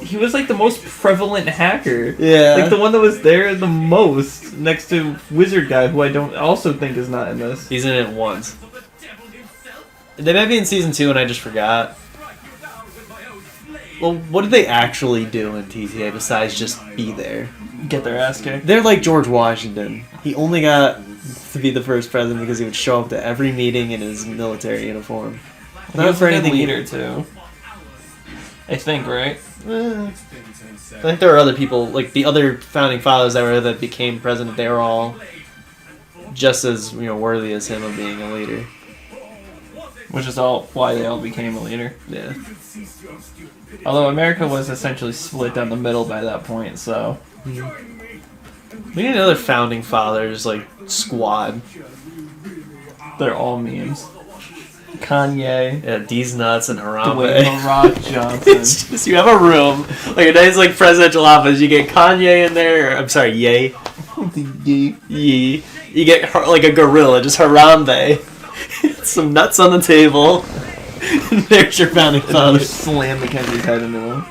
He was like the most prevalent hacker. Yeah. Like the one that was there the most next to Wizard Guy, who I don't also think is not in this. He's in it once. Of the devil himself, They might be in season 2 and I just forgot. strike you down with my own blade. Well, what did they actually do in TTA besides just be there? Get their ass kicked. They're like George Washington. He only got to be the first president because he would show up to every meeting in his military uniform. He was for a good anything leader too. I think, right? I think there were other people, like the other founding fathers that became president. They were all just as worthy as him of being a leader. Which is all why they all became a leader. Yeah. Although America was essentially split down the middle by that point, so We need another founding fathers like squad. they're all memes. Kanye, Yeah, D's nuts and Dwayne Harambe. The Rock Johnson. It's just, you have a room, like a nice like presidential office. You get Kanye in there. I'm sorry, Ye. Ye. You get like a gorilla, just Harambe. Some nuts on the table. And there's your founding father. Slam Mackenzie's head into him.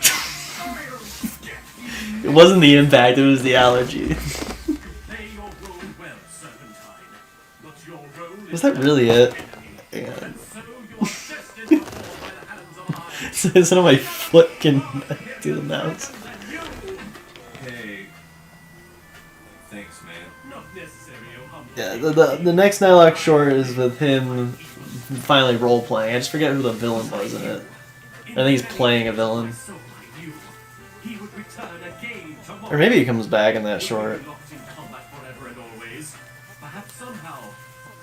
It wasn't the impact; it was the allergy. Play your role well, Serpentine. But your role is Was that really it? Yeah. and so you are destined to fall by the hands of I. So instead of my foot can do the mouse. Hey. Thanks, man. Not necessary, oh humble. Yeah, the next Nylock short is with him finally role playing. I just forget who the villain was in it. I think he's playing a villain. So I knew he would return again tomorrow. Or maybe he comes back in that short. Locked in combat forever and always. Perhaps somehow,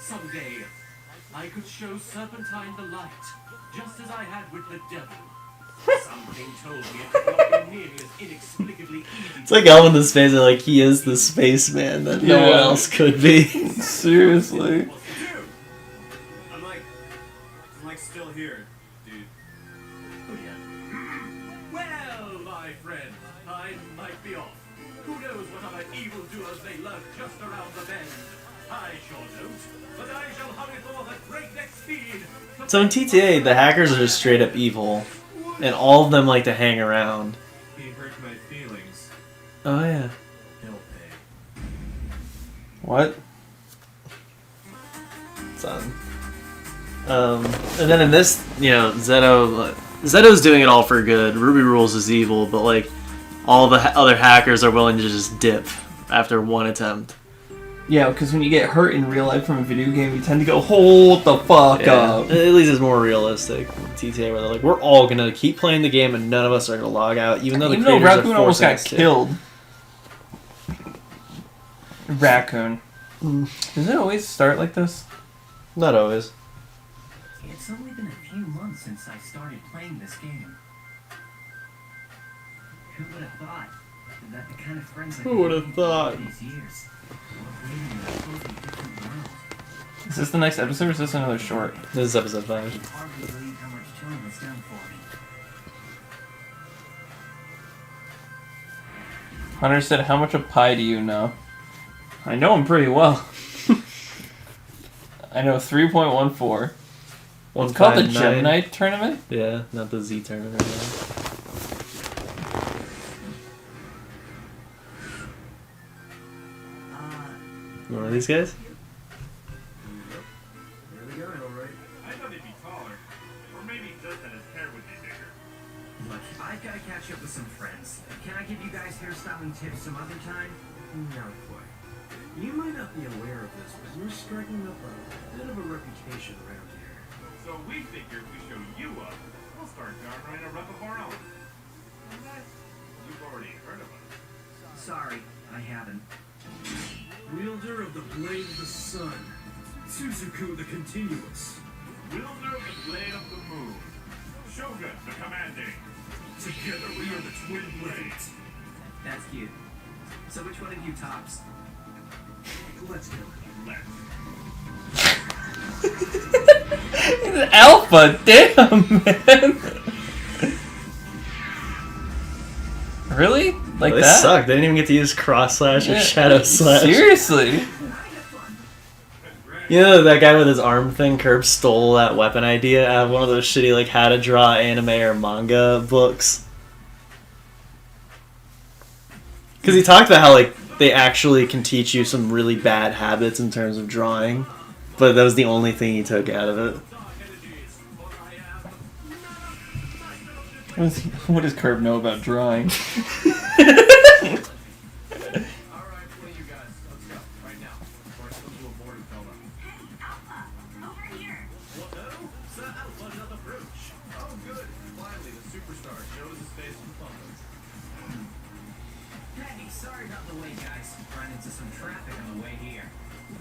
someday, I could show Serpentine the light, just as I had with the devil. Something told me it could not be nearly as inexplicably easy. It's like Elvin the Space, like he is the spaceman that no one Yeah. else could be. Seriously. I'm like still here, dude. Well, my friend, I might be off. Who knows what other evildoers may lurk just around the bend? I sure don't, but I shall hurry forth at breakneck speed. So in TTA, the hackers are just straight up evil, and all of them like to hang around. He hurt my feelings. Oh yeah. He'll pay. What? Son. And then in this, you know, Zeto's doing it all for good. Ruby Rules is evil, but like all the other hackers are willing to just dip after one attempt. Yeah, because when you get hurt in real life from a video game, you tend to go, hold the fuck up. At least it's more realistic. TTA, where they're like, we're all gonna keep playing the game and none of us are gonna log out, even though the creators Raccoon are almost forcing got us to. killed. Raccoon. Does it always start like this? Not always. It's only been a few months since I started playing this game. Who would have thought that the kind of friends I Who would have made thought? over these years were living in a totally different world. Is this the next episode or is this another short? This is episode 5. I can hardly believe how much Tome has done for me. Hunter said, how much of pie do you know? I know him pretty well. I know 3.14. It's called the 159. Gemini tournament? Yeah, not the Z tournament. One of these guys? You're the guy, alright. I thought he'd be taller. Or maybe just that his hair would be bigger. Look, I've got to catch up with some friends. Can I give you guys hairstyling tips some other time? Not quite. You might not be aware of this, but you're striking up a bit of a reputation around here. So we figured we show you up. We'll start garnering a rep of our own. Unless you've already heard of us. Sorry, I haven't. Wielder of the Blade of the Sun. Suzuku the Continuous. Wielder of the Blade of the Moon. Shogun the Commanding. Together we are the Twin Blades. That's cute. So which one of you tops? Let's go. He's an alpha, damn, man. Really? Like They that? suck. They didn't even get to use cross slash or Yeah. shadow slash. Seriously? You know that guy with his arm thing, Curb, stole that weapon idea out of one of those shitty like how to draw anime or manga books. Because he talked about how like they actually can teach you some really bad habits in terms of drawing, but that was the only thing he took out of it. What does Curb know about drawing? Alright, what do you guys? Let's go. Right now. Before I spill you a boarding fella. Hey, Alpha, over here. What no? Sir Alpha does approach. Oh, good. Finally, the superstar shows his face in public. Hey, sorry about the wait, guys. Ran into some traffic on the way here.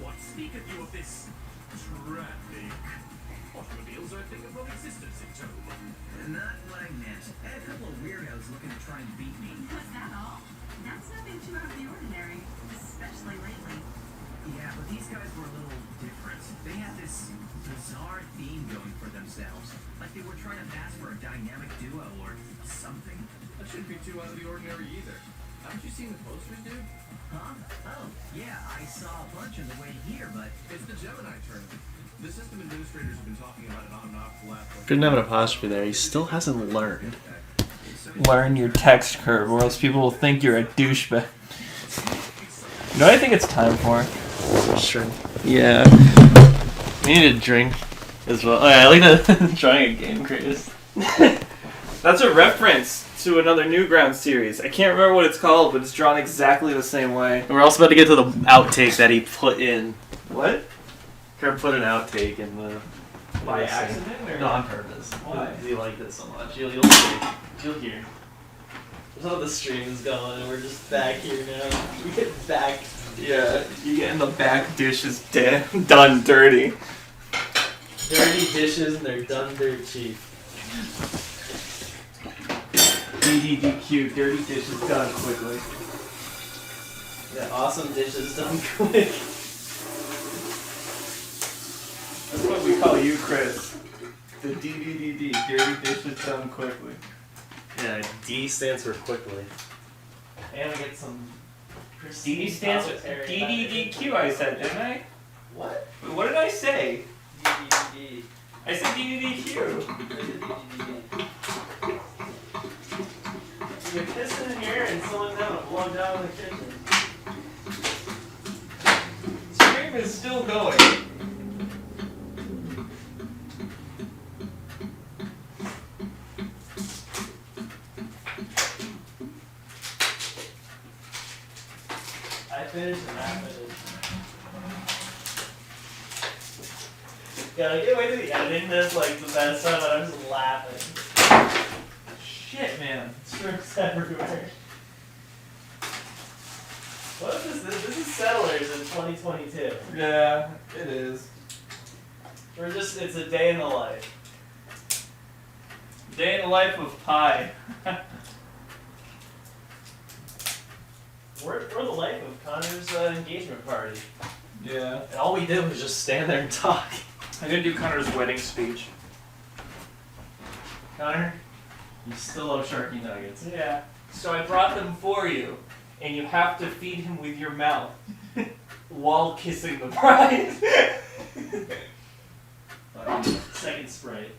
What speaketh you of this traffic? Automobiles are a thing of no existence in Tome. Not what I meant. I had a couple of weirdos looking to try and beat me. Was that all? That's nothing too out of the ordinary, especially lately. Yeah, but these guys were a little different. They had this bizarre theme going for themselves. Like they were trying to pass for a dynamic duo or something. That shouldn't be too out of the ordinary either. Haven't you seen the posters, dude? Huh? Oh, yeah, I saw a bunch on the way here, but It's the Gemini tournament. The system administrators have been talking about it on and off the last. Couldn't have an apostrophe there. He still hasn't learned. Learn your text curve, or else people will think you're a douchebag. You know what I think it's time for? Sure. Yeah. We need a drink as well. Oh, yeah, I like the drawing a game craze. That's a reference to another Newgrounds series. I can't remember what it's called, but it's drawn exactly the same way. And we're also about to get to the outtake that he put in. What? Kurt put an outtake in the. By accident? Or? No, on purpose. Why? Because he liked it so much. You'll see. You'll hear. That's how the stream is going, and we're just back here now. We get back. Yeah, you get in the back dishes done dirty. Dirty dishes, and they're done dirt cheap. DDDQ, dirty dishes done quickly. Yeah, awesome dishes done quick. That's what we call you, Chris. The DDDD, dirty dishes done quickly. Yeah, D stands for quickly. And we get some. DD stands for DDDQ, I said, didn't I? What? What did I say? DDD. I said DDDQ. You're pissing in here and someone's having a blowjob in the kitchen. Stream is still going. I finished and I finished. Yeah, I get way to the editing this like the best time, but I'm just laughing. Shit, man. Strips everywhere. What is this? This is Settlers in 2022. Yeah, it is. It's a day in the life. Day in the life of Pi. We're the life of Connor's engagement party. Yeah. And all we did was just stand there and talk. I'm gonna do Connor's wedding speech. Connor, you still love Sharky Nuggets. Yeah. So I brought them for you, and you have to feed him with your mouth while kissing the bride. Second Sprite.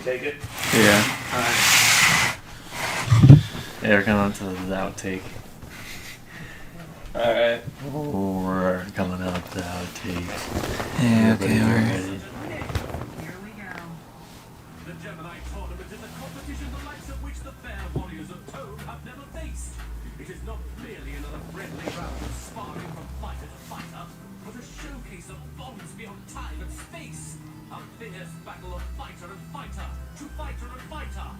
Take it? Yeah. Yeah, we're coming on to the outtake. Alright. We're coming out to the outtake. Yeah, okay, alright. Ready? Here we go. The Gemini tournament is a competition the likes of which the fair warriors of TOME have never faced. It is not merely another friendly round of sparring from fighter to fighter, but a showcase of bonds beyond time and space. A fierce battle of fighter and fighter to fighter and fighter.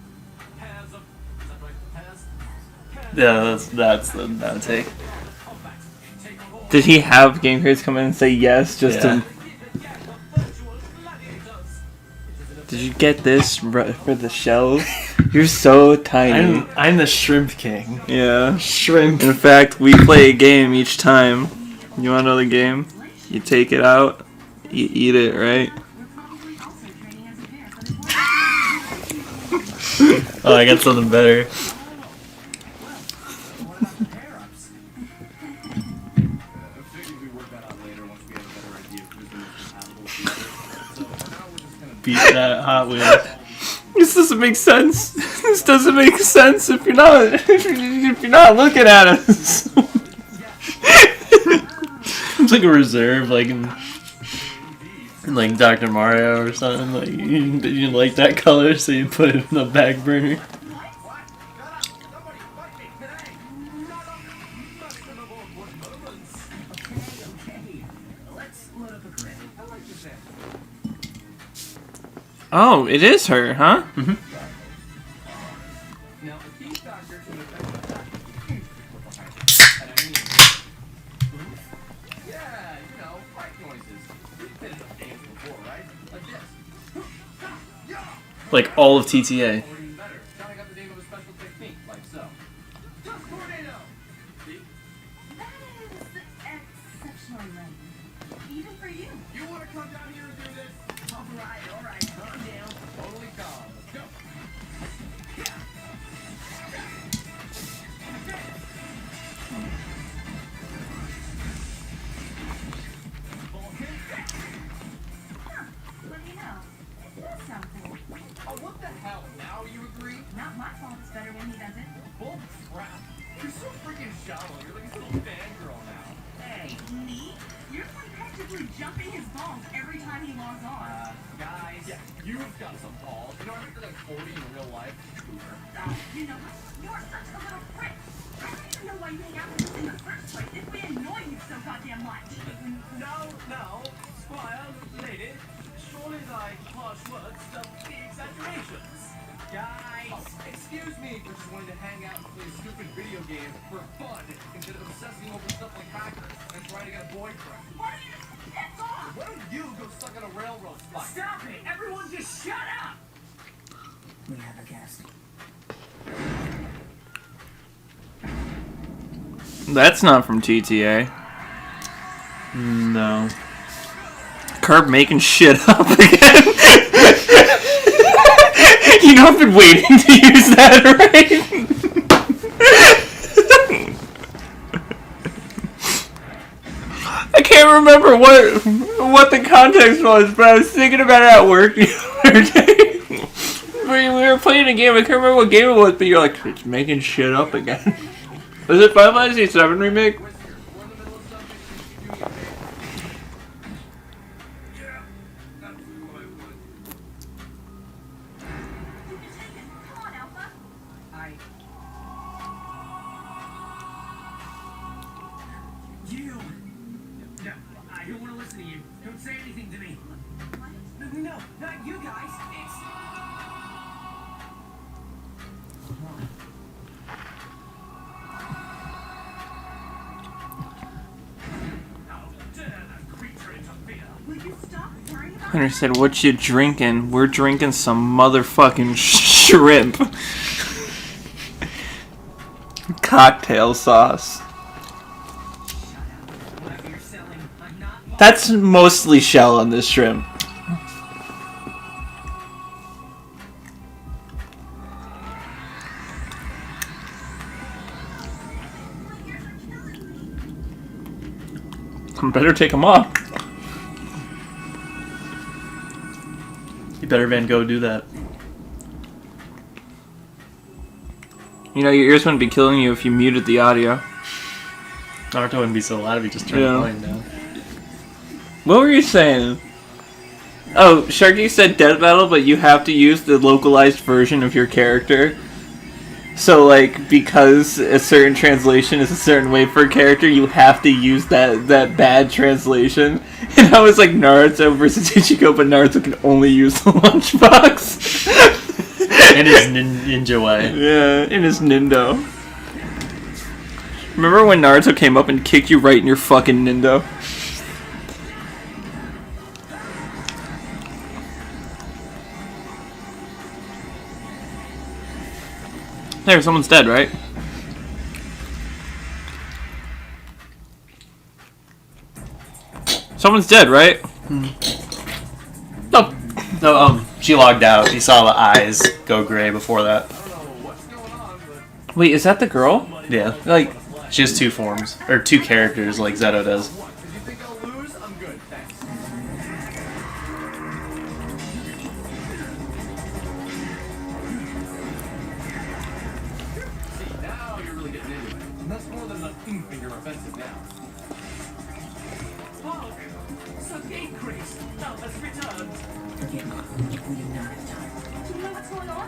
Pairs of... Is that right? Pairs? Yeah, that's the outtake. Combat. Take on all Did he have Game Creators come in and say yes just Yeah. to... Did you get this for the shells? You're so tiny. I'm the shrimp king. Yeah. Shrimp. In fact, we play a game each time. You wanna know the game? You take it out, you eat it, right? We're probably also training as a pair for the tournament. Oh, I got something better. What about the pair-ups? I figured we'd work that out later once we have a better idea of who's the most compatible with the other. So for now, we're just gonna Beat that Hot Wheels. This doesn't make sense. This doesn't make sense if you're not looking at us. It's like a reserve, like in like Dr. Mario or something. Like you didn't like that color, so you put it in the back burner. Somebody fight me today! Not unimaginable moments! Okay. Let's load up a grid. I like this answer. Oh, it is her, huh? Now, a key factor to an effective tactic is and I mean, yeah, you know, fight noises. We've been in those games before, right? Like this. Like all of TTA. Or even better, gotta got the name of a special technique, like so. Just tornado! See? That is exceptionally lame. Even for you. You want to come down here and do this? Alright, calm down. Totally calm. Let's go. What do you know? It does sound cool. Oh, what the hell? Now you agree? Not my fault. It's better when he does it. Bull crap. You're so freaking shallow. You're like a little fangirl now. Hey, me? You're practically jumping his balls every time he logs on. Guys. Yeah, you've got some balls. You know, I think you're like 40 in real life. You know what? You're such a little prick. I don't even know why you hang out with us in the first place if we annoy you so goddamn much. No, Squire, lady, surely thy harsh words don't be exaggerations. Guys, excuse me for just wanting to hang out and play stupid video games for fun instead of obsessing over stuff like hackers and trying to get a boyfriend. Why don't you just piss off? Why don't you go stuck on a railroad spike? Stop it! Everyone just shut up! We have a guest. That's not from TTA. No. Curb making shit up again. You know, I've been waiting to use that, right? I can't remember what the context was, but I was thinking about it at work the other day. We were playing a game. I can't remember what game it was, but you're like, it's making shit up again. Was it Final Fantasy VII Remake? We're in the middle of something. You do your thing. Yeah, that's what I would. You can take it. Come on, Alpha. You! No, I don't want to listen to you. Don't say anything to me. No, not you guys. It's... How dare that creature interfere? Will you stop worrying about Hunter said, what you drinking? We're drinking some motherfucking shrimp. Cocktail sauce. Whatever you're selling, I'm not... That's mostly shell on this shrimp. I better take them off. You better Van Gogh do that. You know, your ears wouldn't be killing you if you muted the audio. Naruto wouldn't be so loud if he just turned Yeah. the volume down. What were you saying? Oh, Sharky said Death Battle, but you have to use the localized version of your character. So, like, because a certain translation is a certain way for a character, you have to use that bad translation. And I was like, Naruto versus Ichigo, but Naruto can only use the lunchbox. And his ninja way. Yeah, in his Nindo. Remember when Naruto came up and kicked you right in your fucking Nindo? There, someone's dead, right? Someone's dead, right? Oh. No, she logged out. You saw the eyes go gray before that. Wait, is that the girl? Yeah. Like, she has two forms. Or two characters like Zeto does. What? Did you think I'll lose? I'm good, thanks. See, now you're really getting into it. And that's more than enough ink in your offensive now. Oh, some increase. Now let's return. Forgive me. We do not have time. Do you know what's going on?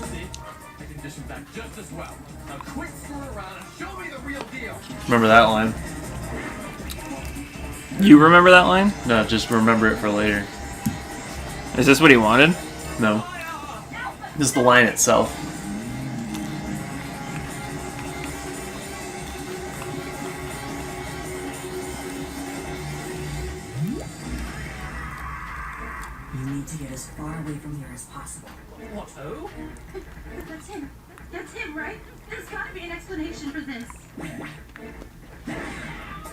See? I can dish him back just as well. Now quit screwing around and show me the real deal. Remember that line? You remember that line? No, just remember it for later. Is this what he wanted? No. This is the line itself. You need to get as far away from here as possible. What, oh? That's him. That's him, right? There's gotta be an explanation for this.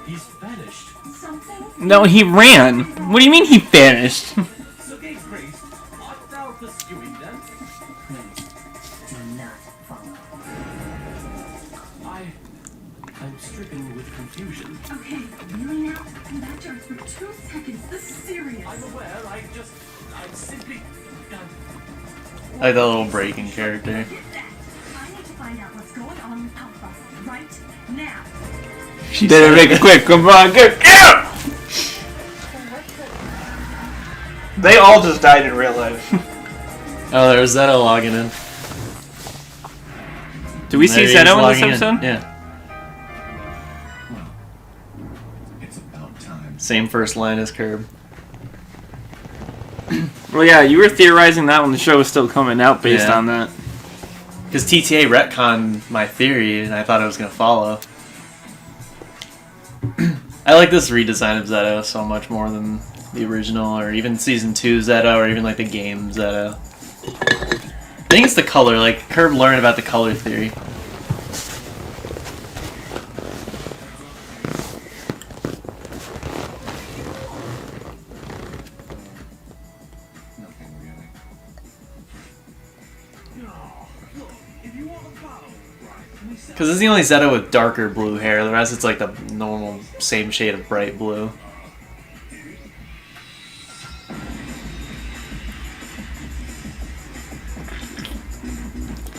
He's vanished. Something? No, he ran. What do you mean he vanished? So, Gate Priest, art thou pursuing them? Please, do not follow. I'm stricken with confusion. Okay, really now? Come back to Earth for 2 seconds. This is serious. I'm aware, I simply... I like that little breaking character. Get that. I need to find out what's going on with Alpha right now. She Better make it quick. Come on, get yeah! They all just died in real life. Oh, there's Zeto logging in. Do we see There he is Zeto in this logging episode? Yeah. It's about time. Same first line as Curb. Well, yeah, you were theorizing that when the show was still coming out based Yeah. on that. Because TTA retconned my theory, and I thought it was going to follow. I like this redesign of Zeto so much more than the original, or even Season 2 Zeto, or even like the game Zeto. I think it's the color, like Curb learned about the color theory. Nothing really. If you want a battle, right, we set Because it's the only Zeto with darker blue hair, the rest it's like the normal same shade of bright blue.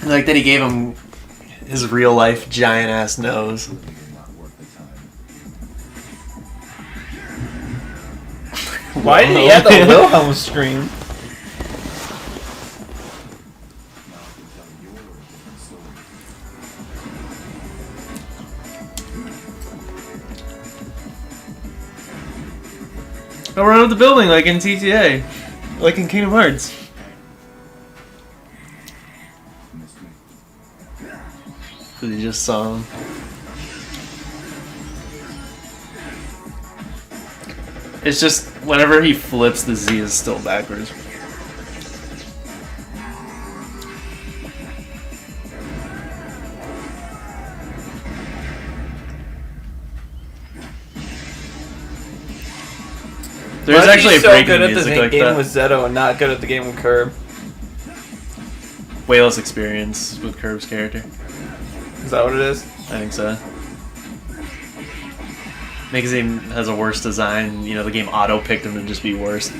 And like then he gave him his real life giant ass nose. You're not worth the time. Why did he have the Wilhelm scream? Now I can tell your different story. I'll run up the building like in TTA. Like in Kingdom Hearts. Missed me. Because he just saw him. It's just, whenever he flips, the Z is still backwards. There's actually a breaking good at the music like game that. with Zeto and not good at the game with Curb. Way less experience with Curb's character. Is that what it is? I think so. Makes him has a worse design. You know, the game auto-picked him to just be worse.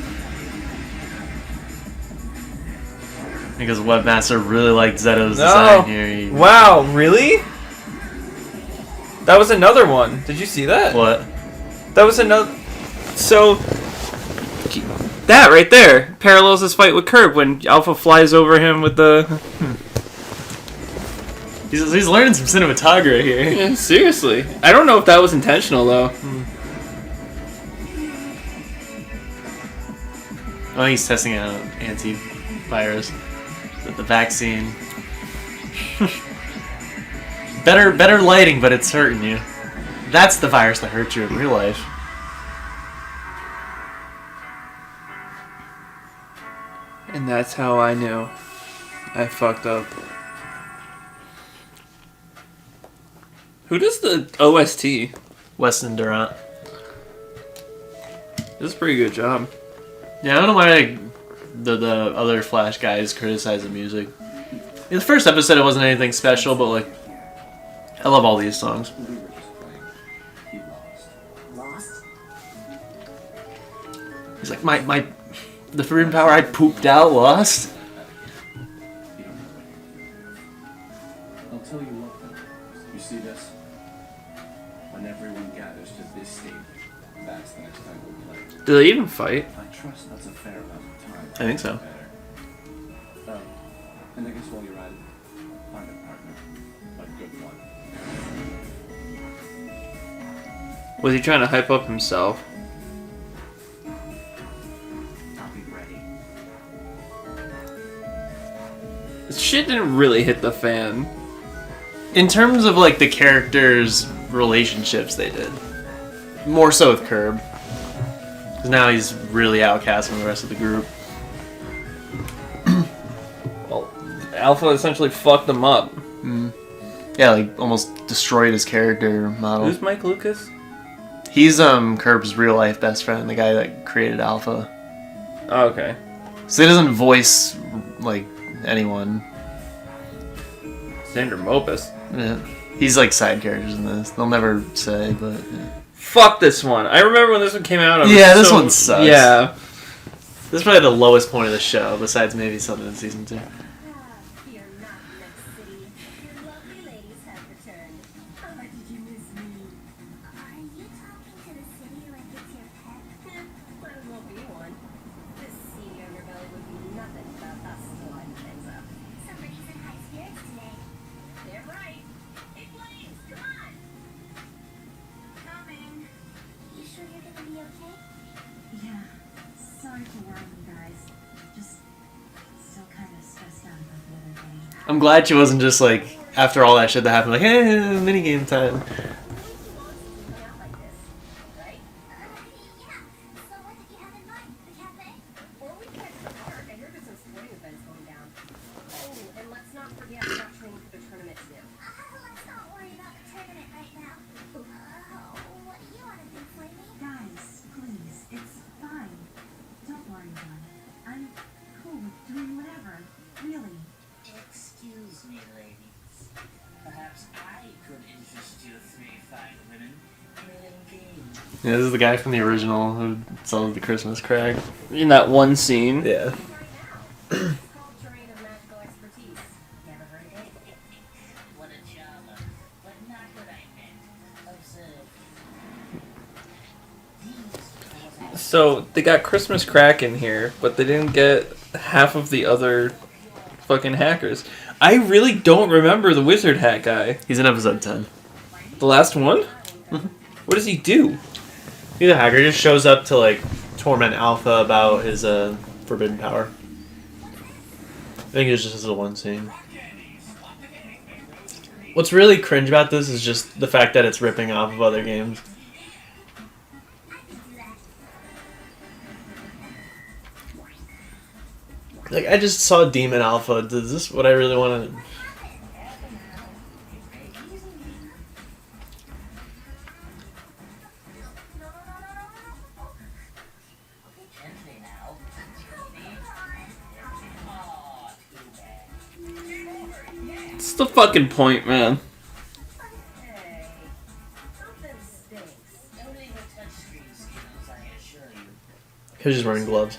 Because Webmaster really liked Zeto's design here. He- Wow, really? That was another one. Did you see that? What? That was another. So that right there parallels his fight with Curb when Alpha flies over him with the. He's learning some cinematography here. Yeah, seriously, I don't know if that was intentional though. Oh, he's testing out antivirus. The vaccine. better lighting, but it's hurting you. That's the virus that hurts you in real life. And that's how I knew I fucked up. Who does the OST? Weston Durant. This is a pretty good job. Yeah, I don't know why like, the other Flash guys criticize the music. In the first episode, it wasn't anything special, but like, I love all these songs. Lost? He's like, the forbidden power I pooped out, lost. I'll tell you what, though. You see this? When everyone gathers to this stage, that's the next time we'll play. Do they even fight? I trust that's a fair amount of time. I think so. Oh, and I guess while you're at it, find a partner. A good one. Was he trying to hype up himself? I'll be ready. This shit didn't really hit the fan. In terms of like the characters' relationships, they did more so with Curb, because now he's really outcast from the rest of the group. Well, Alpha essentially fucked him up. Yeah, like almost destroyed his character model. Who's Mike Lucas? He's Curb's real life best friend, the guy that created Alpha. Oh, okay. So he doesn't voice like anyone. Xander Mopus. Yeah. He's like side characters in this. They'll never say, but yeah. Fuck this one. I remember when this one came out. I was Yeah, this one sucks. Yeah. This is probably the lowest point of the show, besides maybe something in season 2. Fear not, Next City. Your lovely ladies have returned. How much did you miss me? Are you talking to the city like it's your pet? Might as well be one. This seedy underbelly would be nothing without us sliding things up. Somebody's in high spirits today. They're right. Hey, Blaze, come on! Coming. You sure you're gonna be okay? Yeah. Sorry to worry you guys. Just still kind of stressed out about the other day. I'm glad she wasn't just like, after all that shit that happened, like, hey, minigame time. Not like this, right? Yeah. So what did you have in mind? The cafe? Or we can head to the park. I hear there's some sporting events going down. Oh, and let's not forget about training for the tournament too. Let's not worry about the tournament right now. What do you want to do, Flamey? Guys, please, it's fine. Don't worry about it. I'm cool with doing whatever. Really. Excuse me, ladies. Perhaps I could interest you three fine women in a game. Yeah, this is the guy from the original who sells the Christmas crack. In that one scene. Yeah. It's called Terrain of Magical Expertise. Never heard of it? What a jobber. But not what I meant. Observe. These So, they got Christmas crack in here, but they didn't get half of the other fucking hackers. I really don't remember the wizard hat guy. He's in episode 10. The last one? What does he do? He's a hacker. He just shows up to like torment Alpha about his forbidden power. I think it's just the one scene. What's really cringe about this is just the fact that it's ripping off of other games. Like, I just saw Demon Alpha. Is this what I really want to... gently now. What's the fucking point, man? Hey, something stinks. Don't even touch screen skills, I assure you. Because he's wearing gloves.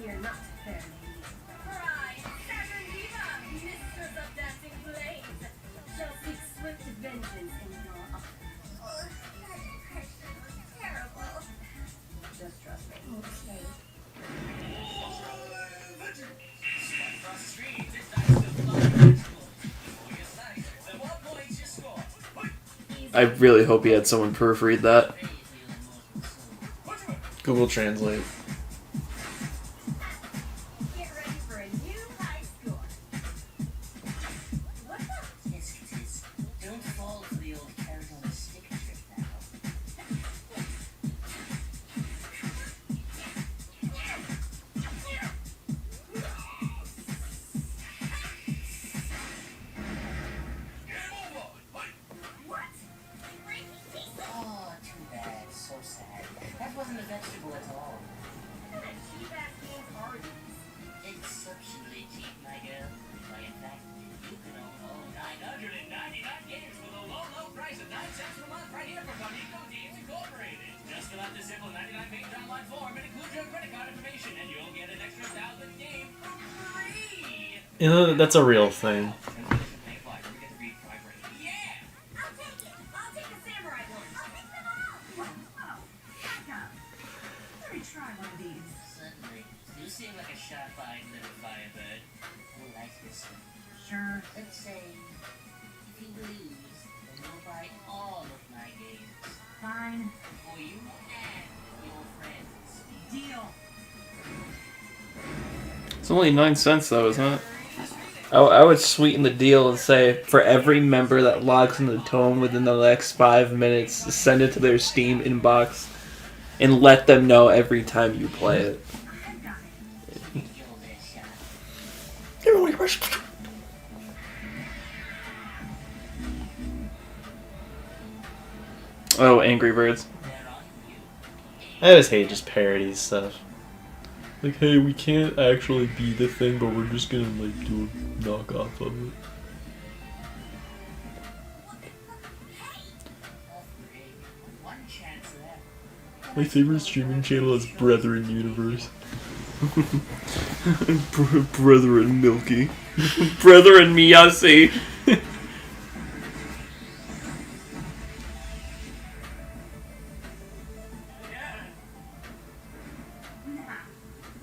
You're not fair, ladies. Right, Saturn Diva, mistress of dancing flames, shall seek swift vengeance in your office. That impression was terrible. Just trust me. Okay. Across the street, this dice goes flying. At what point you score? I really hope he had someone proofread that. Google Translate. Get ready for a new high score. What the? Tisk. Don't fall for the old carrot on a stick trick now. What? Oh, too bad. So sad. That was wasn't a vegetable at all. What kind of cheap-ass games are these? Exceptionally cheap, my girl. Why, in fact, you can own all 999 games for the low, low price of 9 cents per month right here from Bonito Games Incorporated. Just fill out this simple 99-page online form and include your credit card information, and you'll get an extra 1,000 games for free. You know, that's a real thing. Yeah! I'll take it. I'll take the samurai one. I'll take them all. Oh, back up. Let me try one of these. Certainly. You seem like a sharp-eyed little firebird. I like this one. Sure. Let's say, if you lose, then you'll buy all of my games. Fine. For you and your friends. Deal. It's only 9 cents though, isn't it? I would sweeten the deal and say for every member that logs into Tome within the next 5 minutes, send it to their Steam inbox and let them know every time you play it. I got it. You're their shot. Oh, Angry Birds. I always hate just parody stuff. Like, hey, we can't actually be the thing, but we're just gonna, like, do a knockoff of it. One chance left. My favorite streaming channel is Brethren Universe. Brethren Milky. Brethren Miyasi.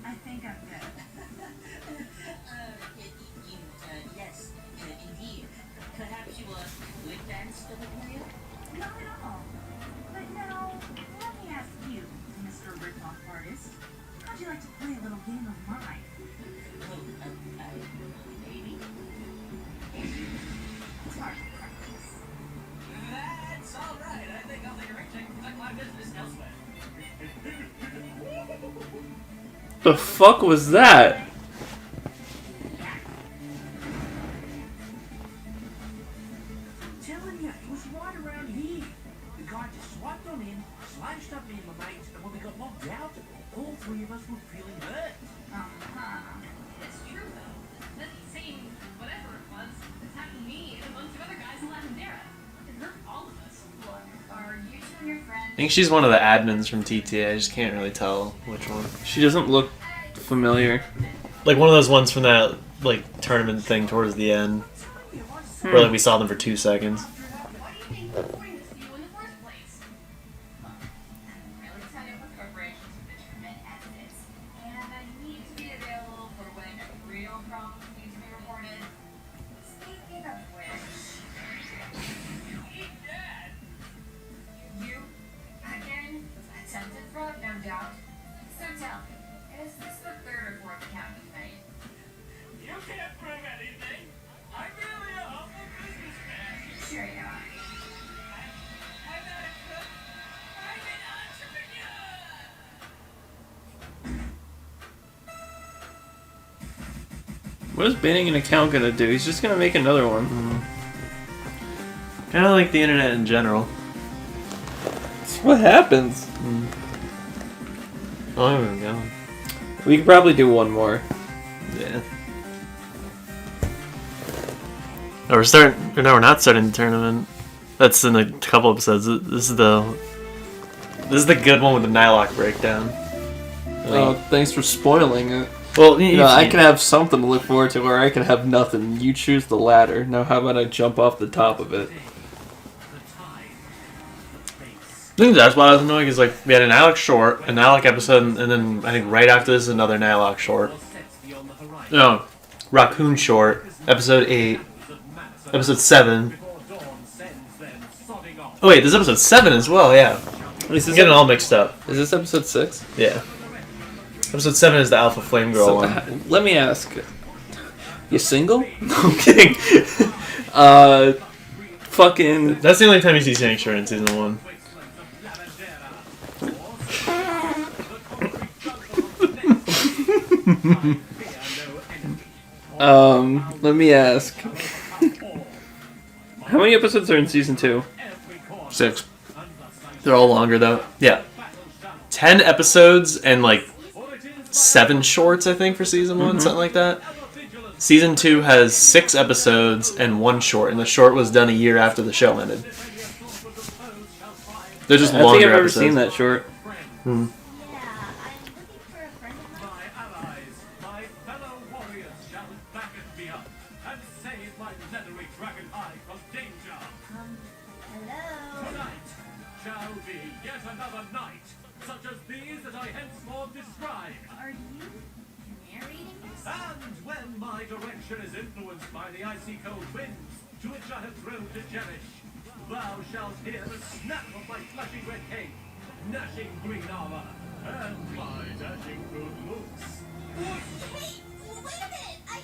I think I'm good. Yes, indeed. Perhaps you would dance for the player? Not at all. But now, let me ask you, Mr. Ripoff Artist. How'd you like to play a little game of mine? Maybe? It's hard to practice. That's all right. I think I'll take a ring check and conduct my business elsewhere. The fuck was that? Telling you, it was right around here. The guy just swiped on in, slashed up me and my mates, and when we got locked out, all three of us were feeling hurt. It's true, though. That same whatever it was attacked me and a bunch of other guys in Latindera. It hurt all of us. Look, are you two and your friends? I think she's one of the admins from TTA. I just can't really tell which one. She doesn't look familiar. Like one of those ones from that like tournament thing towards the end, where like we saw them for 2 seconds. Why do you think we're doing this to you in the first place? I'm really tied up with corporations with internet as it is. And I need to be available for when real problems need to be reported. Speaking of which... You? Again? Attempted fraud, no doubt. So tell me, is this the third or fourth account you've made? You can't prove anything. I'm really a humble businessman. Sure you are. I'm not a crook. I'm an entrepreneur. What is banning an account gonna do? He's just gonna make another one. Kind of like the internet in general. That's what happens. Oh, I'm even going. We could probably do one more. Yeah. No, we're starting. No, we're not starting the tournament. That's in a couple episodes. This is the good one with the Nylock breakdown. Oh, thanks for spoiling it. Well, You know, I can have something to look forward to, or I can have nothing. You choose the latter. Now, how about I jump off the top of it? I think that's why I was annoying. Is like we had an Alex short, a Nylock episode, and then I think right after this is another Nylock short. No, Raccoon short, episode 8, episode 7. Oh wait, this is episode 7 as well. Yeah, I'm getting it all mixed up. Is this episode 6? Yeah, episode 7 is the Alpha Flame Girl one. Let me ask. You single? No, I'm kidding. Fucking. That's the only time you see Sanctuary in season 1. Let me ask. How many episodes are in season 2? 6. They're all longer though. Yeah. 10 episodes and like 7 shorts, I think, for season 1, something like that. Season 2 has 6 episodes and 1 short, and the short was done a year after the show ended. They're just I longer think I've ever episodes. seen that short. Yeah, I'm looking for a friend of mine. My allies, my fellow warriors shall back me up and save my leathery dragon hide from danger. Hello. Tonight shall be yet another night, such as these that I henceforth describe. Are you narrating this? And when my direction is influenced by the icy cold winds to which I have grown to cherish, thou shalt hear the snap of my flashing red cape, gnashing green armor, and my dashing good looks. Hey, wait a minute.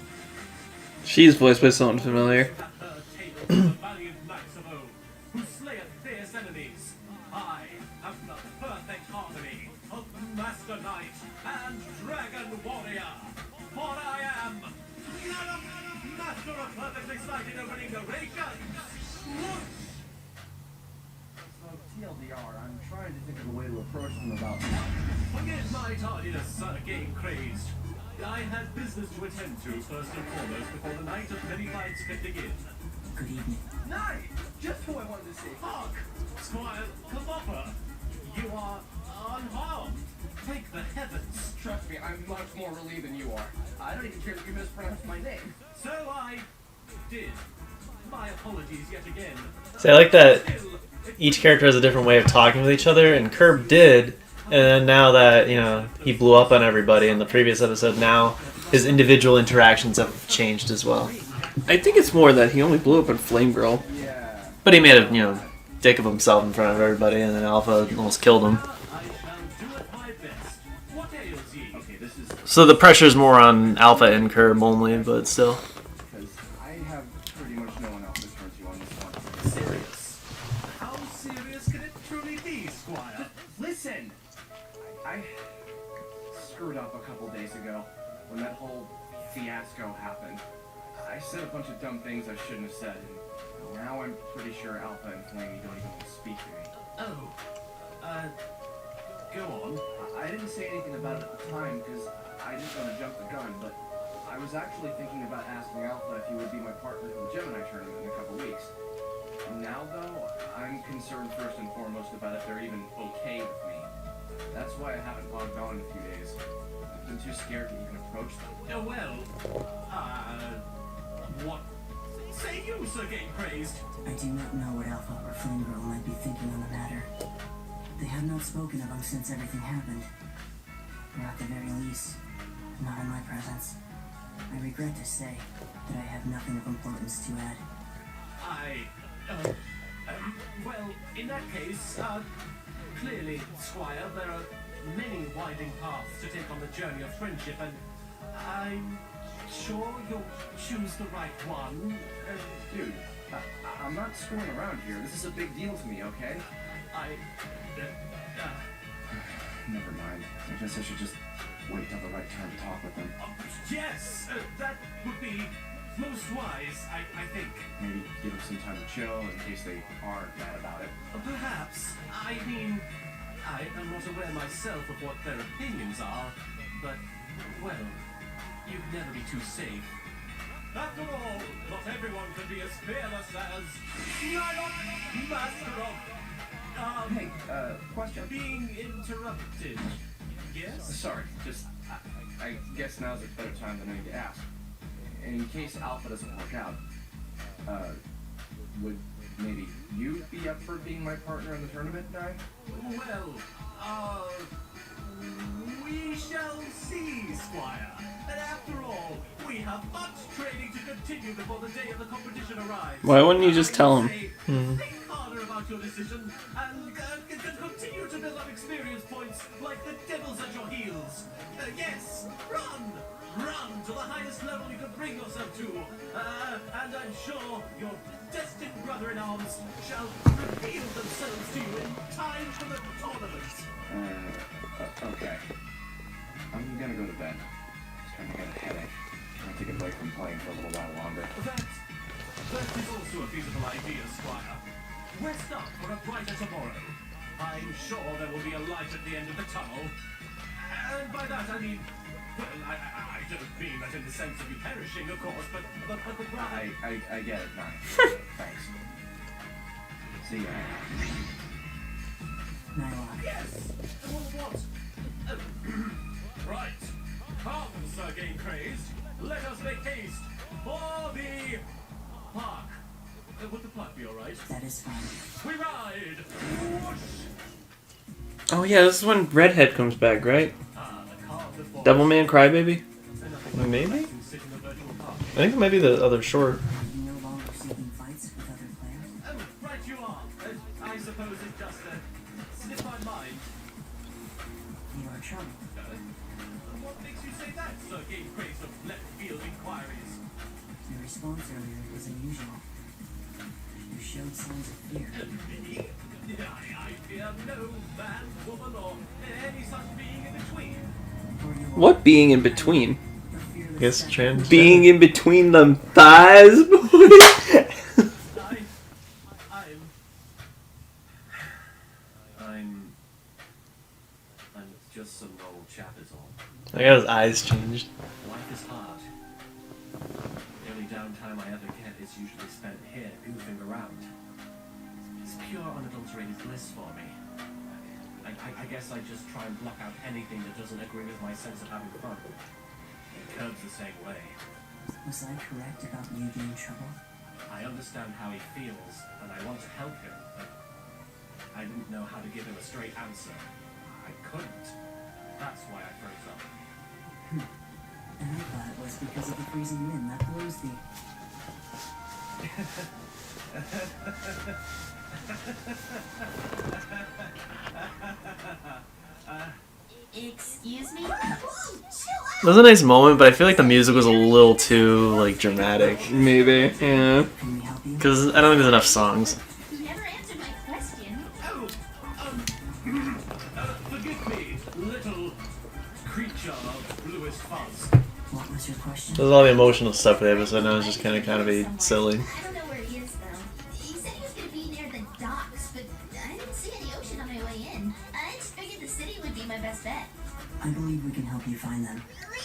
She's voiced by someone familiar. At her table the valiant knights of old, who slayeth fierce enemies. I have the perfect harmony of master knight and dragon warrior. For I am master of perfectly sighted opening narrations. So, TLDR, I'm trying to think of a way to approach them about... Forget my tardiness, sir, game crazed. I had business to attend to first and foremost before the night of many fights could begin. Good evening. Nice! Just who I wanted to see. Hark! Squire Kabopper, you are unharmed. Thank the heavens. Trust me, I'm much more relieved than you are. I don't even care that you mispronounced my name. So I did. My apologies yet again. So I like that Still, each character has a different way of talking with each other, and Curb did, and then now that, you know, he blew up on everybody in the previous episode, now his individual interactions have changed as well. I think it's more that he only blew up in Flame Girl. Yeah. But he made a, you know, dick of himself in front of everybody, and then Alpha almost killed him. I shall do it my best. What ails ye? Okay, this is... So the pressure's more on Alpha and Curb only, but still. Because I have pretty much no one else to turn to on this one. Serious? How serious can it truly be, Squire? Listen! I screwed up a couple days ago when that whole fiasco happened. I said a bunch of dumb things I shouldn't have said, and now I'm pretty sure Alpha and Flamey don't even want to speak to me. Oh, go on. I didn't say anything about it at the time because I didn't want to jump the gun, but I was actually thinking about asking Alpha if he would be my partner for the Gemini tournament in a couple weeks. Now, though, I'm concerned first and foremost about if they're even okay with me. That's why I haven't logged on in a few days. I've been too scared to even approach them. What say you, Sir Game Crazed? I do not know what Alpha or Flame Girl might be thinking on the matter. They have not spoken of him since everything happened. Or at the very least, not in my presence. I regret to say that I have nothing of importance to add. Well, in that case, clearly, Squire, there are many winding paths to take on the journey of friendship, and I'm sure you'll choose the right one. Dude, I'm not screwing around here. This is a big deal to me, okay? Never mind. I guess I should just wait till the right time to talk with them. Yes, that would be most wise, I think. Maybe give them some time to chill in case they are mad about it. Perhaps. I mean, I am not aware myself of what their opinions are, but, well, you'd never be too safe. After all, not everyone can be as fearless as Nylon, Master of, Hey, question. being interrupted. Yes? Sorry, just, I guess now's a better time than any to ask. In case Alpha doesn't work out, would maybe you be up for being my partner in the tournament, Nye? Well, we shall see, Squire. And after all, we have much training to continue before the day of the competition arrives. Why wouldn't you just tell him? Think harder about your decision and continue to build up experience points like the devils at your heels. Yes, run to the highest level you could bring yourself to. And I'm sure your destined brother-in-arms shall reveal themselves to you in time for the tournament. Okay. I'm gonna go to bed. Starting to get a headache. I'm gonna take a break from playing for a little while longer. That is also a feasible idea, Squire. Rest up for a brighter tomorrow. I'm sure there will be a light at the end of the tunnel. And by that I mean, well, I don't mean that in the sense of you perishing, of course, but rather... I get it, Nine. Thanks. See ya. Nylock. Yes! What? Right. Come, Sir Game Crazed. Let us make haste for the park. Would the park be alright? That is fine. We ride! Whoosh! Oh yeah, this is when Redhead comes back, right? The car before Devilman Crybaby? Maybe? can sit in the virtual park. I think it might be the other short. Are you no longer seeking fights with other players? Oh, right you are. I suppose it just slipped my mind. You are trouble. What makes you say that, Sir Game Crazed of left field inquiries? Your response earlier was unusual. You showed signs of fear. Me? I fear no man, woman, or any such being in between. Or you What being in between? the fearless Guess step- trans. Being in between them thighs, boy. I'm just some old chap is all. I got his eyes changed. Life is hard. The only downtime I ever get is usually spent here goofing around. It's pure unadulterated bliss for me. I guess I just try and block out anything that doesn't agree with my sense of having fun. Curb's the same way. Was I correct about you being trouble? I understand how he feels, and I want to help him, but I didn't know how to give him a straight answer. I couldn't. That's why I froze up. And I thought it was because of the freezing wind that blows the... Excuse me? It was a nice moment, but I feel like the music was a little too like dramatic. Maybe, yeah. Can we help you? Because I don't think there's enough songs. You never answered my question. Oh, forgive me, little creature of bluest fuzz. What was your question? There's all the emotional stuff in the episode, and it was just kind of be silly. I don't know where he is, though. He said he was going to be near the docks, but I didn't see any ocean on my way in. I just figured the city would be my best bet. I believe we can help you find them. Really?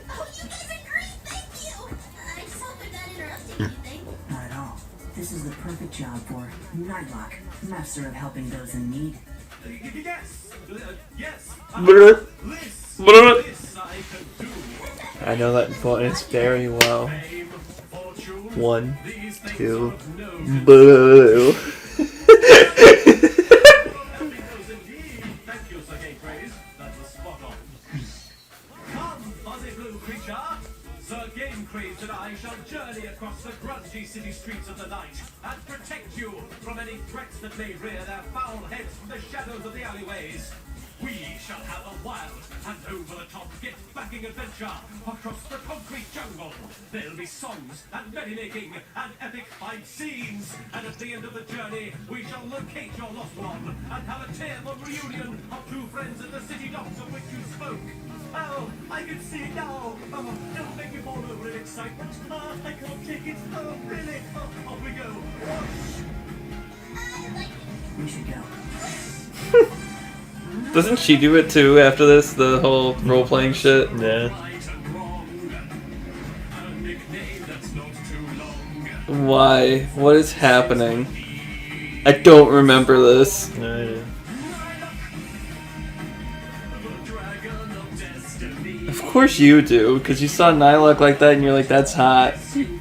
Oh, you guys are great! Thank you! I just hope I'm not interrupting anything. Not at all. This is the perfect job for Nylock, master of helping those in need. Yes! Yes! Brr. This! Brr. This I can do! I know that voice very well. Fame, fortune, 1, these things 2, are of no boo. Thank you, Sir Game Crazed. That was spot on. Come, fuzzy blue creature. Sir Game Crazed and I shall journey across the grungy city streets of the night and protect you from any threats that may rear their foul heads from the shadows of the alleyways. We shall have a wild and over-the-top get-backing adventure across the concrete jungle. There'll be songs and merrymaking and epic fight scenes. And at the end of the journey, we shall locate your lost one and have a tearful reunion of two friends at the city docks of which you spoke. Oh, I can see it now. Oh, don't make me fall over in excitement. Oh, I can't take it. Oh, really? Oh, off we go. Whoosh. We should go. Doesn't she do it too after this? The whole role-playing shit? Yeah. Right and wrong. A nickname that's not too long. Why? What is happening? I don't remember this. No idea. Dragon of destiny. Of course you do, because you saw Nylock like that and you're like, that's hot. You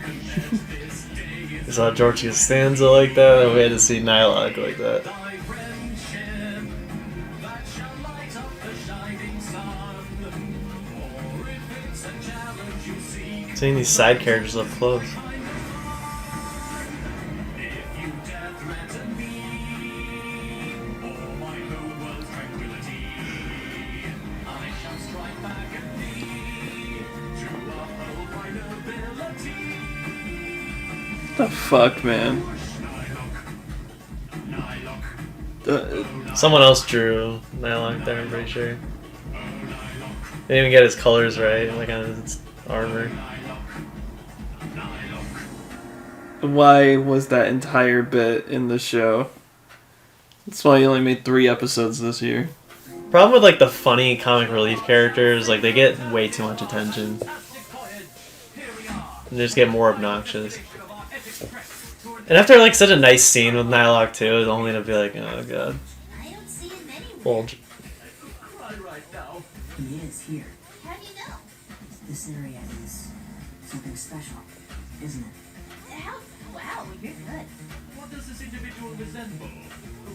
saw George Costanza like that, and we had to see Nylock like that. Thy friendship that shall light up the shining sun. Or if it's a challenge you seek, Seeing these side characters up close. if you dare threaten me, or my whole world's tranquility, I shall strike back at thee to uphold my nobility. What the fuck, man? Someone else drew Nylock there, I'm pretty sure. They didn't even get his colors right, like on his armor. Why was that entire bit in the show? That's why he only made 3 episodes this year. Problem with like the funny comic relief characters, like they get way too much attention. And they just get more obnoxious. And after like such a nice scene with Nylock too, it's only to be like, oh god. I don't see him anywhere. Bulge. He is here. How do you know? This area is something special, isn't it? How? Wow, you're good. What does this individual resemble?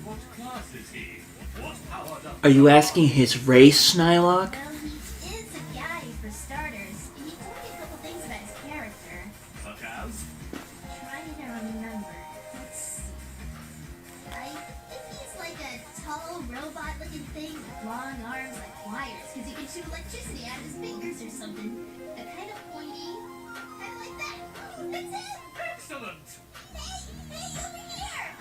What class is he? What power does... Are you asking his race, Nylock? Well, he is a guy for starters. He told me a couple things about his character. Such as? Trying to remember. Let's see. I think he's like a tall robot-looking thing with long arms like wires, because he can shoot electricity out of his fingers or something. A kind of pointy, kind of like that. That's it. Excellent! Hey, over here.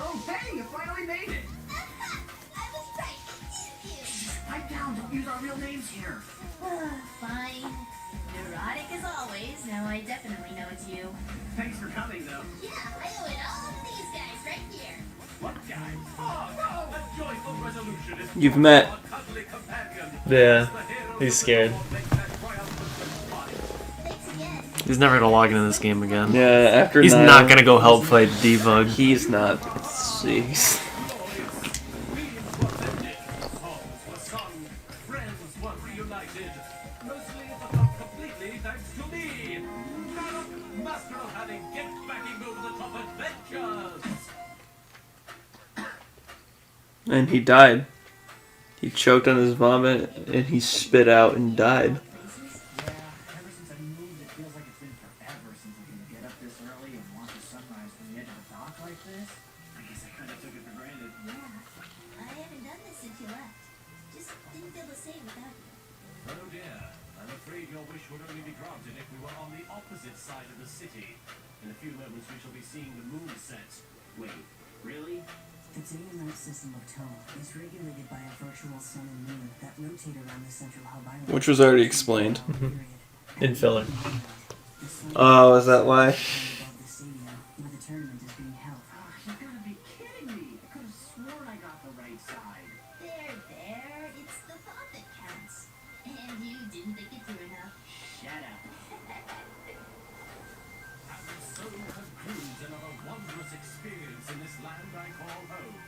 Oh, hey, you finally made it! I was right. Thank you. Pipe down, don't use our real names here. Fine. Neurotic as always. Now I definitely know it's you. Thanks for coming, though. Yeah, I owe it all to these guys right here. What guy? Oh, no! A joyful resolution is... You've met. A cuddly companion. Yeah, he's scared. Thanks again. He's never gonna log into this game again. Yeah, after He's 9, not gonna go help fight Debug. He's not. Jeez. Friends were reunited. Mostly, but not completely, thanks to me. Narok, master of having get-backing over-the-top adventures. And he died. He choked on his vomit, and he spit out and died. Yeah, ever since I moved, it feels like it's been forever since I can get up this early and watch the sunrise from the edge of the dock like this. I guess I kind of took it for granted. Yeah, I haven't done this since you left. Just didn't feel the same without you. Oh dear, I'm afraid your wish would only be granted if we were on the opposite side of the city. In a few moments we shall be seeing the moon set. Wait, really? The day and night system of TOME is regulated by a virtual sun and moon that rotate around the central hub island. Which was already explained. In filler. Oh, is that why? Above the stadium, where the tournament is being held. Oh, you gotta be kidding me. I could have sworn I got the right side. There. It's the thought that counts. And you didn't think it through enough. Shut up. And so concludes another wondrous experience in this land I call home.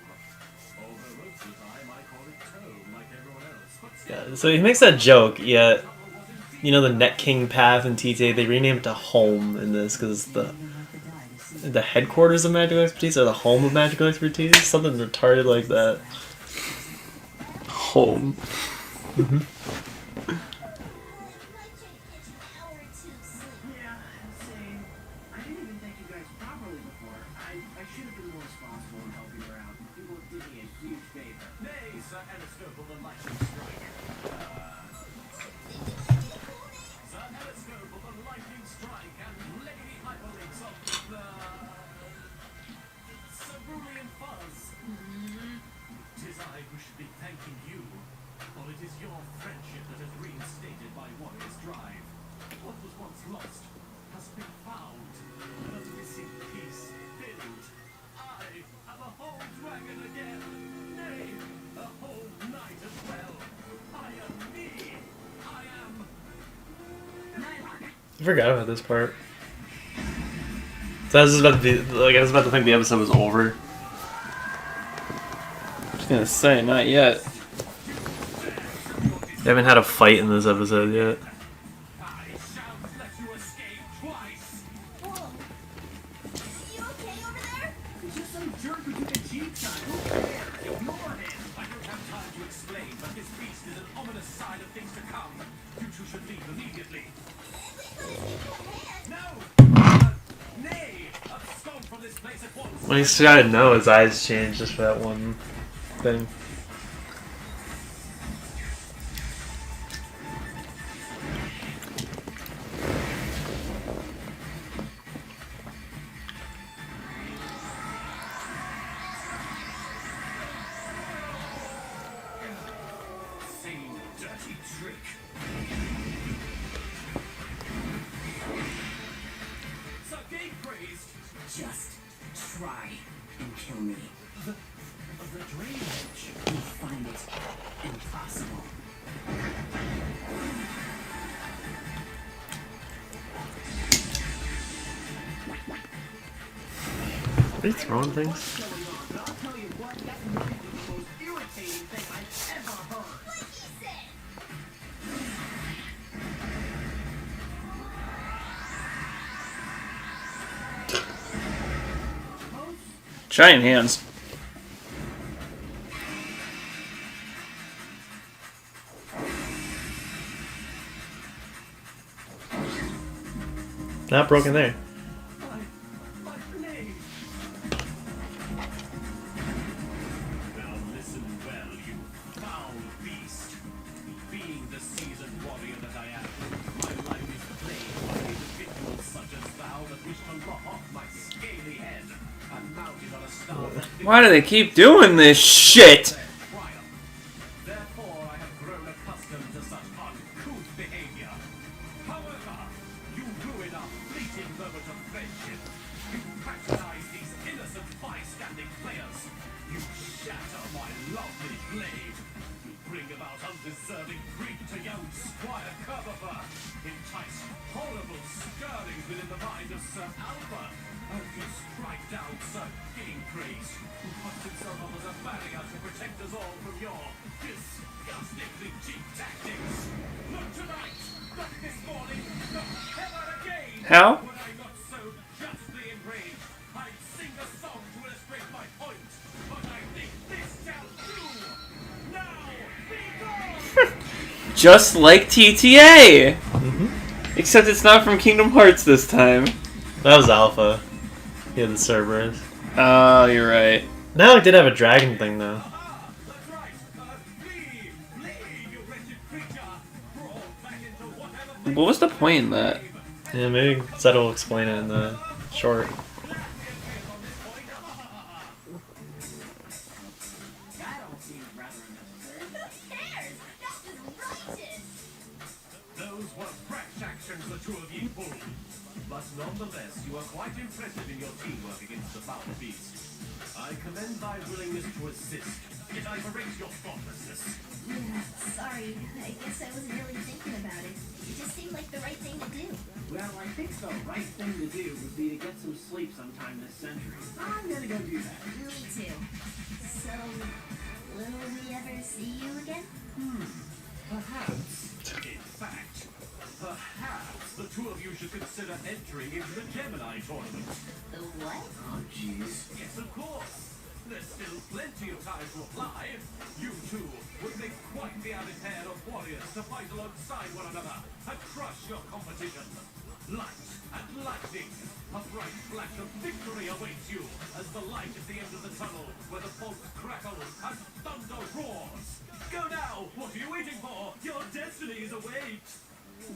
Although most of the time I call it Tome like everyone else. But still, Yeah, so he makes that joke, yet, you know, the Net King path in TTA, they renamed it to Home in this because the headquarters of Magical Expertise or the home of Magical Expertise, something retarded like that. Home. Yeah, same. I didn't even thank you guys properly before. I should have been more responsible in helping her out. You both did me a huge favor. nay, Sir Telescope the Lightning Strike. Sir Telescope of the Lightning Strike and Lady Hyperlinks of the... Cerulean Fuzz. Tis I who should be thanking you, for it is your friendship that has reinstated my warrior's drive. What was once lost has been found. The missing piece filled. I am a whole dragon again. Nay, a whole knight as well. I am me. I am... I forgot about this part. So I was just about to be, like, I was about to think the episode was over. I was gonna say, not yet. They haven't had a fight in this episode yet. I shan't let you escape twice. Whoa. You okay over there? It's just some jerk who took a cheap shot. Who cares? Ignore him. I don't have time to explain, but this beast is an ominous sign of things to come. You two should leave immediately. No! Nay! Abscond from this place at once! When he shouted no, his eyes changed just for that one thing. Same dirty trick. Sir Game praised. Just try and kill me. drainage. You find it impossible. Are they throwing things? I'll tell you what, that might be the most irritating thing I've ever heard. Like he said. Giant hands. Not broken there. My grenade. Now listen well, you foul beast. Being the seasoned warrior that I am, my life is plagued by individuals such as thou that wish to lop off my scaly head and mount it on a star that Why do they keep doing this shit? triumph. Therefore, I have grown accustomed to such uncouth behavior. However, you ruin our fleeting moment of friendship. You patronize these innocent bystanding players. You shatter my lovely blade. You bring about undeserving grief to young Squire Curvifer. Entice horrible stirrings within the mind of Sir Albert. And you strike down Sir Gaincraze, who puts himself up as a barrier to protect us all from your disgustingly cheap tactics. Not tonight, not this morning, not ever again. How? When I'm not so justly enraged, I'd sing a song to illustrate my point. But I think this shall do. Now, be gone! Just like TTA! Except it's not from Kingdom Hearts this time. That was Alpha. He had the Cerberus. Oh, you're right. Now it did have a dragon thing though. That's right. Flee, you wretched creature. Crawl back into whatever What was the point in that? Yeah, maybe Zed will explain it in the short. That all seems rather unnecessary. Who cares? That's just righteous. Those were fresh actions the two of you pulled. But nonetheless, you are quite impressive in your teamwork against the foul beast. I commend thy willingness to assist, yet I berate your thoughtlessness. Yeah, sorry. I guess I wasn't really thinking about it. It just seemed like the right thing to do. Well, I think the right thing to do would be to get some sleep sometime this century. I'm gonna go do that. Me too. So, will we ever see you again? Perhaps, in fact, perhaps the two of you should consider entering into the Gemini tournament. The what? Oh, jeez. Yes, of course. There's still plenty of time to apply. You two would make quite the added pair of warriors to fight alongside one another and crush your competition. Light and lightning, a bright flash of victory awaits you as the light at the end of the tunnel where the bolts crackle and thunder roars. Go now! What are you waiting for? Your destinies await!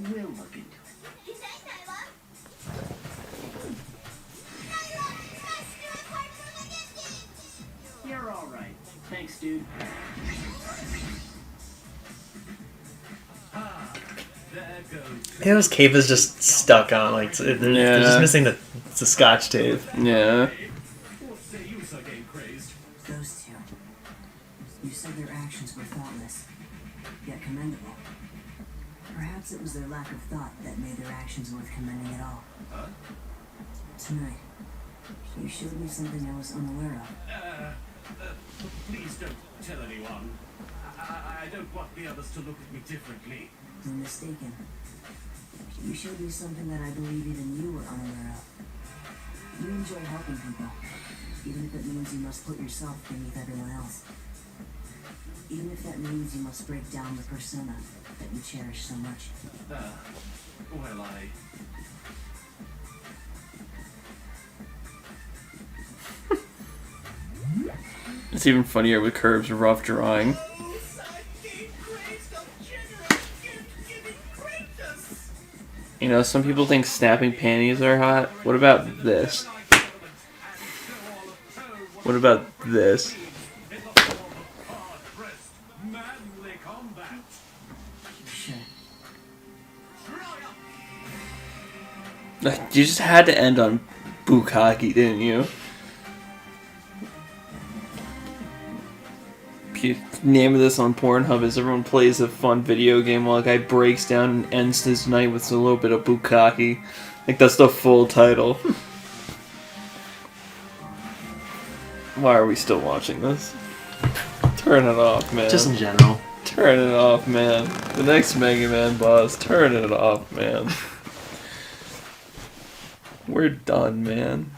We'll look into it. Hey, Nyla! Nyla! Nice to report from the ending! You're all right. Thanks, dude. There goes. His cape is just stuck on, like, they're just missing the scotch tape. Yeah. What say you, Sir Gaincraze? Those two. You said their actions were thoughtless, yet commendable. Perhaps it was their lack of thought that made their actions worth commending at all. Huh? Tonight, you showed me something I was unaware of. Please don't tell anyone. I don't want the others to look at me differently. You're mistaken. You showed me something that I believe even you were unaware of. You enjoy helping people, even if it means you must put yourself beneath everyone else. Even if that means you must break down the persona that you cherish so much. Well, It's even funnier with Curb's rough drawing. You know, some people think snapping panties are hot. What about this? What about this? manly combat. Sure. You just had to end on bukkake, didn't you? name of this on Pornhub is everyone plays a fun video game while a guy breaks down and ends his night with a little bit of bukkake. Like, that's the full title. Why are we still watching this? Turn it off, man. Just in general. Turn it off, man. The next Mega Man boss, turn it off, man. We're done, man.